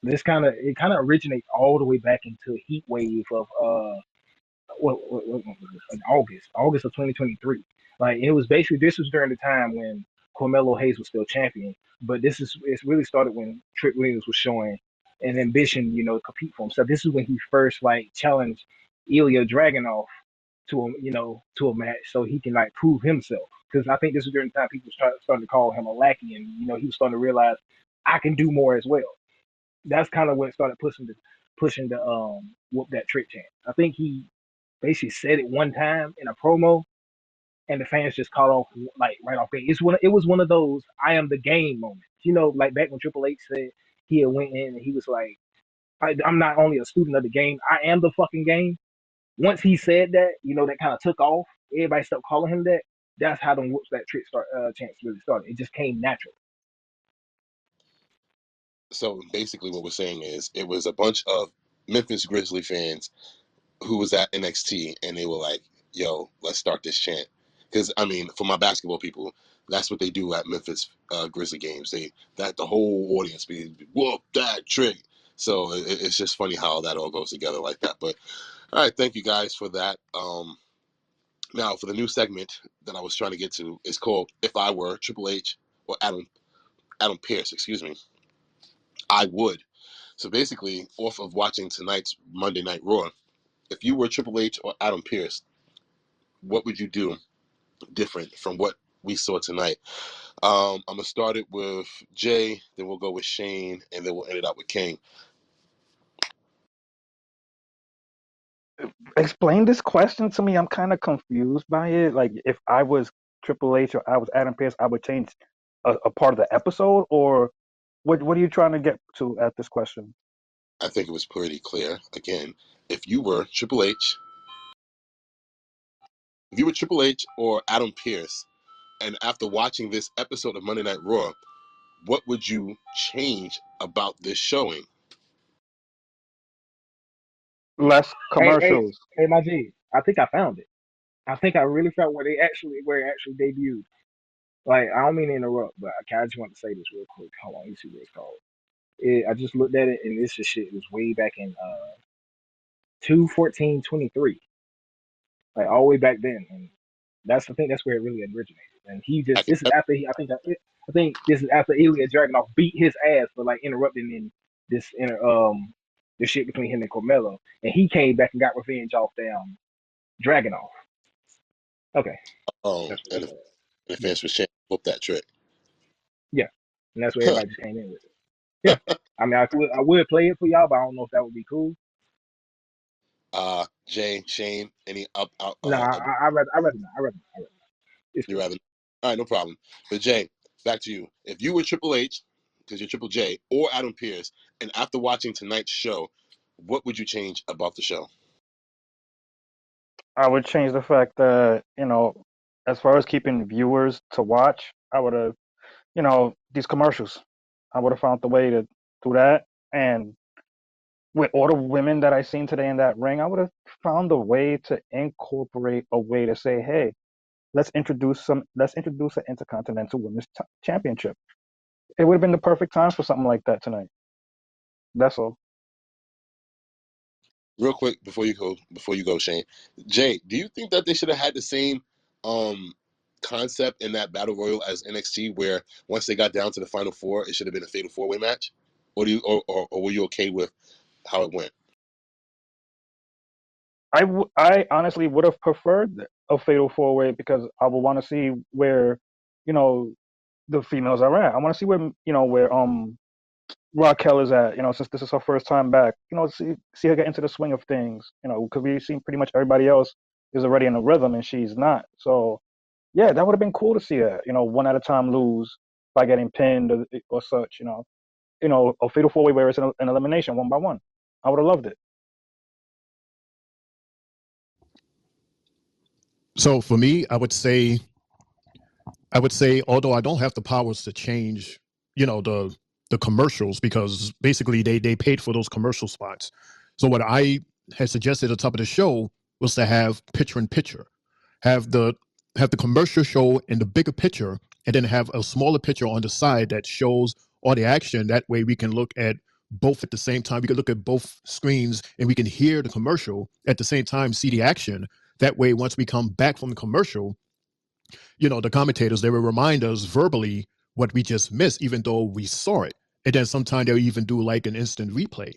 F: it kind of originates all the way back into heat wave of what was this? In August of 2023. Like it was basically this was during the time when Carmelo Hayes was still champion, but it's really started when Trick Williams was showing an ambition, to compete for himself. This is when he first like challenged Ilya Dragunov to a match so he can like prove himself. Because I think this was during the time people starting to call him a lackey, and he was starting to realize I can do more as well. That's kind of what started pushing the whoop that trick chant. I think he basically said it one time in a promo, and the fans just caught off like right off base. It was one of those I am the game moments. Like back when Triple H said he had went in and he was like, I'm not only a student of the game, I am the fucking game. Once he said that, that kind of took off. Everybody stopped calling him that. That's how the whoops that trick chance really started. It just came natural.
A: so basically what we're saying is it was a bunch of Memphis Grizzly fans who was at NXT, and they were like, "Yo, let's start this chant." Because I mean, for my basketball people, that's what they do at Memphis Grizzly games. That the whole audience be whoop that trick. So it's just funny how that all goes together like that. But all right, thank you guys for that. Now, for the new segment that I was trying to get to, it's called "If I Were Triple H or Adam Pearce." Excuse me, I would. So basically, off of watching tonight's Monday Night Raw, if you were Triple H or Adam Pearce, what would you do different from what we saw tonight? I'm gonna start it with Jay, then we'll go with Shane, and then we'll end it up with Kane.
B: Explain this question to me. I'm kind of confused by it. Like, if I was Triple H or I was Adam Pearce, I would change a part of the episode, or what are you trying to get to at this question?
A: I think it was pretty clear. Again, if you were Triple H or Adam Pearce, and after watching this episode of Monday Night Raw, what would you change about this showing?
B: Less
F: Hey, hey,
B: commercials.
F: hey, my G. I think I found it. I think I really found where it actually debuted. Like, I don't mean to interrupt, but I just want to say this real quick. Hold on, let me see what it's called. I just looked at it, and this is shit. It was way back in 2/14/23, like all the way back then, and I think that's where it really originated. And
A: I can,
F: this is after I think this is after Ilya Dragunov beat his ass for like interrupting in the shit between him and Carmelo, and he came back and got revenge off Dragunov. Okay, that's what
A: and
F: it
A: if,
F: was.
A: and if
F: Yeah,
A: fans was Shane, flip that trick.
F: yeah, and that's where everybody just came in with it. Yeah, I mean, I would play it for y'all, but I don't know if that would be cool.
A: Jay, Shane, any
F: No, I rather not. It's
A: you
F: cool.
A: rather? All right, no problem. But Jay, back to you. If you were Triple H, because you're Triple J, or Adam Pearce, and after watching tonight's show, what would you change about the show?
B: I would change the fact that, as far as keeping viewers to watch, I would have, these commercials. I would have found the way to do that. And with all the women that I seen today in that ring, I would have found a way to incorporate a way to say, hey, let's introduce an intercontinental women's championship. It would have been the perfect time for something like that tonight. That's all.
A: Real quick before you go, Shane. Jay, do you think that they should have had the same um concept in that battle royal as NXT, where once they got down to the final four, it should have been a fatal four-way match? Or do you or were you okay with how it went?
B: I honestly would have preferred a fatal four way because I would want to see where, you know, the females are at. I want to see where Raquel is at. Since this is her first time back. See her get into the swing of things. Because we've seen pretty much everybody else is already in a rhythm and she's not. So yeah, that would have been cool to see her. One at a time lose by getting pinned or such. A fatal four way where it's an elimination one by one. I would have loved it.
C: So for me, I would say, although I don't have the powers to change, the commercials, because basically they paid for those commercial spots. So what I had suggested at the top of the show was to have picture in picture, have the have the commercial show in the bigger picture, and then have a smaller picture on the side that shows all the action. That way we can look at both at the same time. We can look at both screens and we can hear the commercial at the same time, see the action. That way, once we come back from the commercial, the commentators, they will remind us verbally what we just missed, even though we saw it. And then sometimes they'll even do like an instant replay.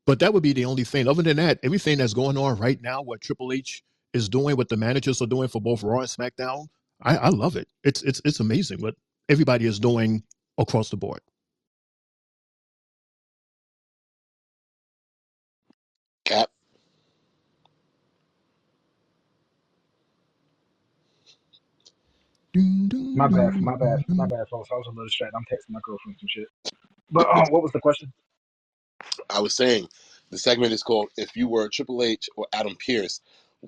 C: But that would be the only thing. Other than that, everything that's going on right now, what Triple H is doing, what the managers are doing for both Raw and SmackDown, I love it. It's amazing what everybody is doing across the board.
A: Cap.
F: My bad, folks. I was a little distracted. I'm texting my girlfriend some shit. But what was the question?
A: I was saying the segment is called "If You Were Triple H or Adam Pearce,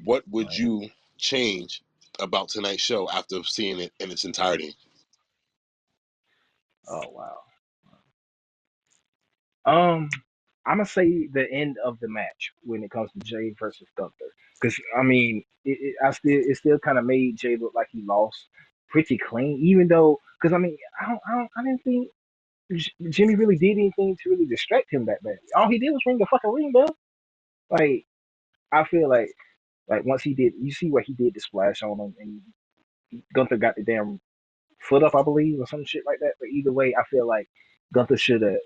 A: what would
F: Right.
A: you change about tonight's show after seeing it in its entirety?"
F: Oh wow. Um, I'm gonna say the end of the match when it comes to Jay versus Gunther, because I mean, it still kind of made Jay look like he lost pretty clean, even though, because I mean, I didn't think Jimmy really did anything to really distract him that bad. All he did was ring the fucking ring bell. Like, I feel like Like once he did, you see what he did the splash on him, and Gunther got the damn foot up, I believe, or some shit like that. But either way, I feel like Gunther should have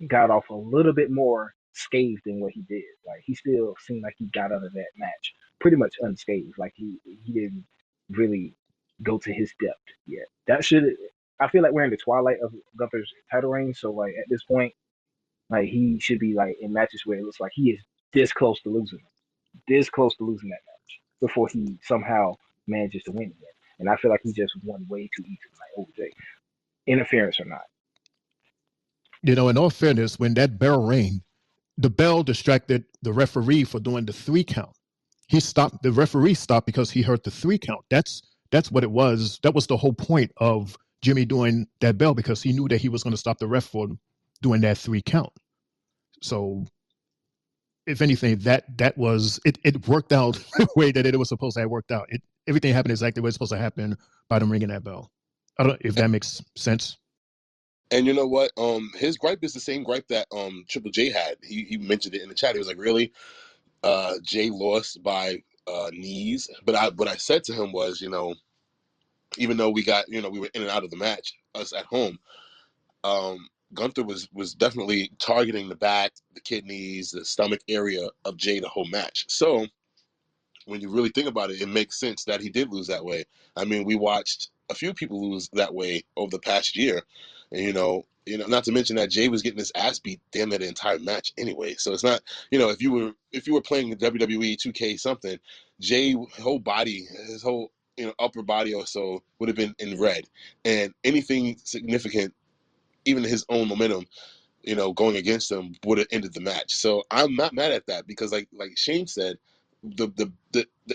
F: got off a little bit more scathed than what he did. Like he still seemed like he got out of that match pretty much unscathed. Like he didn't really go to his depth yet. That should I feel like we're in the twilight of Gunther's title reign. So like at this point, like he should be like in matches where it looks like he is this close to losing, this close to losing that match before he somehow manages to win again. And I feel like he just won way too easily, like OJ. Interference or not.
C: You know, in all fairness, when that bell rang, the bell distracted the referee for doing the 3 count. He stopped. The referee stopped because he heard the 3 count. That's what it was. That was the whole point of Jimmy doing that bell, because he knew that he was going to stop the ref for doing that 3 count. So, if anything, that was it. It worked out the way that it was supposed to have worked out. Everything happened exactly the way it's supposed to happen by them ringing that bell. I don't know if that makes sense.
A: And you know what? His gripe is the same gripe that Triple J had. He mentioned it in the chat. He was like, "Really? Jay lost by knees." But what I said to him was, even though we got, we were in and out of the match, us at home, Gunther was definitely targeting the back, the kidneys, the stomach area of Jay the whole match. So when you really think about it, it makes sense that he did lose that way. I mean, we watched a few people lose that way over the past year, and not to mention that Jay was getting his ass beat damn near the entire match anyway. So it's not, if you were playing WWE 2K something, Jay whole body, his whole upper body or so would have been in red, and anything significant, even his own momentum, going against him would have ended the match. So I'm not mad at that, because like Shane said, the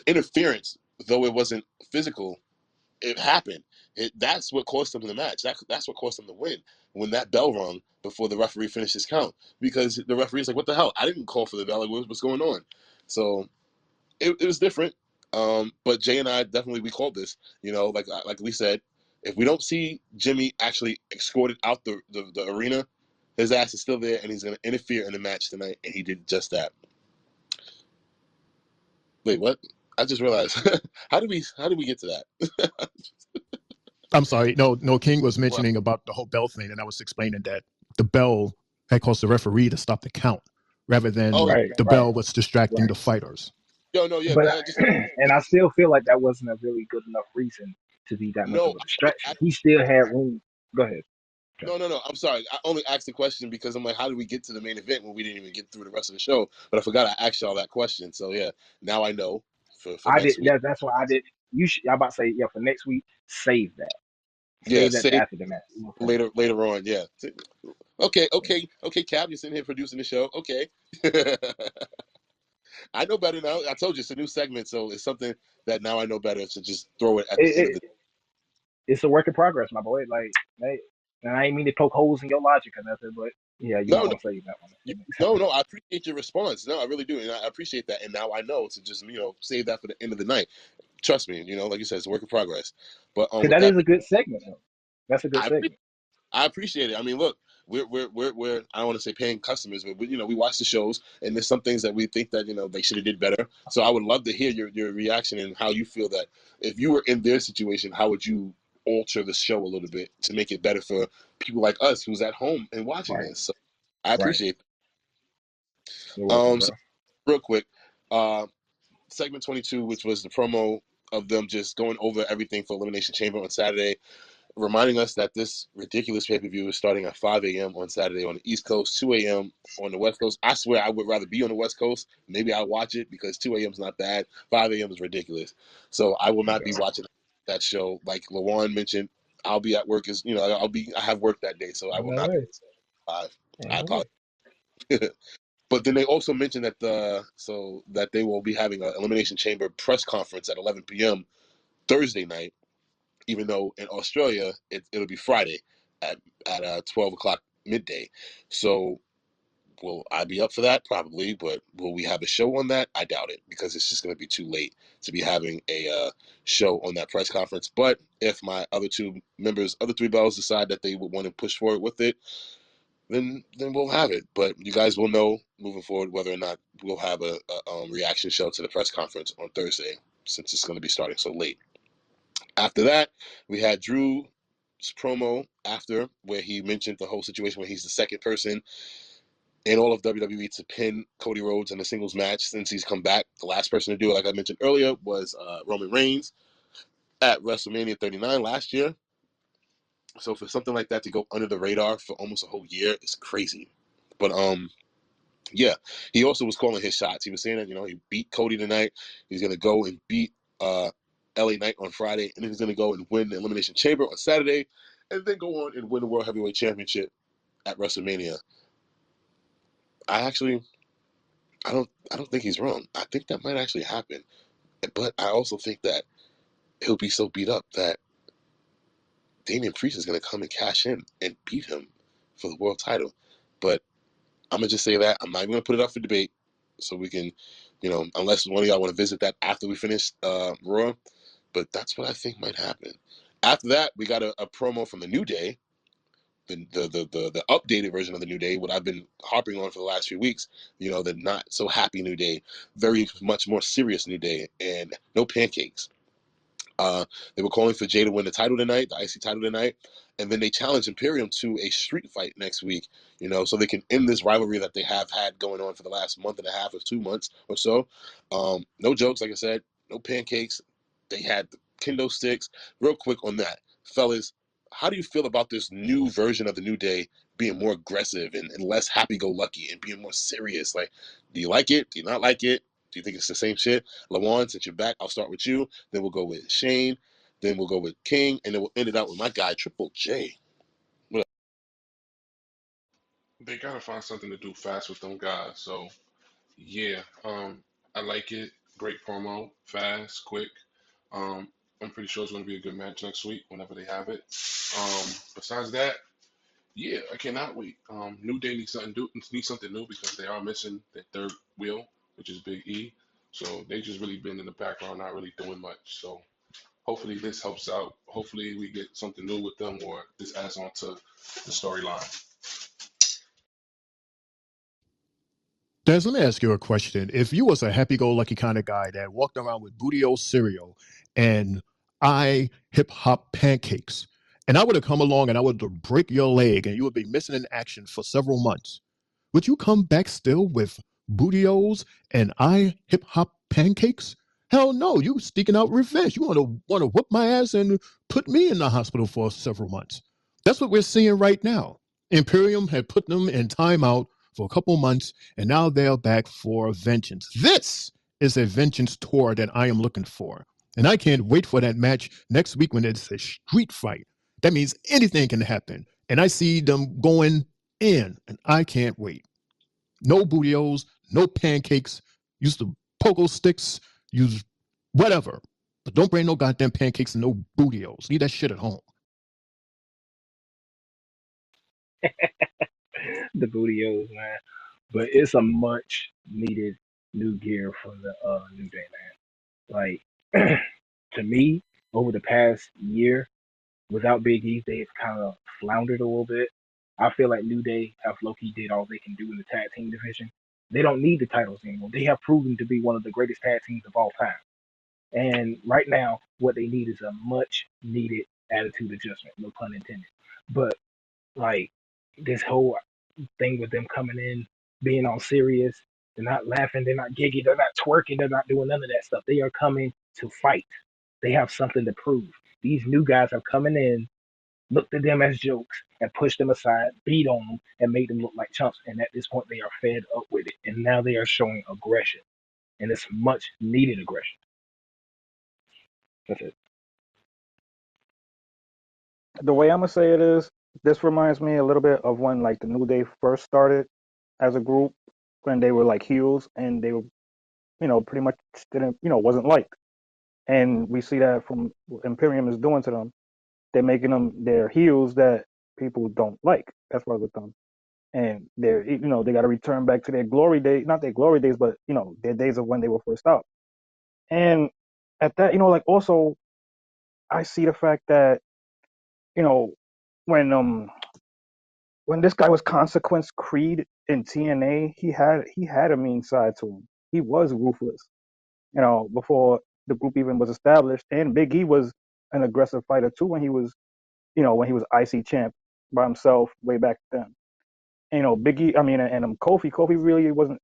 A: interference, though it wasn't physical, it happened. That's what cost him the match. That's what cost him the win when that bell rung before the referee finished his count, because the referee's like, "What the hell? I didn't call for the bell. Like, what's going on?" So it was different. But Jay and I definitely, we called this. Like we said, if we don't see Jimmy actually escorted out the arena, his ass is still there, and he's going to interfere in the match tonight, and he did just that. Wait, what? I just realized. How did we get to that?
C: I'm sorry. No, King was
A: Well,
C: mentioning about the whole bell thing, and I was explaining that the bell had caused the referee to stop the count rather
A: oh,
C: than
F: Right,
C: the
F: right,
C: bell was distracting
F: right.
C: the fighters.
A: yo, no, yeah,
F: But
A: just
F: and I still feel like that wasn't a really good enough reason to be that much
A: no.
F: of a distraction. He still had room. Go ahead. Okay.
A: No. I'm sorry. I only asked the question because I'm like, how did we get to the main event when we didn't even get through the rest of the show? But I forgot I asked y'all that question. So yeah, now I know for
F: I did.
A: next week.
F: That's why I did. You should. I'm about to say, yeah. For next week, save that.
A: Yeah,
F: Save that to
A: say
F: after the match.
A: later on. Yeah. Okay. Cap, you're sitting here producing the show. Okay. I know better now. I told you it's a new segment, so it's something that now I know better to just throw it at the end of
F: It,
A: the.
F: it's a work in progress, my boy. Like, hey, and I ain't mean to poke holes in your logic or nothing, but yeah, you might
A: No,
F: want to save that one.
A: You, no. I appreciate your response. No, I really do, and I appreciate that. And now I know to just save that for the end of the night. Trust me, like you said, it's a work in progress. But
F: Because
A: with
F: that
A: that,
F: is a good segment, though. That's a good
A: I
F: segment.
A: I appreciate it. I mean, look, we're I don't want to say paying customers, but we watch the shows, and there's some things that we think that they should have did better. So I would love to hear your reaction and how you feel that if you were in their situation, how would you alter the show a little bit to make it better for people like us who's at home and watching
F: Right,
A: this. So I
F: right.
A: appreciate
F: You're
A: that.
F: welcome, bro.
A: So real quick, uh, segment 22, which was the promo of them just going over everything for Elimination Chamber on Saturday, reminding us that this ridiculous pay-per-view is starting at 5 a.m. on Saturday on the East Coast, 2 a.m. on the West Coast. I swear I would rather be on the West Coast. Maybe I'll watch it because 2 a.m. is not bad. 5 a.m. is ridiculous. So I will not be
F: Yeah.
A: watching that show. Like Lawan mentioned, I'll be at work. I have work that day, so I
F: Ain't
A: will
F: no
A: not be
F: way.
A: 5.
F: Ain't
A: I
F: no way.
A: apologize. But then they also mentioned that that they will be having an Elimination Chamber press conference at 11 p.m. Thursday night, even though in Australia it'll be Friday at 12 o'clock midday. So will I be up for that? Probably, but will we have a show on that? I doubt it, because it's just going to be too late to be having a show on that press conference. But if my other 3 bells decide that they would want to push forward with it, then we'll have it. But you guys will know moving forward whether or not we'll have a reaction show to the press conference on Thursday, since it's going to be starting so late. After that, we had Drew's promo after, where he mentioned the whole situation where he's the second person in all of WWE to pin Cody Rhodes in a singles match since he's come back. The last person to do it, like I mentioned earlier, was Roman Reigns at WrestleMania 39 last year. So for something like that to go under the radar for almost a whole year is crazy. But yeah, he also was calling his shots. He was saying that, he beat Cody tonight. He's gonna go and beat LA Knight on Friday, and then he's gonna go and win the Elimination Chamber on Saturday, and then go on and win the World Heavyweight Championship at WrestleMania. I don't think he's wrong. I think that might actually happen. But I also think that he'll be so beat up that Damian Priest is going to come and cash in and beat him for the world title. But I'm going to just say that. I'm not even going to put it up for debate. So we can, unless one of y'all want to visit that after we finish Raw. But that's what I think might happen. After that, we got a promo from the New Day, the updated version of the New Day, what I've been harping on for the last few weeks, the not so happy New Day, very much more serious New Day, and no pancakes. They were calling for Jay to win the title tonight, the IC title tonight, and then they challenged Imperium to a street fight next week, so they can end this rivalry that they have had going on for the last month and a half or 2 months or so. No jokes, like I said, no pancakes. They had the kendo sticks. Real quick on that, fellas, how do you feel about this new version of the New Day being more aggressive and less happy-go-lucky and being more serious? Like, do you like it? Do you not like it? Do you think it's the same shit? Lawan, since you're back, I'll start with you. Then we'll go with Shane. Then we'll go with King. And then we'll end it out with my guy, Triple J. What up?
D: They gotta find something to do fast with them guys. So yeah, I like it. Great promo, fast, quick. Um, I'm pretty sure it's gonna be a good match next week whenever they have it. Besides that, yeah, I cannot wait. New Day needs something new because they are missing their third wheel, which is Big E. So they just really been in the background, not really doing much. So hopefully this helps out. Hopefully we get something new with them, or this adds on to the storyline.
C: Des, let me ask you a question. If you was a happy-go-lucky kind of guy that walked around with Booty-O cereal and I hip-hop pancakes, and I would have come along and I would break your leg and you would be missing in action for several months, would you come back still with Booty-O's and I hip-hop pancakes? Hell no, you sneaking out revenge. You want to whoop my ass and put me in the hospital for several months. That's what we're seeing right now. Imperium had put them in timeout for a couple months, and now they're back for vengeance. This is a vengeance tour that I am looking for. And I can't wait for that match next week when it's a street fight. That means anything can happen. And I see them going in, and I can't wait. No Booty-O's, no pancakes. Use the pogo sticks, use whatever. But don't bring no goddamn pancakes and no Booty-O's. Leave that shit at home.
F: The Booty-O's, man. But it's a much needed new gear for the New Day, man. Like to me, over the past year, without Big E, they've kind of floundered a little bit. I feel like New Day have Loki did all they can do in the tag team division. They don't need the titles anymore. They have proven to be one of the greatest tag teams of all time. And right now, what they need is a much needed attitude adjustment, no pun intended. But like this whole thing with them coming in, being all serious, they're not laughing, they're not giggy, they're not twerking, they're not doing none of that stuff. They are coming to fight. They have something to prove. These new guys are coming in, looked at them as jokes, and pushed them aside, beat on them, and made them look like chumps. And at this point, they are fed up with it. And now they are showing aggression. And it's much needed aggression. That's it.
B: The way I'm gonna say it is, this reminds me a little bit of when like the New Day first started as a group, when they were like heels and they were, pretty much didn't, wasn't liked. And we see that from what Imperium is doing to them. They're making them their heels that people don't like. That's why with them. And they got to return back to their glory days, not their glory days, but their days of when they were first out. And at that, like also, I see the fact that, when when this guy was Consequence Creed in TNA, he had a mean side to him. He was ruthless, before the group even was established. And Big E was an aggressive fighter too when he was IC champ by himself way back then. Big E, I mean, and Kofi really wasn't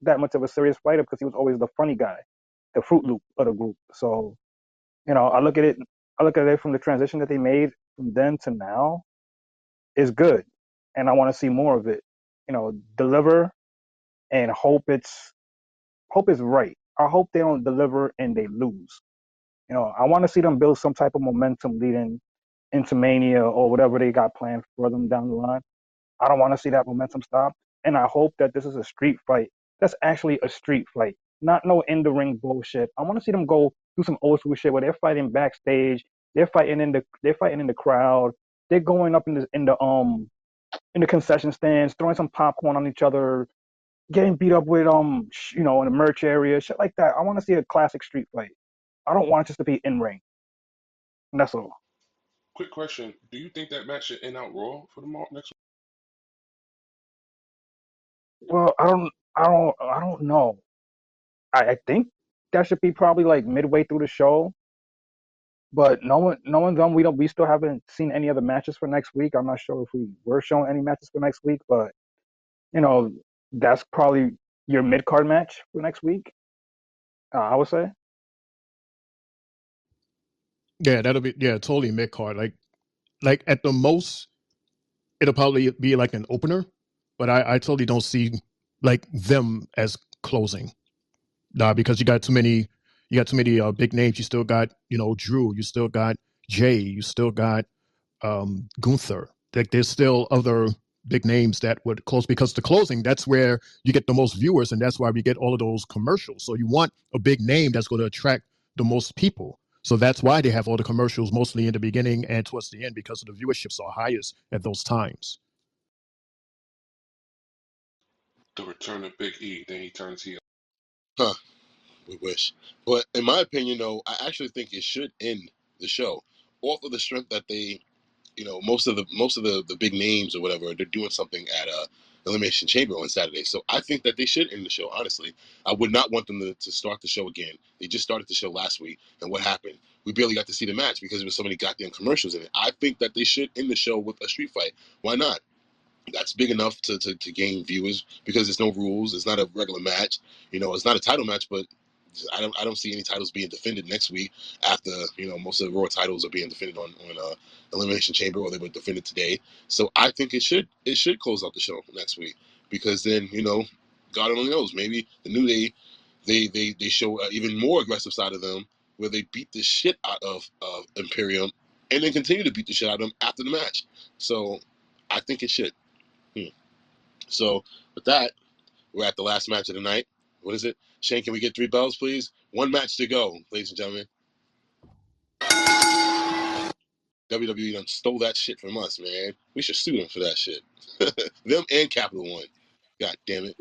B: that much of a serious fighter because he was always the funny guy, the Fruit Loop of the group. So, I look at it from the transition that they made from then to now is good, and I want to see more of it. Deliver and hope it's right. I hope they don't deliver and they lose. I want to see them build some type of momentum leading into Mania or whatever they got planned for them down the line. I don't want to see that momentum stop. And I hope that this is a street fight. That's actually a street fight, not no in the ring bullshit. I want to see them go do some old school shit where they're fighting backstage, they're fighting in the crowd, they're going up in the concession stands, throwing some popcorn on each other, getting beat up with in the merch area, shit like that. I want to see a classic street fight. I don't want it just to be in ring. And that's all.
D: Quick question: do you think that match should end out Raw for the next
B: Well, I don't know. I think that should be probably like midway through the show. But knowing them, we still haven't seen any other matches for next week. I'm not sure if we were showing any matches for next week, but you know, that's probably your mid card match for next week. I would say.
C: Yeah, that'll be totally mid card. Like at the most, it'll probably be like an opener, but I totally don't see like them as closing. Nah, because you got too many big names. You still got Drew. You still got Jay. You still got Gunther. Like there's still other big names that would close because the closing, that's where you get the most viewers, and that's why we get all of those commercials. So you want a big name that's going to attract the most people. So that's why they have all the commercials mostly in the beginning and towards the end because of the viewerships are highest at those times.
D: the return of Big E? Then he turns heel.
A: Huh? We wish. But in my opinion, though, I actually think it should end the show off of the strength that they, most of the big names or whatever, they're doing something at Elimination Chamber on Saturday. So I think that they should end the show. Honestly, I would not want them to start the show again. They just started the show last week, and what happened? We barely got to see the match because there was so many goddamn commercials in it. I think that they should end the show with a street fight. Why not? That's big enough to gain viewers because there's no rules. It's not a regular match. It's not a title match, but I don't see any titles being defended next week after most of the Raw titles are being defended on Elimination Chamber, or they were defended today. So I think it should close out the show next week because then God only knows, maybe the New Day they show an even more aggressive side of them where they beat the shit out of Imperium and then continue to beat the shit out of them after the match. So I think it should. Hmm. So with that, we're at the last match of the night. What is it? Shane, can we get 3 bells, please? One match to go, ladies and gentlemen. WWE done stole that shit from us, man. We should sue them for that shit. Them and Capital One. God damn it.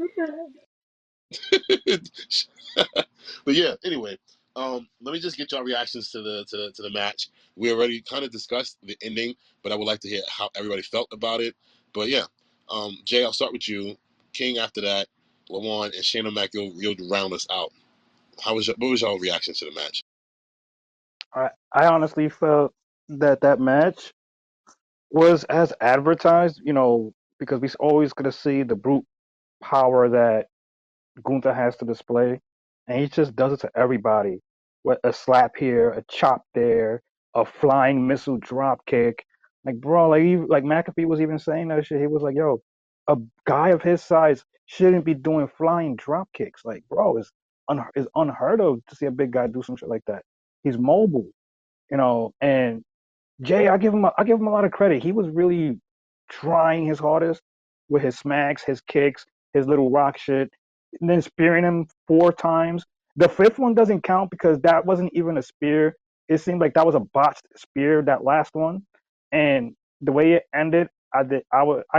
A: But yeah, anyway, let me just get y'all reactions to the match. We already kind of discussed the ending, but I would like to hear how everybody felt about it. But yeah, Jay, I'll start with you. King after that, Lawan and Shane O'Mac, you'll round us out. What was y'all reaction to the match?
B: I honestly felt that match was as advertised. Because we always gonna see the brute power that Gunther has to display, and he just does it to everybody. With a slap here, a chop there, a flying missile drop kick. Like bro, like McAfee was even saying that shit. He was like, "Yo, a guy of his size shouldn't be doing flying drop kicks." Like, bro, it's unheard of to see a big guy do some shit like that. He's mobile, and Jay, I give him a lot of credit. He was really trying his hardest with his smacks, his kicks, his little rock shit, and then spearing him 4 times. The fifth one doesn't count because that wasn't even a spear. It seemed like that was a botched spear, that last one. And the way it ended, I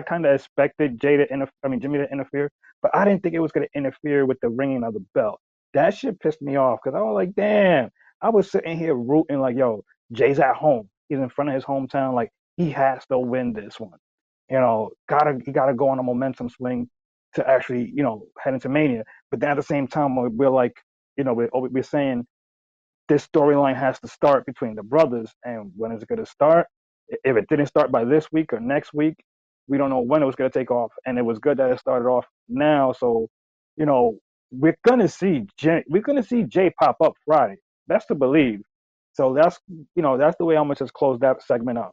B: kind of expected Jimmy to interfere, but I didn't think it was going to interfere with the ringing of the bell. That shit pissed me off because I was like, damn. I was sitting here rooting like, yo, Jay's at home. He's in front of his hometown. Like he has to win this one. he gotta go on a momentum swing to actually, head into Mania. But then at the same time, we're like, we're saying this storyline has to start between the brothers, and when is it going to start? If it didn't start by this week or next week, we don't know when it was going to take off. And it was good that it started off now. So, you know, we're gonna see Jay pop up Friday. That's to believe. So that's the way I'm gonna just close that segment up.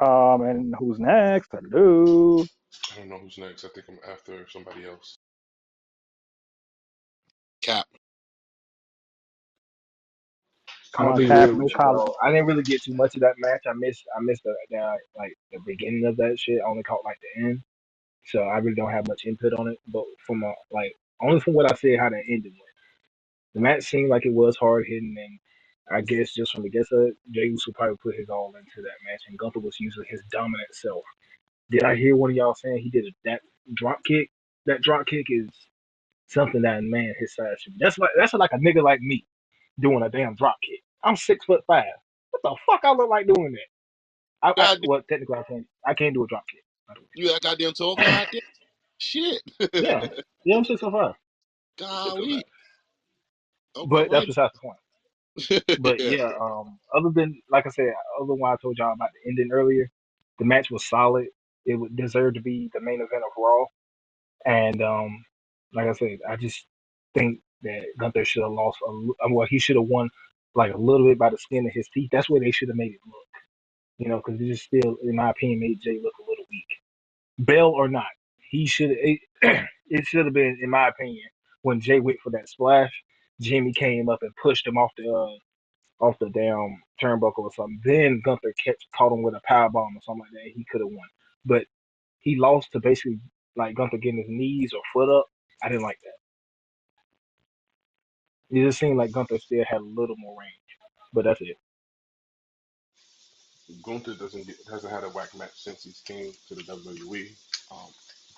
B: And who's next? Hello.
D: I don't know who's next. I think I'm after somebody else.
A: Cap.
F: I'm
B: Come
F: gonna
B: on,
F: be
B: Cap.
F: real
B: No
F: with you,
B: collar.
F: bro. I didn't really get too much of that match. I missed the beginning of that shit. I only caught like the end, so I really don't have much input on it. But from only from what I said, how the ending went. The match seemed like it was hard hitting, and I guess just from the guess of it, Jey Uso probably put his all into that match, and Gunther was using his dominant self. Did I hear one of y'all saying he did that drop kick? That drop kick is something that a man his size should be. That's like a nigga like me doing a damn drop kick. I'm 6'5". What the fuck I look like doing that?
A: God,
F: Well, technically I can't do a drop kick.
A: you that goddamn tall? Goddamn shit.
F: Yeah, yeah, I'm 6'5". 6'5".
A: Golly. All
F: But that's
A: right.
F: besides the point. But yeah, other than like I said, other than what I told y'all about the ending earlier, the match was solid. It would deserve to be the main event of Raw. And like I said, I just think that Gunther should have lost. Well, he should have won like a little bit by the skin of his teeth. That's where they should have made it look. Because it just still, in my opinion, made Jay look a little weak. Bell or not, he should. It should have been, in my opinion, when Jay went for that splash. Jimmy came up and pushed him off the damn turnbuckle or something. Then Gunther caught him with a power bomb or something like that. He could have won, but he lost to basically like Gunther getting his knees or foot up. I didn't like that. It just seemed like Gunther still had a little more range, but that's it.
D: Gunther hasn't had a whack match since he's came to the WWE.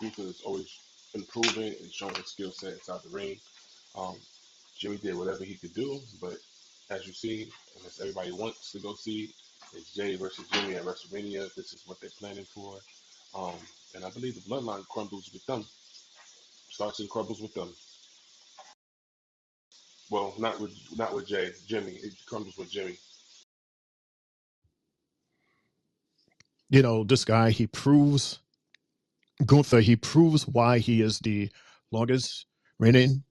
D: Gunther has always improving and showing his skill set inside the ring. Um, Jimmy did whatever he could do, but as you see, and as everybody wants to go see, it's Jay versus Jimmy at WrestleMania. This is what they're planning for. Um, and I believe the bloodline crumbles with them. Starts and crumbles with them. Well, not with Jay. Jimmy. It crumbles with Jimmy.
C: This guy, Gunther, he proves why he is the longest reigning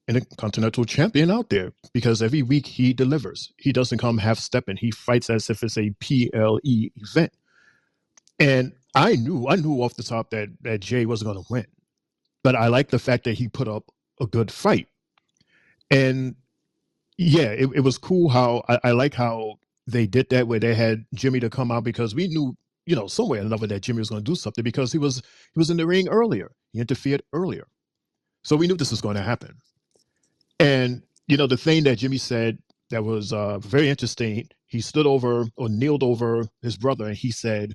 C: intercontinental champion out there, because every week he delivers. He doesn't come half stepping. He fights as if it's a PLE event. And I knew off the top that Jay wasn't going to win, but I like the fact that he put up a good fight. And yeah, it was cool how I like how they did that, where they had Jimmy to come out, because we knew, somewhere or another, that Jimmy was going to do something, because he was in the ring earlier. He interfered earlier. So we knew this was going to happen. And the thing that Jimmy said that was very interesting, he stood over or kneeled over his brother, and he said,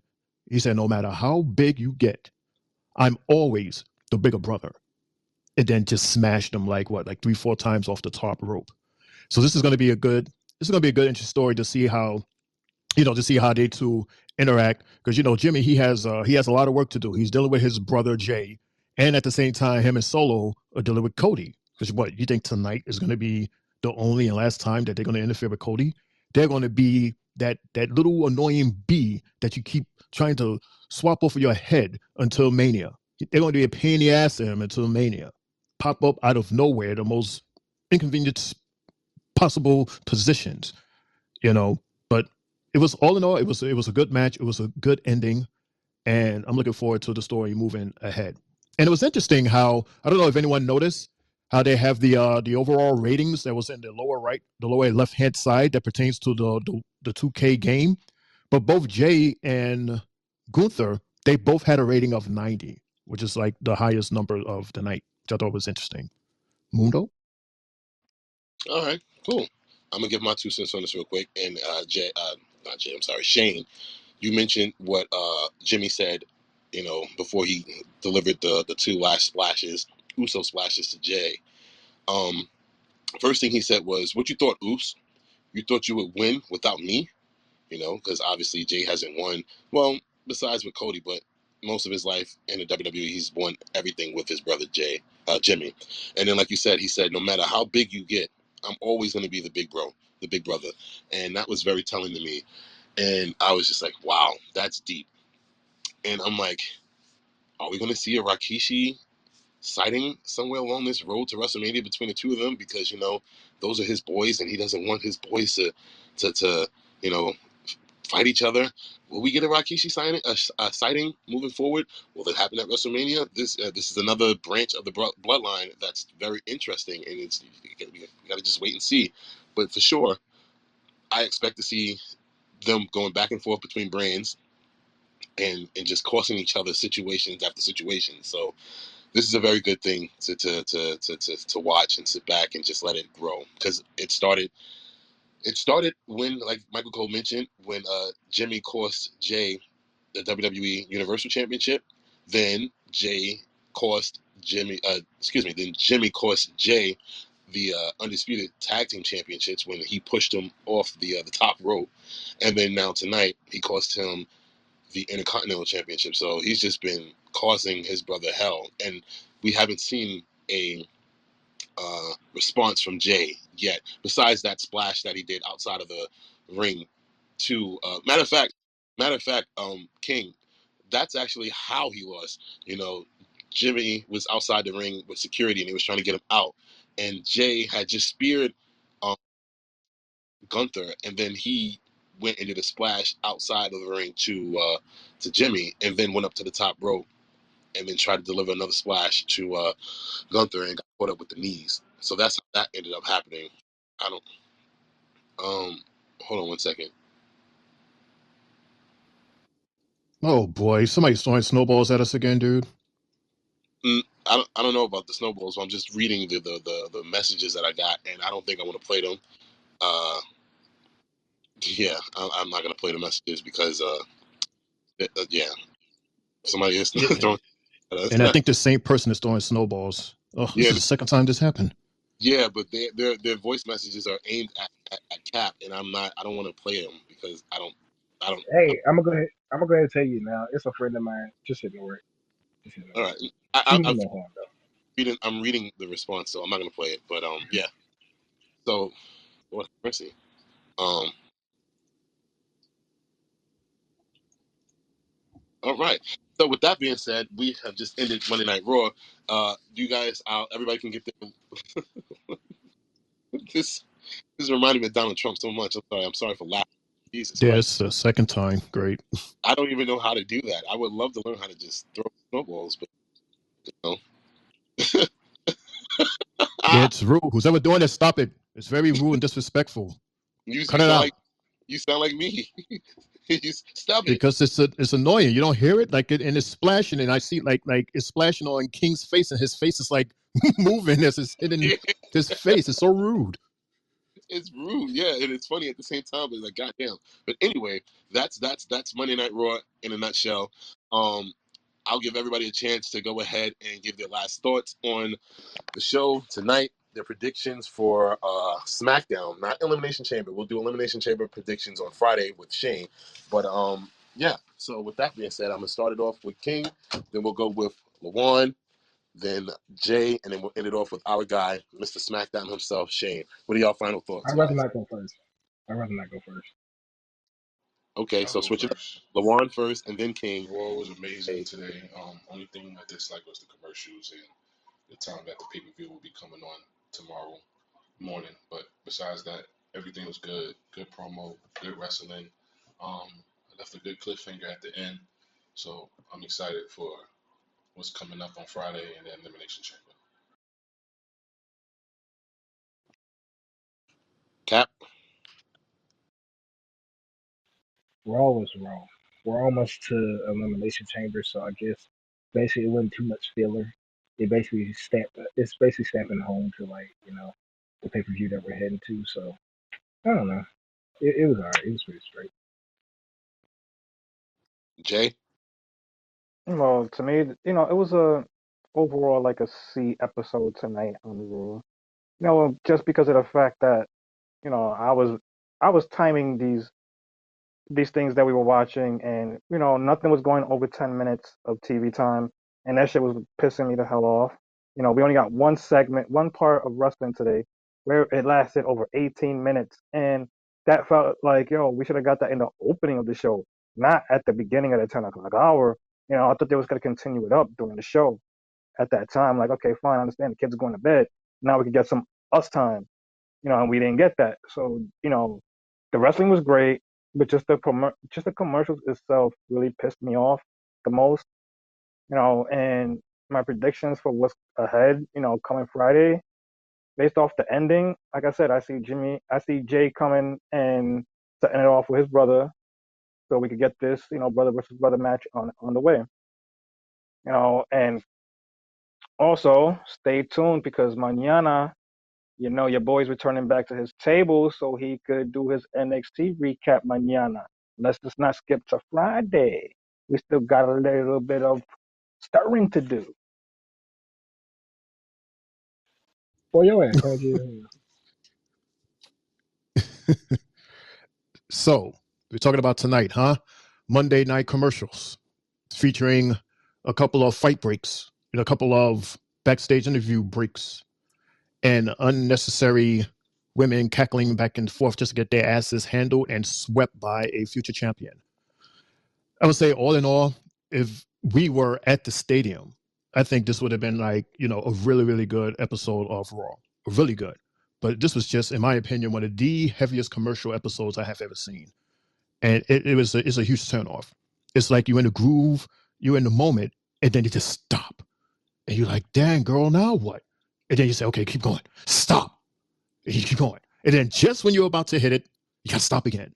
C: no matter how big you get, I'm always the bigger brother. And then just smashed him like 3-4 times off the top rope. So this is going to be a good interesting story to see how they two interact, because Jimmy, he has a lot of work to do. He's dealing with his brother Jay, and at the same time, him and Solo are dealing with Cody. Because what you think tonight is going to be the only and last time that they're going to interfere with Cody? They're going to be that little annoying bee that you keep trying to swap over your head until Mania. They're going to be a pain in the ass to him until Mania. Pop up out of nowhere, the most inconvenient possible positions, but it was, all in all, it was a good match. It was a good ending, and I'm looking forward to the story moving ahead. And it was interesting how, I don't know if anyone noticed, how they have the overall ratings that was in the lower left hand side, that pertains to the 2K game. But both Jay and Gunther, they both had a rating of 90, which is like the highest number of the night, which I thought was interesting. Mundo.
A: All right. Cool. I'm gonna give my 2 cents on this real quick. And not Jay. I'm sorry, Shane. You mentioned what Jimmy said. Before he delivered the two last splashes, Uso splashes to Jay. Um, First thing he said was, "What you thought, Oops? You thought you would win without me?" Because obviously Jay hasn't won. Well, besides with Cody, but most of his life in the WWE, he's won everything with his brother Jimmy. And then, like you said, he said, "No matter how big you get, I'm always going to be the big bro, the big brother." And that was very telling to me. And I was just like, "Wow, that's deep." And I'm like, are we going to see a Rikishi sighting somewhere along this road to WrestleMania between the two of them? Because those are his boys, and he doesn't want his boys to you know fight each other. Will we get a Rikishi sighting moving forward? Will it happen at WrestleMania? This is another branch of the bloodline that's very interesting, and we got to just wait and see. But for sure, I expect to see them going back and forth between brands and just causing each other situations after situations. So this is a very good thing to watch and sit back and just let it grow, because it started when, like Michael Cole mentioned, when Jimmy cost Jay the WWE Universal Championship. Then Jay cost Jimmy. Then Jimmy cost Jay the undisputed tag team championships when he pushed him off the top rope. And then now tonight he cost him the Intercontinental Championship. So he's just been causing his brother hell, and we haven't seen a response from Jay yet, besides that splash that he did outside of the ring. To matter of fact, King, that's actually how he lost. Jimmy was outside the ring with security, and he was trying to get him out, and Jay had just speared um, Gunther, and then he went and did a splash outside of the ring to Jimmy, and then went up to the top rope, and then tried to deliver another splash to Gunther, and got caught up with the knees. So that's how that ended up happening. I don't. Hold on one second.
C: Oh boy, somebody's throwing snowballs at us again, dude.
A: I don't know about the snowballs. So I'm just reading the messages that I got, and I don't think I want to play them. Uh, yeah, I'm not gonna play the messages because yeah, somebody is
C: Yeah.
A: throwing at us.
C: And I think the same person is throwing snowballs. Oh, this
A: Yeah,
C: is the second time this happened.
A: yeah, but their voice messages are aimed at Cap, and I don't want to play them because I don't.
F: Hey, I'm gonna go ahead and tell you now. It's a friend of mine. Just ignore it. Just
A: All
F: ignore
A: right,
F: it. He
A: I'm
F: mean no harm though.
A: I'm reading the response, so I'm not gonna play it. But yeah. So what mercy. Um, all right. So with that being said, we have just ended Monday Night Raw. You guys, everybody can get their this. This reminded me of Donald Trump so much. I'm sorry for laughing. Jesus
C: Yeah,
A: Christ.
C: it's the second time. Great.
A: I don't even know how to do that. I would love to learn how to just throw snowballs, but you
C: Yeah, it's rude. Who's ever doing this, stop it. It's very rude and disrespectful.
A: you
C: Cut it out.
A: you sound like me. You stop it.
C: Because it's annoying. You don't hear it, and it's splashing, and I see like it's splashing on King's face, and his face is like moving as it's hitting his face. It's so rude.
A: It's rude, yeah, and it's funny at the same time. But like, goddamn. But anyway, that's Monday Night Raw in a nutshell. Um, I'll give everybody a chance to go ahead and give their last thoughts on the show tonight. Their predictions for SmackDown, not Elimination Chamber. We'll do Elimination Chamber predictions on Friday with Shane. But yeah. So with that being said, I'm gonna start it off with King. Then we'll go with Lawan, then Jay, and then we'll end it off with our guy, Mr. SmackDown himself, Shane. What are y'all final thoughts,
F: I'd rather
A: guys?
F: not go first. I'd rather not go first.
A: Okay,
D: I'll
A: so
D: go
A: switch it up.
D: first.
A: Lawan first, and then King.
D: Raw was amazing
A: Hey,
D: today. Only thing I disliked was the commercials and the time that the pay per view will be coming on tomorrow morning. But besides that, everything was good. Good promo, good wrestling. I left a good cliffhanger at the end. So I'm excited for what's coming up on Friday in the Elimination Chamber.
A: Cap.
F: Raw was raw. We're almost to elimination chamber, so I guess basically it wasn't too much filler. It's basically stamping home to the pay per view that we're heading to. So I don't know. It was alright. It was pretty straight.
A: Jay.
B: Well, to me, it was a overall like a C episode tonight on Raw. just because of the fact that I was timing these things that we were watching, and nothing was going over 10 minutes of TV time, and that shit was pissing me the hell off. We only got one segment, one part of wrestling today, where it lasted over 18 minutes, and that felt like we should have got that in the opening of the show, not at the beginning of the 10 o'clock hour. I thought they was gonna continue it up during the show at that time. Like, okay, fine, I understand the kids are going to bed. Now we could get some us time, and we didn't get that. So, the wrestling was great, but just the commercials itself really pissed me off the most. And my predictions for what's ahead, coming Friday, based off the ending, like I said, I see Jay coming and setting it off with his brother, so we could get this, brother versus brother match on the way. And also stay tuned because mañana, your boy's returning back to his table so he could do his NXT recap mañana. Let's just not skip to Friday. We still got a little bit of stirring to do.
F: Boy, your ass crazy as hell.
C: So we're talking about tonight, huh? Monday night commercials featuring a couple of fight breaks and a couple of backstage interview breaks and unnecessary women cackling back and forth just to get their asses handled and swept by a future champion. I would say, all in all, if we were at the stadium, I think this would have been like, a really, really good episode of Raw. Really good. But this was just, in my opinion, one of the heaviest commercial episodes I have ever seen. And it's a huge turnoff. It's like you're in a groove, you're in the moment, and then you just stop. And you're like, dang, girl, now what? And then you say, okay, keep going. Stop. And you keep going. And then just when you're about to hit it, you got to stop again.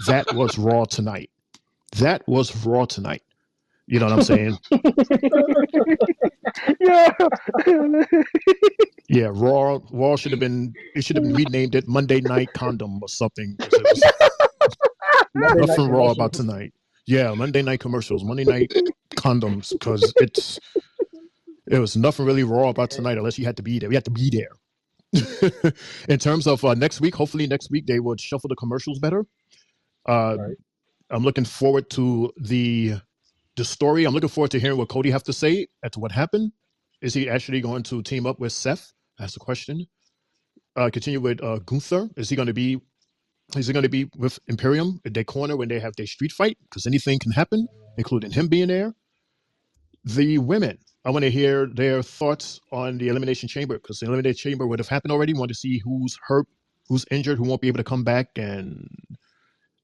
C: That was Raw tonight. That was Raw tonight. You know what I'm saying?
B: Yeah.
C: Yeah, Raw should have been renamed it Monday Night Condom or something. It was
F: Monday night
C: nothing raw about
F: commercial.
C: tonight. Yeah, Monday night commercials, Monday night condoms, because it was nothing really raw about tonight unless you had to be there. We had to be there. In terms of next week, hopefully next week they would shuffle the commercials better.
F: Right.
C: I'm looking forward to the story. I'm looking forward to hearing what Cody have to say as to what happened. Is he actually going to team up with Seth? That's the question. Continue with Gunther. Is he going to be with Imperium in their corner when they have their street fight? Because anything can happen, including him being there. The women, I want to hear their thoughts on the Elimination Chamber, because the Elimination Chamber would have happened already. We want to see who's hurt, who's injured, who won't be able to come back. And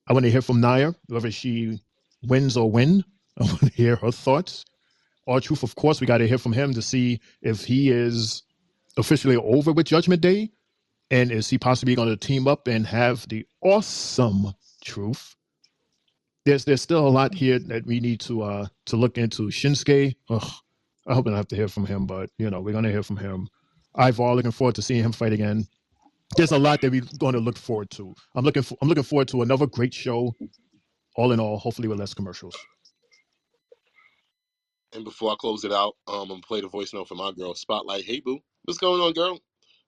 C: I want to hear from Nia, whether she wins or win. I want to hear her thoughts. R-Truth, of course, we got to hear from him to see if he is officially over with Judgment Day. And is he possibly going to team up and have the awesome Truth? There's still a lot here that we need to look into. Shinsuke, I hope I don't have to hear from him, but we're gonna hear from him. Ivar, looking forward to seeing him fight again. There's a lot that we're going to look forward to. I'm looking forward to another great show. All in all, hopefully with less commercials.
A: And before I close it out, I'm gonna play the voice note for my girl Spotlight. Hey boo, what's going on, girl?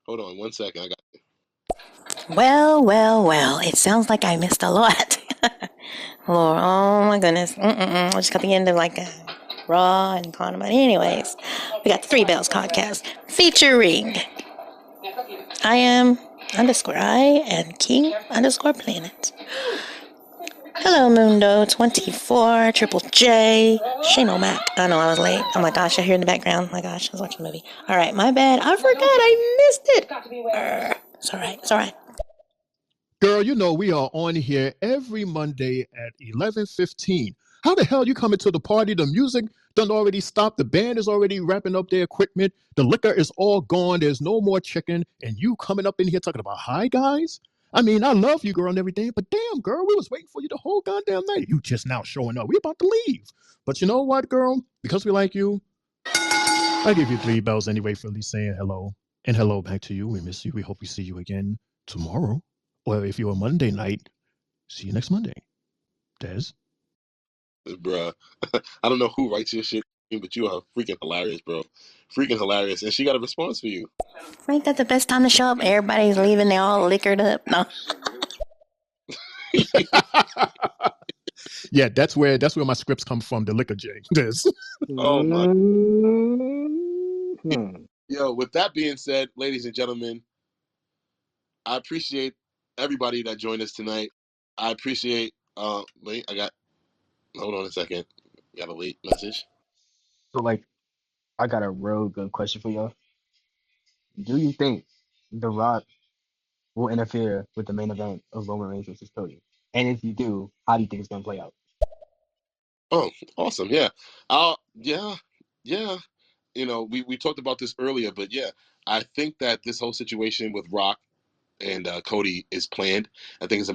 A: Hold on 1 second. I got.
G: Well, well, well. It sounds like I missed a lot. Lord, oh my goodness. I just got the end of like a Raw and Con. But anyways, we got the Three Bells podcast featuring I am _ and King _ Planet. Hello, Mundo 24, Triple J, Shane O'Mac. I know I was late. Oh my gosh, I hear in the background. Oh my gosh, I was watching a movie. All right, my bad. I forgot. I missed it. It's all right. It's all right.
C: Girl, we are on here every Monday at 11:15. How the hell you coming to the party? The music done already stopped. The band is already wrapping up their equipment. The liquor is all gone. There's no more chicken. And you coming up in here talking about, hi, guys? I mean, I love you, girl, and everything, but damn, girl, we was waiting for you the whole goddamn night. You just now showing up. We about to leave. But you know what, girl? Because we like you, I give you 3 bells anyway for at least saying hello. And hello back to you. We miss you. We hope we see you again tomorrow. Or if you're a Monday night, see you next Monday. Des?
A: Bruh, I don't know who writes your shit. but you are freaking hilarious, bro. Freaking hilarious. And she got a response for you.
G: Ain't that the best time to show up? Everybody's leaving. They're all liquored up. No.
C: Yeah, that's where my scripts come from. The liquor J. This.
A: Oh my.
F: Mhm.
A: Yo, with that being said, ladies and gentlemen, I appreciate everybody that joined us tonight. I appreciate wait, hold on a second. Got a late message.
H: So like, I got a real good question for y'all. Do you think The Rock will interfere with the main event of Roman Reigns versus Cody? And if you do, how do you think it's gonna play out?
A: Oh, awesome. Yeah. Yeah. Yeah. We talked about this earlier, but yeah, I think that this whole situation with Rock and Cody is planned. I think it's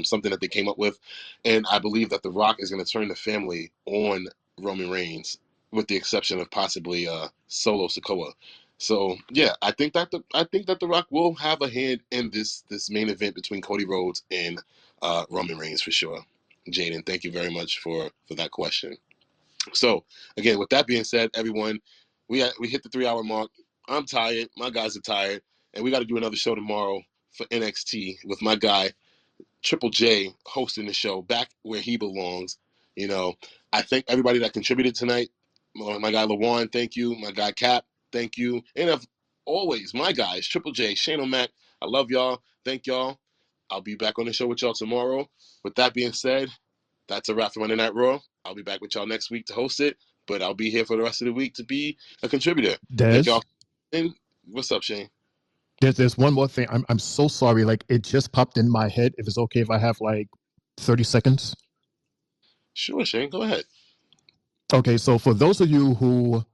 A: something that they came up with, and I believe that The Rock is going to turn the family on Roman Reigns, with the exception of possibly Solo Sikoa. So yeah, I think that The Rock will have a hand in this main event between Cody Rhodes and Roman Reigns for sure. Jaden, thank you very much for that question. So again, with that being said, everyone, we hit the 3 hour mark. I'm tired. My guys are tired, and we got to do another show tomorrow for NXT with my guy Triple J hosting the show back where he belongs. You know, I thank everybody that contributed tonight. My guy Lawan, thank you. My guy Cap, thank you. And as always, my guys Triple J, Shane O'Mac, I love y'all. Thank y'all. I'll be back on the show with y'all tomorrow. With that being said, that's a wrap for Monday Night Raw. I'll be back with y'all next week to host it, but I'll be here for the rest of the week to be a contributor.
C: Des,
A: Thank y'all. And what's up, Shane?
C: there's one more thing. I'm so sorry. Like it just popped in my head. If it's okay if I have like 30 seconds.
A: Sure, Shane. Go ahead.
C: Okay, so for those of you who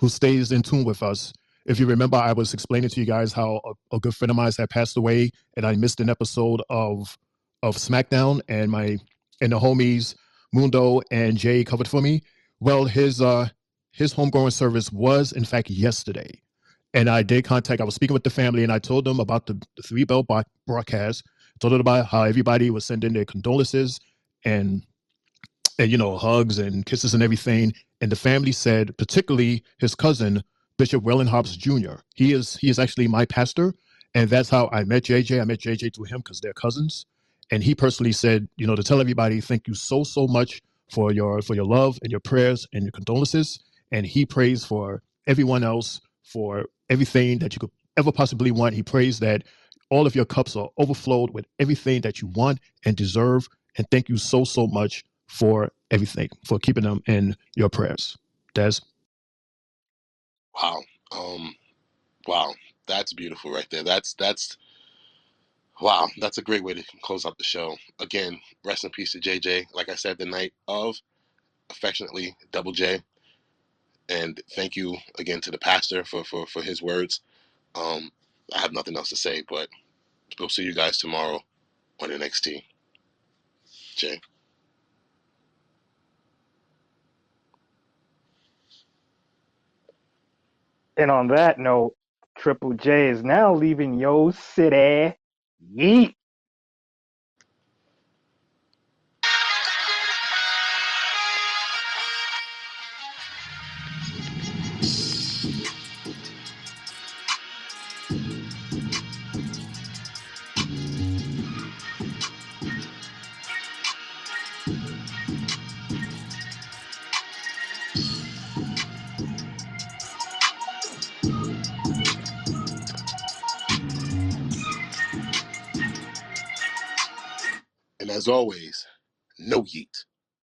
C: stays in tune with us, if you remember, I was explaining to you guys how a good friend of mine had passed away, and I missed an episode of SmackDown, and the homies Mundo and Jay covered for me. Well, his homegoing service was in fact yesterday, and I did contact. I was speaking with the family, and I told them about the Three Bell broadcast. Told them about how everybody was sending their condolences and hugs and kisses and everything. And the family said, particularly his cousin, Bishop Wellen Hobbs Jr. He is actually my pastor, and that's how I met JJ. I met JJ through him because they're cousins. And he personally said, to tell everybody, thank you so much for your love and your prayers and your condolences. And he prays for everyone else for everything that you could ever possibly want. He prays that all of your cups are overflowed with everything that you want and deserve. And thank you so much for everything, for keeping them in your prayers. Des?
A: Wow. Wow. That's beautiful right there. That's wow. That's a great way to close out the show. Again, rest in peace to JJ. Like I said, the night of, affectionately, Double J. And thank you again to the pastor for his words. I have nothing else to say, but we'll see you guys tomorrow on NXT. Jay.
B: And on that note, Triple J is now leaving Yo City. Yeet.
A: And as always, no yeet.